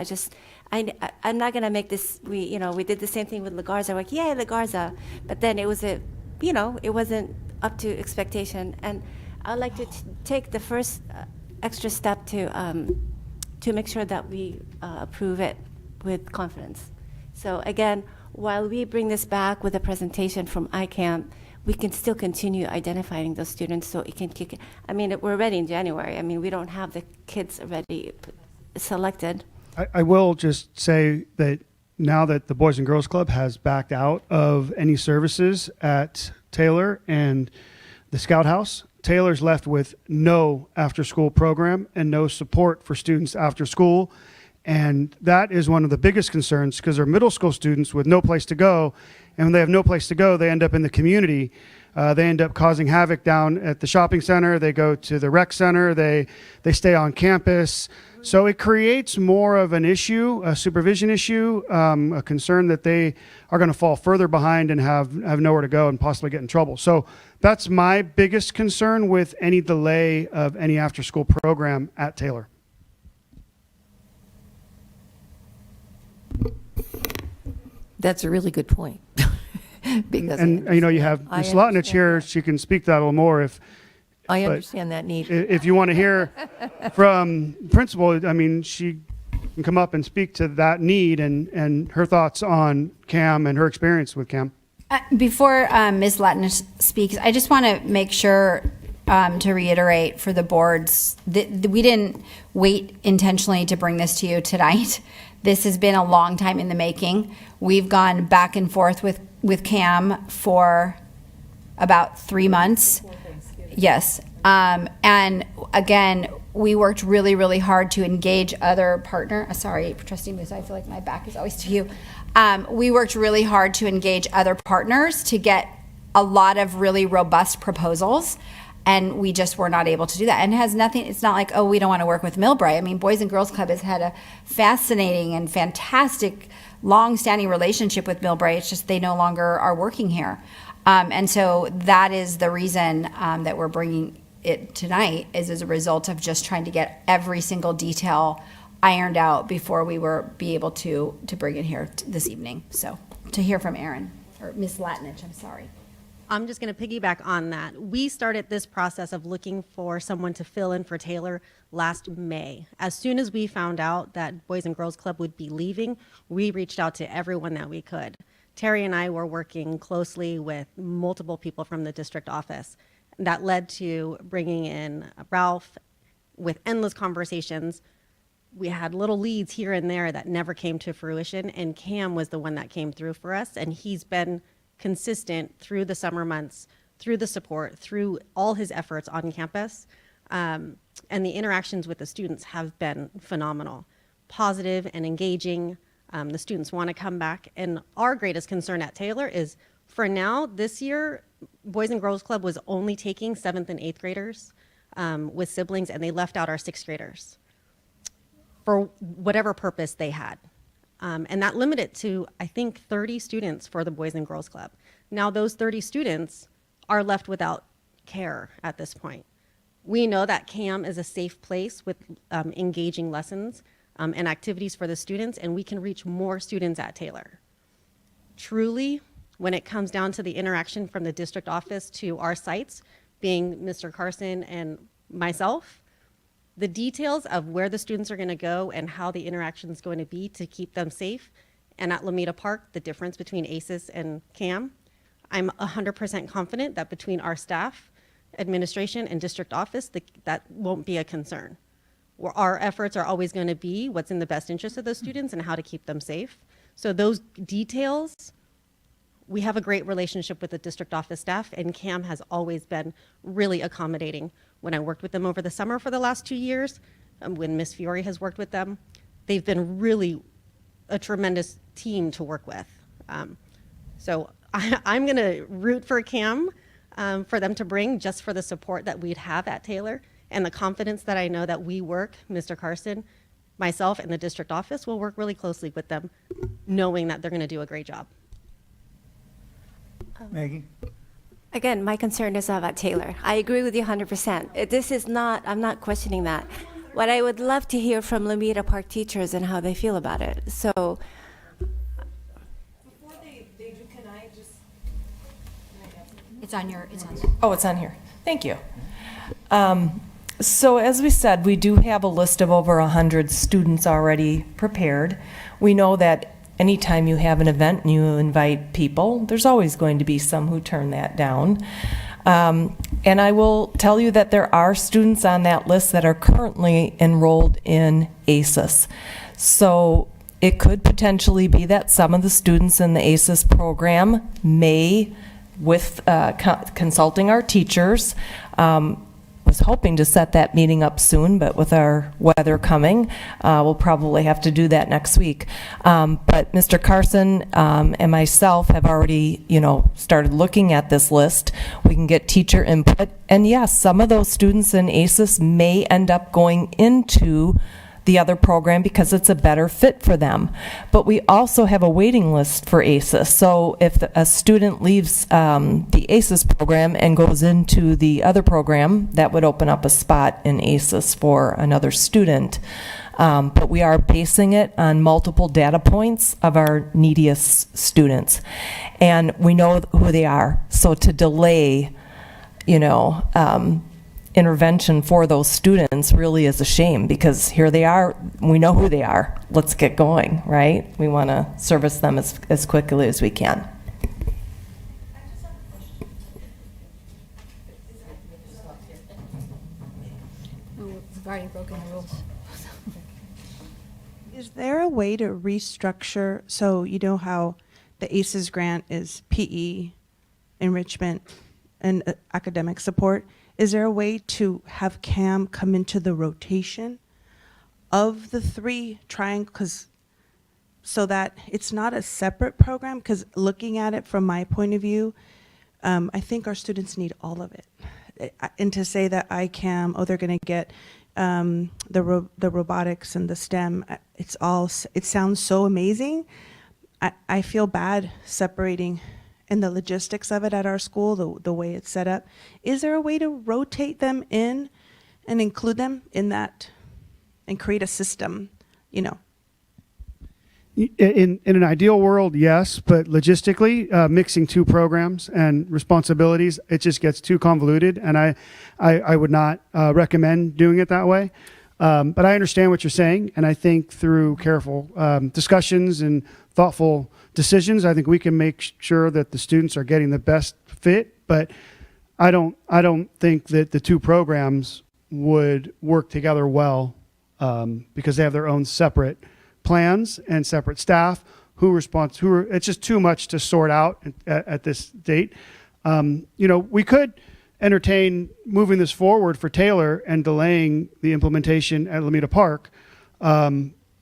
I'm not going to make this, we did the same thing with La Garza. Like, yay, La Garza. But then it was it wasn't up to expectation. And I'd like to take the first extra step to make sure that we approve it with confidence. So again, while we bring this back with a presentation from ICAM, we can still continue identifying those students so it can kick it. I mean, we're ready in January. I mean, we don't have the kids already selected. I will just say that now that the Boys and Girls Club has backed out of any services at Taylor and the Scout House, Taylor's left with no after-school program and no support for students after school. And that is one of the biggest concerns because they're middle school students with no place to go. And when they have no place to go, they end up in the community. They end up causing havoc down at the shopping center. They go to the rec center. They stay on campus. So it creates more of an issue, a supervision issue, a concern that they are going to fall further behind and have nowhere to go and possibly get in trouble. So that's my biggest concern with any delay of any after-school program at Taylor. That's a really good point. Because you have Ms. Lotnich here. She can speak to that a little more I understand that need. If you want to hear from the principal, I mean, she can come up and speak to that need and her thoughts on CAM and her experience with CAM. Before Ms. Latnish speaks, I just want to make sure to reiterate for the boards that we didn't wait intentionally to bring this to you tonight. This has been a long time in the making. We've gone back and forth with CAM for about 3 months. Yes. And again, we worked really, really hard to engage other partners. Sorry, Trustee Musa, I feel like my back is always to you. We worked really hard to engage other partners to get a lot of really robust proposals. And we just were not able to do that. And it has nothing, it's not like, oh, we don't want to work with Millbrae. I mean, Boys and Girls Club has had a fascinating and fantastic long-standing relationship with Millbrae. It's just they no longer are working here. And so that is the reason that we're bringing it tonight, is as a result of just trying to get every single detail ironed out before we be able to bring it here this evening. So to hear from Erin, or Ms. Latnich, I'm sorry. I'm just going to piggyback on that. We started this process of looking for someone to fill in for Taylor last May. As soon as we found out that Boys and Girls Club would be leaving, we reached out to everyone that we could. Terry and I were working closely with multiple people from the district office. That led to bringing in Ralph with endless conversations. We had little leads here and there that never came to fruition, and Cam was the one that came through for us, and he's been consistent through the summer months, through the support, through all his efforts on campus. And the interactions with the students have been phenomenal, positive and engaging. The students want to come back. And our greatest concern at Taylor is, for now, this year, Boys and Girls Club was only taking 7th and 8th graders with siblings, and they left out our 6th graders for whatever purpose they had. And that limited to, I think, 30 students for the Boys and Girls Club. Now those 30 students are left without care at this point. We know that CAM is a safe place with engaging lessons and activities for the students, and we can reach more students at Taylor. Truly, when it comes down to the interaction from the district office to our sites, being Mr. Carson and myself, the details of where the students are going to go and how the interaction is going to be to keep them safe, and at Lomita Park, the difference between ACES and CAM, I'm 100% confident that between our staff, administration, and district office, that won't be a concern. Our efforts are always going to be what's in the best interest of those students and how to keep them safe. So those details, we have a great relationship with the district office staff, and CAM has always been really accommodating. When I worked with them over the summer for the last 2 years, when Miss Fiore has worked with them, they've been really a tremendous team to work with. So I'm going to root for CAM for them to bring, just for the support that we'd have at Taylor and the confidence that I know that we work, Mr. Carson, myself, and the district office will work really closely with them, knowing that they're going to do a great job. Maggie? Again, my concern is about Taylor. I agree with you 100%. This is not, I'm not questioning that. What I would love to hear from Lomita Park teachers and how they feel about it. So, before they do, can I just? It's on your, Oh, it's on here. Thank you. So as we said, we do have a list of over 100 students already prepared. We know that anytime you have an event and you invite people, there's always going to be some who turn that down. And I will tell you that there are students on that list that are currently enrolled in ACES. So it could potentially be that some of the students in the ACES program may, with consulting our teachers, was hoping to set that meeting up soon, but with our weather coming, we'll probably have to do that next week. But Mr. Carson and myself have already, started looking at this list. We can get teacher input, and yes, some of those students in ACES may end up going into the other program because it's a better fit for them. But we also have a waiting list for ACES. So if a student leaves the ACES program and goes into the other program, that would open up a spot in ACES for another student. But we are basing it on multiple data points of our neediest students. And we know who they are. So to delay, intervention for those students really is a shame, because here they are, we know who they are. Let's get going, right? We want to service them as quickly as we can. We've already broken the rules. Is there a way to restructure, so you know how the ACES grant is PE, enrichment, and academic support? Is there a way to have CAM come into the rotation of the three triangles, so that it's not a separate program? Because looking at it from my point of view, I think our students need all of it. And to say that ICAM, they're going to get the robotics and the STEM, it sounds so amazing. I feel bad separating and the logistics of it at our school, the way it's set up. Is there a way to rotate them in and include them in that and create a system, In an ideal world, yes, but logistically, mixing two programs and responsibilities, it just gets too convoluted, and I would not recommend doing it that way. But I understand what you're saying, and I think through careful discussions and thoughtful decisions, I think we can make sure that the students are getting the best fit. But I don't think that the two programs would work together well, because they have their own separate plans and separate staff it's just too much to sort out at this date. We could entertain moving this forward for Taylor and delaying the implementation at Lomita Park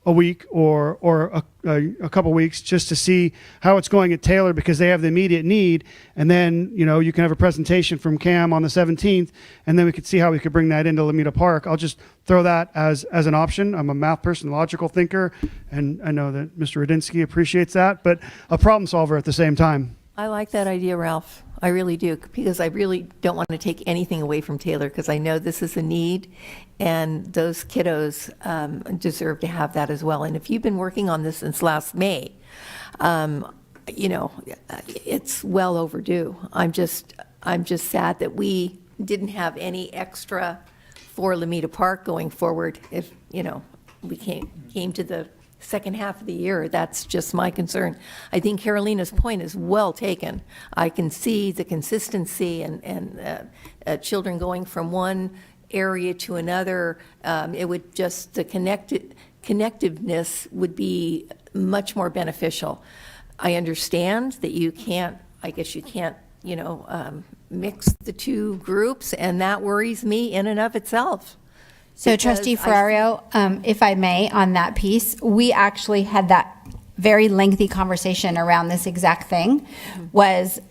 a week or a couple weeks, just to see how it's going at Taylor, because they have the immediate need. And then, you can have a presentation from CAM on the 17th, and then we could see how we could bring that into Lomita Park. I'll just throw that as an option. I'm a math person, logical thinker, and I know that Mr. Radinsky appreciates that, but a problem solver at the same time. I like that idea, Ralph. I really do, because I really don't want to take anything away from Taylor, because I know this is a need, and those kiddos deserve to have that as well. And if you've been working on this since last May, it's well overdue. I'm just sad that we didn't have any extra for Lamita Park going forward, if, we came to the second half of the year. That's just my concern. I think Carolina's point is well taken. I can see the consistency and children going from one area to another. It would just, the connectiveness would be much more beneficial. I understand that you can't, mix the two groups, and that worries me in and of itself. So Trustee Ferrario, if I may, on that piece, we actually had that very lengthy conversation around this exact thing, was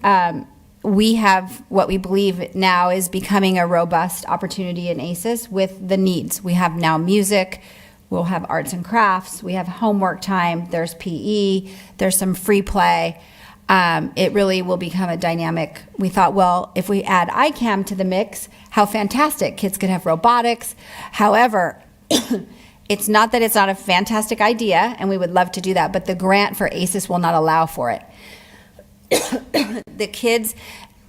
we have what we believe now is becoming a robust opportunity in ACES with the needs. We have now music, we'll have arts and crafts, we have homework time, there's PE, there's some free play. It really will become a dynamic. We thought, well, if we add ICAM to the mix, how fantastic. Kids could have robotics. However, it's not that it's not a fantastic idea, and we would love to do that, but the grant for ACES will not allow for it.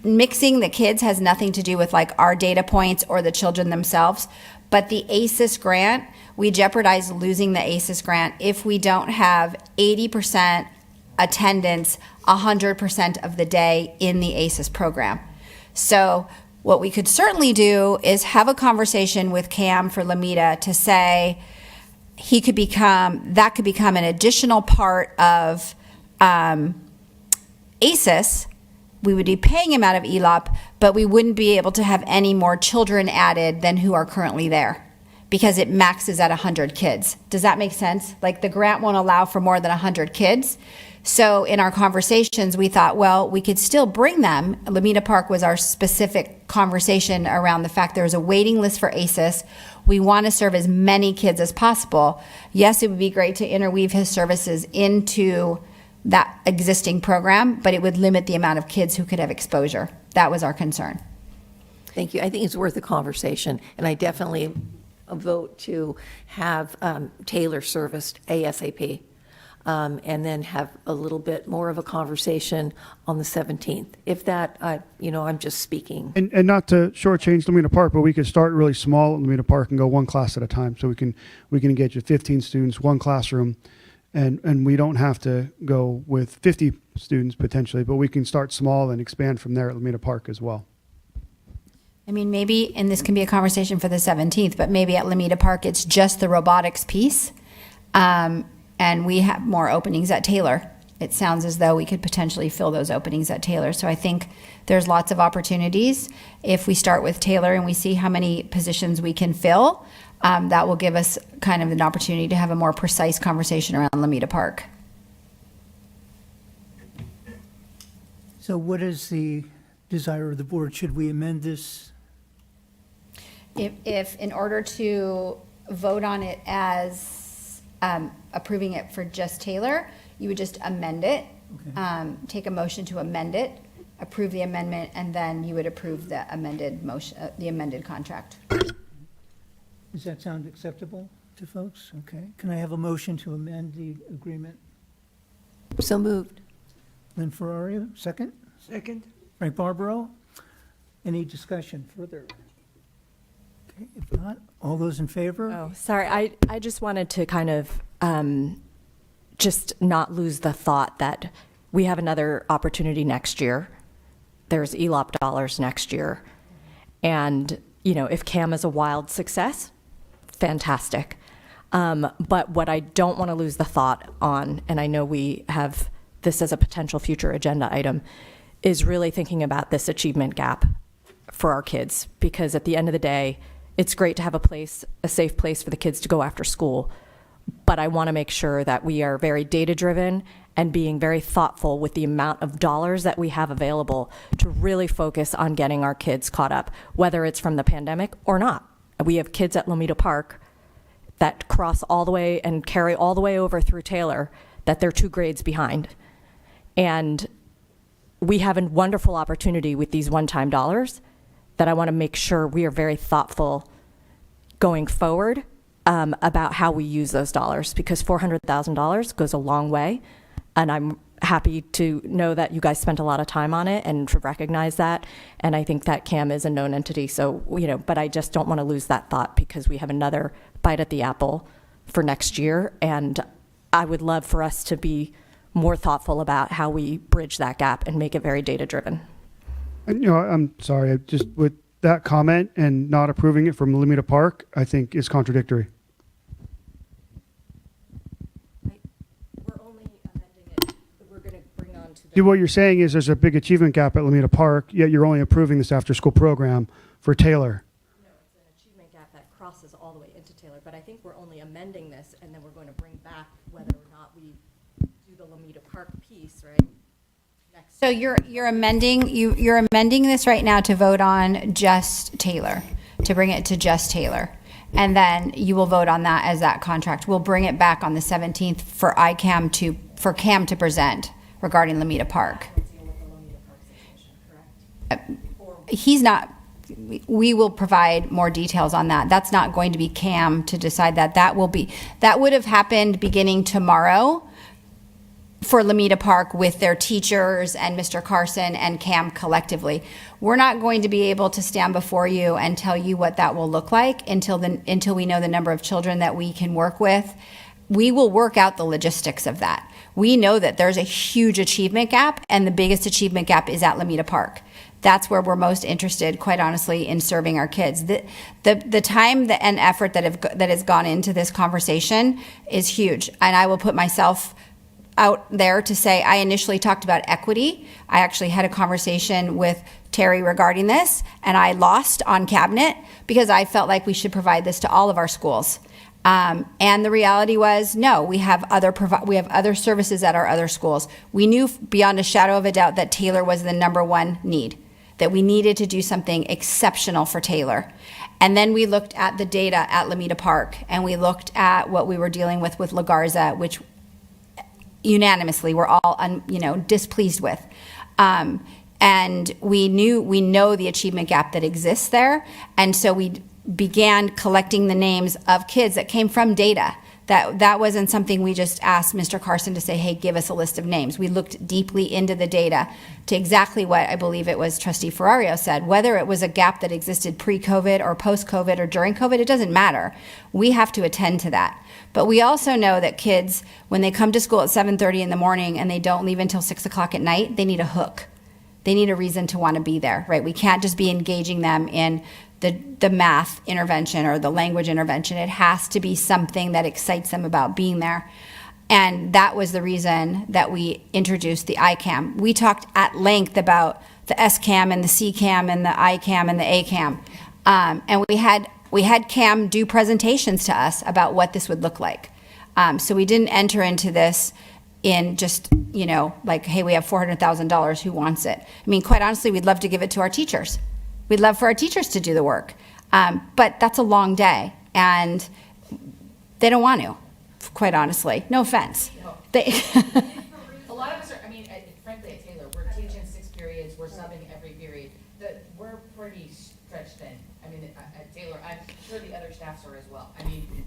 Mixing the kids has nothing to do with like our data points or the children themselves, but the ACES grant, we jeopardize losing the ACES grant if we don't have 80% attendance 100% of the day in the ACES program. So what we could certainly do is have a conversation with Cam for Lamita to say that could become an additional part of ACES. We would be paying him out of ELOP, but we wouldn't be able to have any more children added than who are currently there, because it maxes at 100 kids. Does that make sense? Like, the grant won't allow for more than 100 kids. So in our conversations, we thought, well, we could still bring them. Lamita Park was our specific conversation around the fact there was a waiting list for ACES. We want to serve as many kids as possible. Yes, it would be great to interweave his services into that existing program, but it would limit the amount of kids who could have exposure. That was our concern. Thank you. I think it's worth a conversation, and I definitely vote to have Taylor serviced ASAP. And then have a little bit more of a conversation on the 17th. If that, I'm just speaking. And not to shortchange Lamita Park, but we could start really small at Lamita Park and go one class at a time. So we can engage with 15 students, one classroom, and we don't have to go with 50 students potentially, but we can start small and expand from there at Lamita Park as well. I mean, maybe, and this can be a conversation for the 17th, but maybe at Lamita Park, it's just the robotics piece. And we have more openings at Taylor. It sounds as though we could potentially fill those openings at Taylor. So I think there's lots of opportunities. If we start with Taylor and we see how many positions we can fill, that will give us kind of an opportunity to have a more precise conversation around Lamita Park. So what is the desire of the board? Should we amend this? If in order to vote on it as approving it for just Taylor, you would just amend it, take a motion to amend it, approve the amendment, and then you would approve the amended motion, the amended contract. Does that sound acceptable to folks? Okay. Can I have a motion to amend the agreement? So moved. Lynn Ferrario, second. Second. Frank Barbaro. Any discussion further? Okay, if not, all those in favor? Oh, sorry. I just wanted to kind of just not lose the thought that we have another opportunity next year. There's ELOP dollars next year. And, if CAM is a wild success, fantastic. But what I don't want to lose the thought on, and I know we have this as a potential future agenda item, is really thinking about this achievement gap for our kids. Because at the end of the day, it's great to have a safe place for the kids to go after school, but I want to make sure that we are very data-driven and being very thoughtful with the amount of dollars that we have available to really focus on getting our kids caught up, whether it's from the pandemic or not. We have kids at Lamita Park that cross all the way and carry all the way over through Taylor that they're 2 grades behind. And we have a wonderful opportunity with these one-time dollars that I want to make sure we are very thoughtful going forward about how we use those dollars, because $400,000 goes a long way. And happy to know that you guys spent a lot of time on it and to recognize that. And I think that CAM is a known entity. So, but I just don't want to lose that thought because we have another bite at the apple for next year. And I would love for us to be more thoughtful about how we bridge that gap and make it very data driven. And, I'm sorry, just with that comment and not approving it from Alameda Park, I think is contradictory. What you're saying is there's a big achievement gap at Alameda Park, yet you're only approving this after-school program for Taylor. No, it's an achievement gap that crosses all the way into Taylor, but I think we're only amending this, and then we're going to bring back whether or not we do the Alameda Park piece, right? So you're amending this right now to vote on just Taylor, to bring it to just Taylor. And then you will vote on that as that contract. We'll bring it back on the 17th for CAM to present regarding Alameda Park. He's not, we will provide more details on that. That's not going to be CAM to decide that. That would have happened beginning tomorrow for Alameda Park with their teachers and Mr. Carson and CAM collectively. We're not going to be able to stand before you and tell you what that will look like until we know the number of children that we can work with. We will work out the logistics of that. We know that there's a huge achievement gap, and the biggest achievement gap is at Alameda Park. That's where we're most interested, quite honestly, in serving our kids. The time and effort that has gone into this conversation is huge, and I will put myself out there to say I initially talked about equity. I actually had a conversation with Terry regarding this, and I lost on cabinet because I felt like we should provide this to all of our schools. And the reality was, no, we have other services at our other schools. We knew beyond a shadow of a doubt that Taylor was the number one need, that we needed to do something exceptional for Taylor. And then we looked at the data at Alameda Park, and we looked at what we were dealing with La Garza, which unanimously we're all displeased with. And we know the achievement gap that exists there, and so we began collecting the names of kids that came from data. That wasn't something we just asked Mr. Carson to say, hey, give us a list of names. We looked deeply into the data to exactly what I believe it was Trustee Ferrario said. Whether it was a gap that existed pre-COVID or post-COVID or during COVID, it doesn't matter. We have to attend to that. But we also know that kids, when they come to school at 7:30 in the morning and they don't leave until 6 o'clock at night, they need a hook. They need a reason to want to be there, right? We can't just be engaging them in the math intervention or the language intervention. It has to be something that excites them about being there. And that was the reason that we introduced the ICAM. We talked at length about the SCAM and the CCAM and the ICAM and the ACAM. And we had CAM do presentations to us about what this would look like. So we didn't enter into this in just, like, hey, we have $400,000, who wants it? I mean, quite honestly, we'd love to give it to our teachers. We'd love for our teachers to do the work. But that's a long day, and they don't want to, quite honestly. No offense. A lot of us are, frankly, at Taylor, we're teaching 6 periods, we're subbing every period. We're pretty stretched thin. At Taylor, I'm sure the other staffs are as well.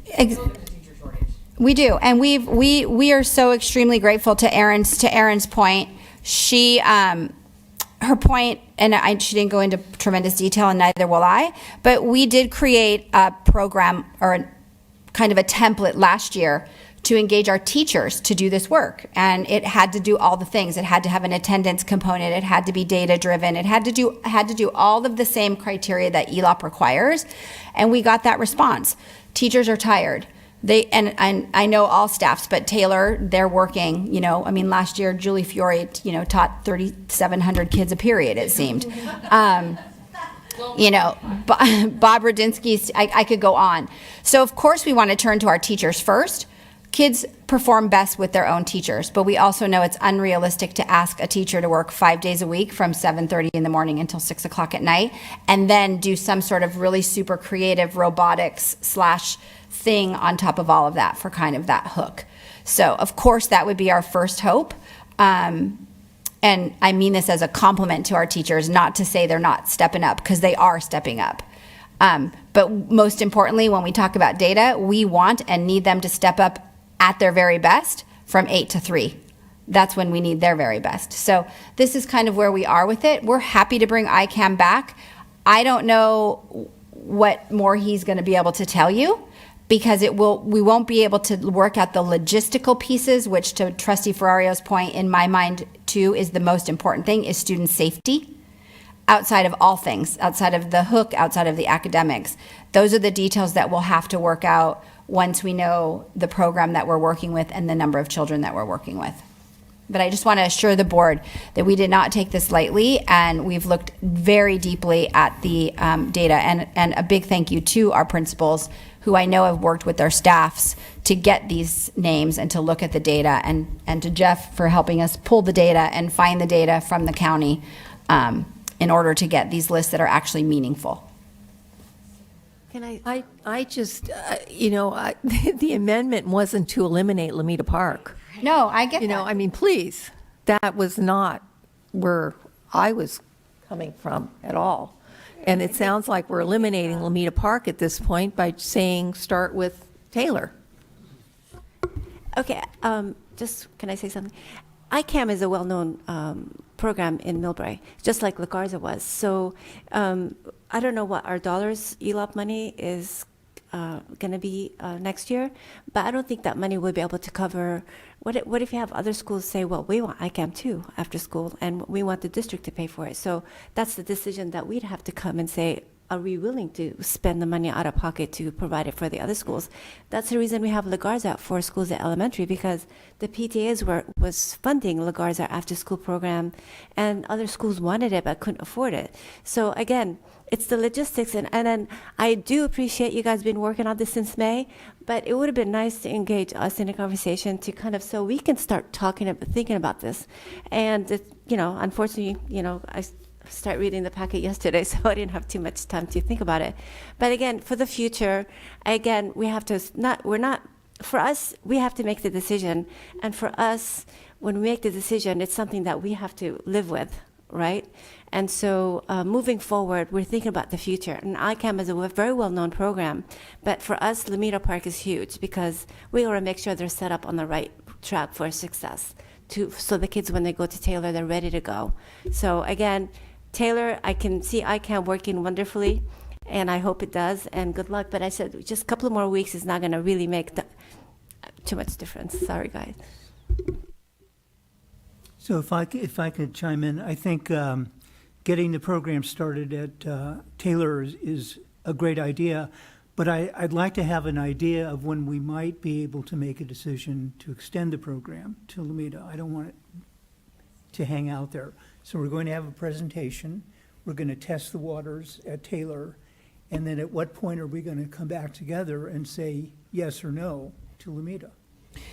There's a teacher shortage. We do, and we are so extremely grateful to Erin's point. She, her point, and she didn't go into tremendous detail, and neither will I, but we did create a program or kind of a template last year to engage our teachers to do this work. And it had to do all the things. It had to have an attendance component. It had to be data driven. It had to do all of the same criteria that ELOP requires. And we got that response. Teachers are tired. And I know all staffs, but Taylor, they're working, last year, Julie Fiore, taught 3,700 kids a period, it seemed. Bob Radinsky, I could go on. So of course we want to turn to our teachers first. Kids perform best with their own teachers, but we also know it's unrealistic to ask a teacher to work 5 days a week from 7:30 in the morning until 6 o'clock at night, and then do some sort of really super creative robotics / thing on top of all of that for kind of that hook. So of course that would be our first hope. And I mean this as a compliment to our teachers, not to say they're not stepping up, because they are stepping up. But most importantly, when we talk about data, we want and need them to step up at their very best from 8 to 3. that's when we need their very best. So this is kind of where we are with it. We're happy to bring ICAM back. I don't know what more he's going to be able to tell you, because we won't be able to work out the logistical pieces, which, to Trustee Ferrario's point, in my mind too, is the most important thing, is student safety. Outside of all things, outside of the hook, outside of the academics, those are the details that we'll have to work out once we know the program that we're working with and the number of children that we're working with. But I just want to assure the board that we did not take this lightly, and we've looked very deeply at the data. And a big thank you to our principals, who I know have worked with their staffs to get these names and to look at the data, and to Jeff for helping us pull the data and find the data from the county in order to get these lists that are actually meaningful. Can I just, the amendment wasn't to eliminate Lamita Park. No, I get that. I mean, please, that was not where I was coming from at all. And it sounds like we're eliminating Lamita Park at this point by saying start with Taylor. Okay, just, can I say something? ICAM is a well-known program in Millbrae, just like La Garza was. So I don't know what our dollars ELOP money is going to be next year, but I don't think that money will be able to cover. What if you have other schools say, well, we want ICAM too after school, and we want the district to pay for it? So that's the decision that we'd have to come and say, are we willing to spend the money out of pocket to provide it for the other schools? That's the reason we have La Garza for schools at elementary, because the PTAs was funding La Garza after school program, and other schools wanted it but couldn't afford it. So again, it's the logistics, and then I do appreciate you guys been working on this since May, but it would have been nice to engage us in a conversation to kind of, so we can start thinking about this. And unfortunately, I start reading the packet yesterday, so I didn't have too much time to think about it. But again, for the future, again, we have to for us, we have to make the decision. And for us, when we make the decision, it's something that we have to live with, right? And so moving forward, we're thinking about the future. And ICAM is a very well-known program, but for us, Lamita Park is huge, because we want to make sure they're set up on the right track for success, so the kids, when they go to Taylor, they're ready to go. So again, Taylor, I can see ICAM working wonderfully, and I hope it does, and good luck. But I said just a couple of more weeks is not going to really make too much difference. Sorry, guys. So if I could chime in, I think getting the program started at Taylor is a great idea, but I'd like to have an idea of when we might be able to make a decision to extend the program to Lamita. I don't want it to hang out there. So we're going to have a presentation. We're going to test the waters at Taylor. And then at what point are we going to come back together and say yes or no to Lamita?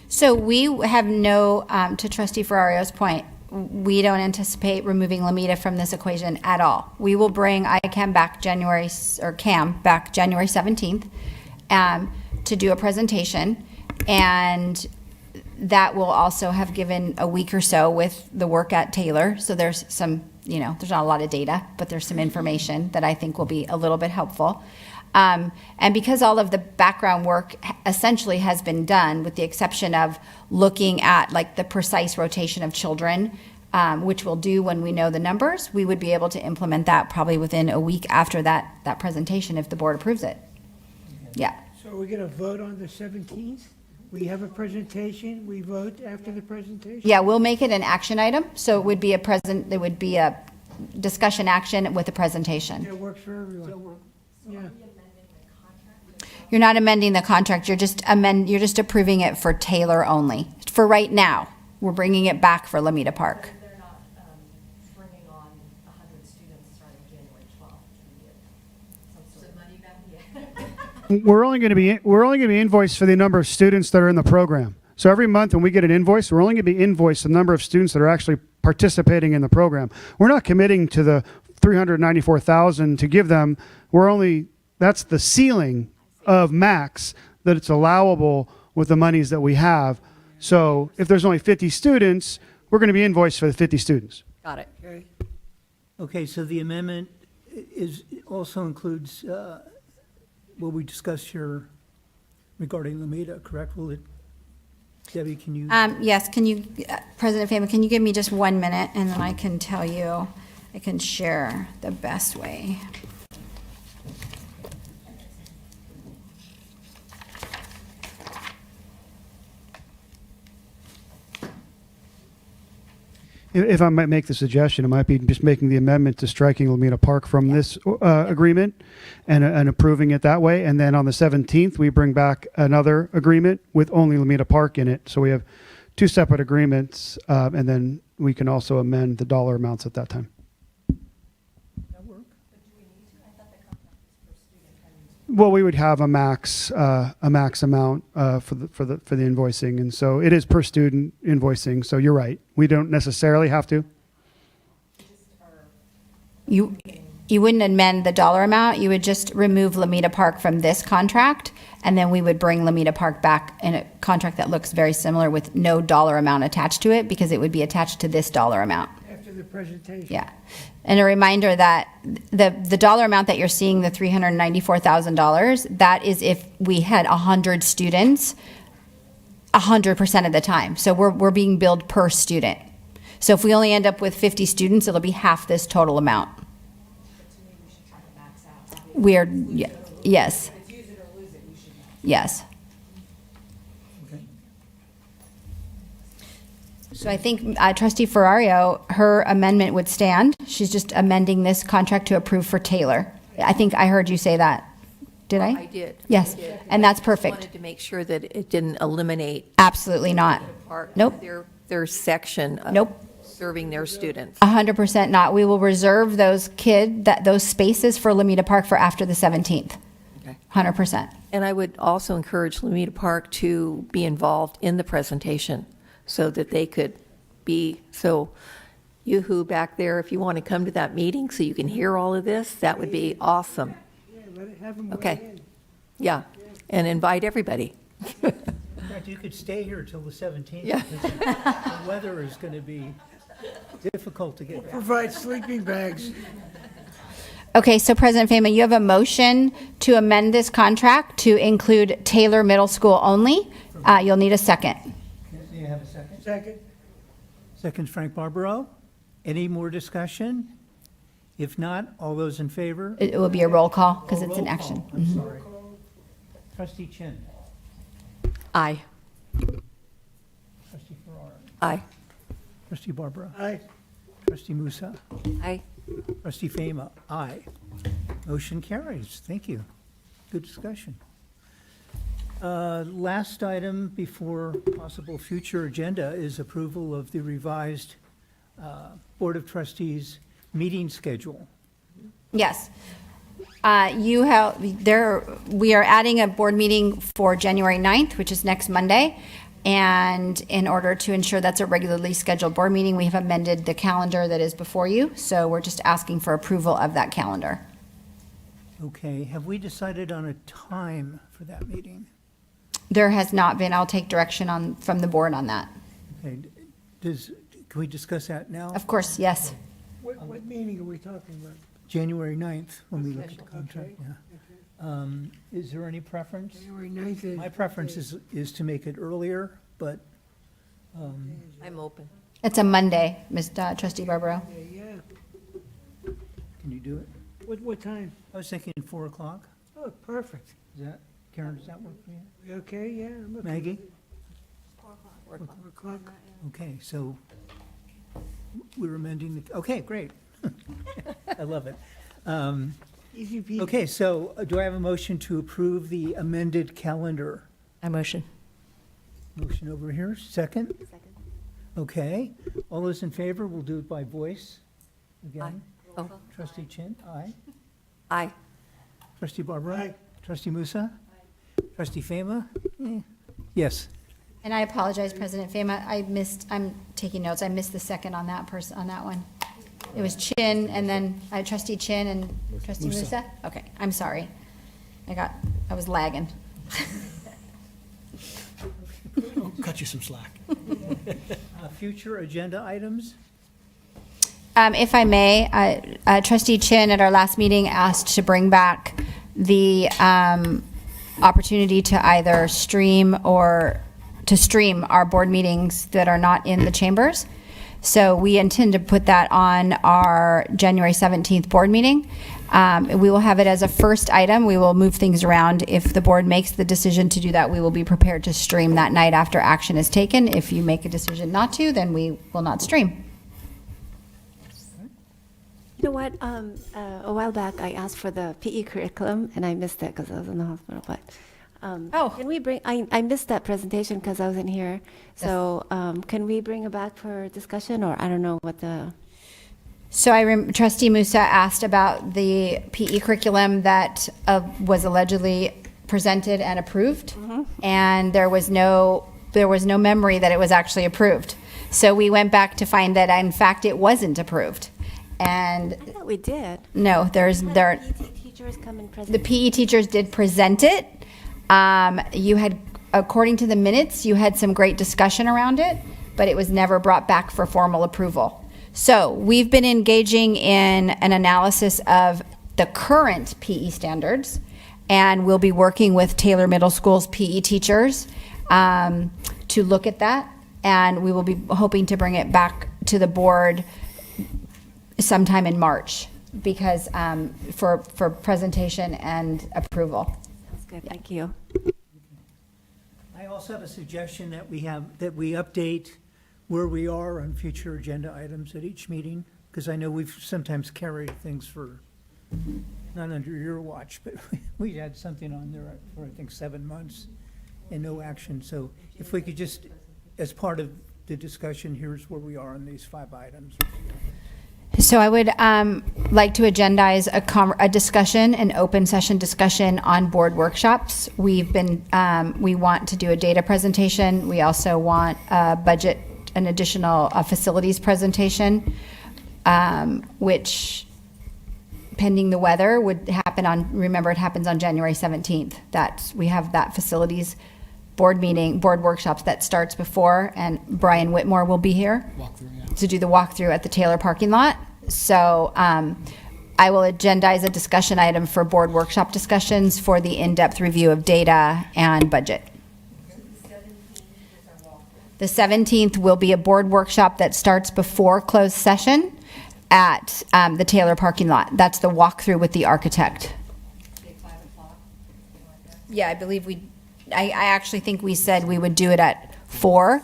So we have no, to Trustee Ferrario's point, we don't anticipate removing Lamita from this equation at all. We will bring CAM back January 17th to do a presentation, and that will also have given a week or so with the work at Taylor. So there's some, there's not a lot of data, but there's some information that I think will be a little bit helpful. And because all of the background work essentially has been done, with the exception of looking at like the precise rotation of children, which we'll do when we know the numbers, we would be able to implement that probably within a week after that presentation if the board approves it. Yeah. So we're going to vote on the 17th? We have a presentation, we vote after the presentation? Yeah, we'll make it an action item. So it would be there would be a discussion action with a presentation. That works for everyone. Yeah. You're not amending the contract, you're just approving it for Taylor only. For right now, we're bringing it back for Lamita Park. They're not bringing on 100 students starting January 12th. So money back? We're only going to be invoiced for the number of students that are in the program. So every month when we get an invoice, we're only going to be invoiced the number of students that are actually participating in the program. We're not committing to the 394,000 to give them. That's the ceiling of max that it's allowable with the monies that we have. So if there's only 50 students, we're going to be invoiced for the 50 students. Got it. Okay. Okay, so the amendment also includes what we discussed here regarding Lamita, correct? Will it Debbie, can you? Yes, can you, President Fama, can you give me just 1 minute, and then I can tell you, I can share the best way. If I might make the suggestion, it might be just making the amendment to striking Lamina Park from this agreement and approving it that way. And then on the 17th, we bring back another agreement with only Lamina Park in it. So we have two separate agreements, and then we can also amend the dollar amounts at that time. Well, we would have a max amount for the invoicing, and so it is per student invoicing. So you're right. We don't necessarily have to. You wouldn't amend the dollar amount. You would just remove Lamita Park from this contract, and then we would bring Lamita Park back in a contract that looks very similar with no dollar amount attached to it, because it would be attached to this dollar amount. After the presentation. Yeah. And a reminder that the dollar amount that you're seeing, the $394,000, that is if we had 100 students 100% of the time. So we're being billed per student. So if we only end up with 50 students, it'll be half this total amount. Yes. Yes. So I think Trustee Ferrario, her amendment would stand. She's just amending this contract to approve for Taylor. I think I heard you say that. Did I? I did. Yes, I did. and that's I just perfect. wanted to make sure that it didn't eliminate Absolutely not. Nope. their section of Nope. serving their students. 100% not. We will reserve those those spaces for Lamita Park for after the 17th. Okay. 100%. And I would also encourage Lamita Park to be involved in the presentation so that they could be, so you who back there, if you want to come to that meeting so you can hear all of this, that would be awesome. Have them weigh Okay. in. Yeah, and invite everybody. In fact, you could stay here till the 17th. Yeah. because the weather is going to be difficult to get back. Provide sleeping bags. Okay, so President Fama, you have a motion to amend this contract to include Taylor Middle School only. You'll need a second. Do you have a second? Second. Second, Frank Barbaro. Any more discussion? If not, all those in favor? It will be a roll call because Oh, it's an roll action. call. I'm sorry. Trustee Chin. Aye. Trustee Ferrara. Aye. Trustee Barbara. Aye. Trustee Musa. Aye. Trustee Fama. Aye. Motion carries. Thank you. Good discussion. Last item before possible future agenda is approval of the revised Board of Trustees meeting schedule. Yes. We are adding a board meeting for January 9th, which is next Monday. And in order to ensure that's a regularly scheduled board meeting, we have amended the calendar that is before you. So we're just asking for approval of that calendar. Okay, have we decided on a time for that meeting? There has not been. I'll take direction from the board on that. Okay, can we discuss that now? Of course, yes. What meeting are we talking about? January 9th, when we look at the contract, Okay. yeah. Is there any preference? January 9th is. My preference is to make it earlier, but I'm open. It's a Monday, Trustee Barbaro. Yeah. can you do it? What time? I was thinking 4 o'clock. Oh, perfect. Is that, Karen, does that work for you? Okay, yeah. I'm okay. Maggie? 4 o'clock. Okay, so we're amending the, okay, great. I love it. Easy peasy. Okay, so do I have a motion to approve the amended calendar? I motion. Motion over here, second? Second. Okay, all those in favor, we'll do it by voice again. Oh, Trustee Chin, aye. aye. Trustee Barbara? Aye. Trustee Musa? Trustee Fama? Yes. And I apologize, President Fama. I'm taking notes. I missed the second on that one. It was Chin and then Trustee Chin and Trustee Musa? Okay, I'm sorry. I was lagging. Cut you some slack. Future agenda items? If I may, Trustee Chin at our last meeting asked to bring back the opportunity to either stream or to stream our board meetings that are not in the chambers. So we intend to put that on our January 17th board meeting. We will have it as a first item. We will move things around. If the board makes the decision to do that, we will be prepared to stream that night after action is taken. If you make a decision not to, then we will not stream. You know what? A while back, I asked for the PE curriculum, and I missed it because I was in the hospital. But can we bring? I missed that presentation because I wasn't here. So can we bring it back for discussion, or I don't know what the? So Trustee Musa asked about the PE curriculum that was allegedly presented and approved, and there was no memory that it was actually approved. So we went back to find that in fact it wasn't approved. And I thought we did. No, The PE teachers come and present. the PE teachers did present it. You had, according to the minutes, you had some great discussion around it, but it was never brought back for formal approval. So we've been engaging in an analysis of the current PE standards, and we'll be working with Taylor Middle School's PE teachers to look at that, and we will be hoping to bring it back to the board sometime in March because for presentation and approval. That's good. Thank you. I also have a suggestion that we update where we are on future agenda items at each meeting, because I know we've sometimes carried things for, not under your watch, but we had something on there for, I think, 7 months and no action. So if we could just, as part of the discussion, here's where we are on these 5 items. So I would like to agendize a discussion, an open session discussion on board workshops. We want to do a data presentation. We also want an additional facilities presentation, which, pending the weather, would happen remember it happens on January 17th. We have that facilities board workshops that starts before, and Brian Whitmore will be here to do the walkthrough at the Taylor parking lot. So I will agendize a discussion item for board workshop discussions for the in-depth review of data and budget. The 17th will be a board workshop that starts before closed session at the Taylor parking lot. That's the walkthrough with the architect. Yeah, I believe I actually think we said we would do it at 4,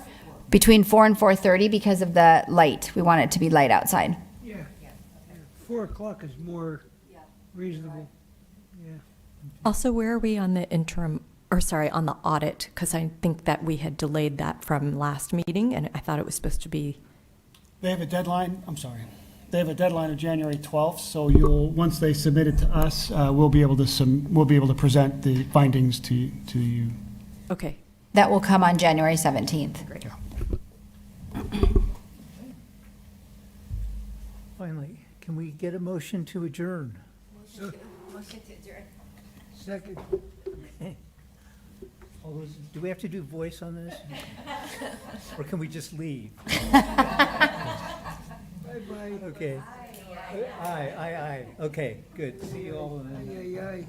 between 4 and 4:30 because of the light. We want it to be light outside. Yeah. 4 o'clock is more reasonable. Yeah. Also, where are we on the on the audit? Because I think that we had delayed that from last meeting, and I thought it was supposed to be. They have a deadline, they have a deadline of January 12th, so once they submit it to us, we'll be able to present the findings to you. Okay. That will come on January 17th. Great. Finally, can we get a motion to adjourn? Second. Do we have to do voice on this? Or can we just leave? Bye-bye. Okay. Aye. Okay, good. See you all then. Aye, aye, aye.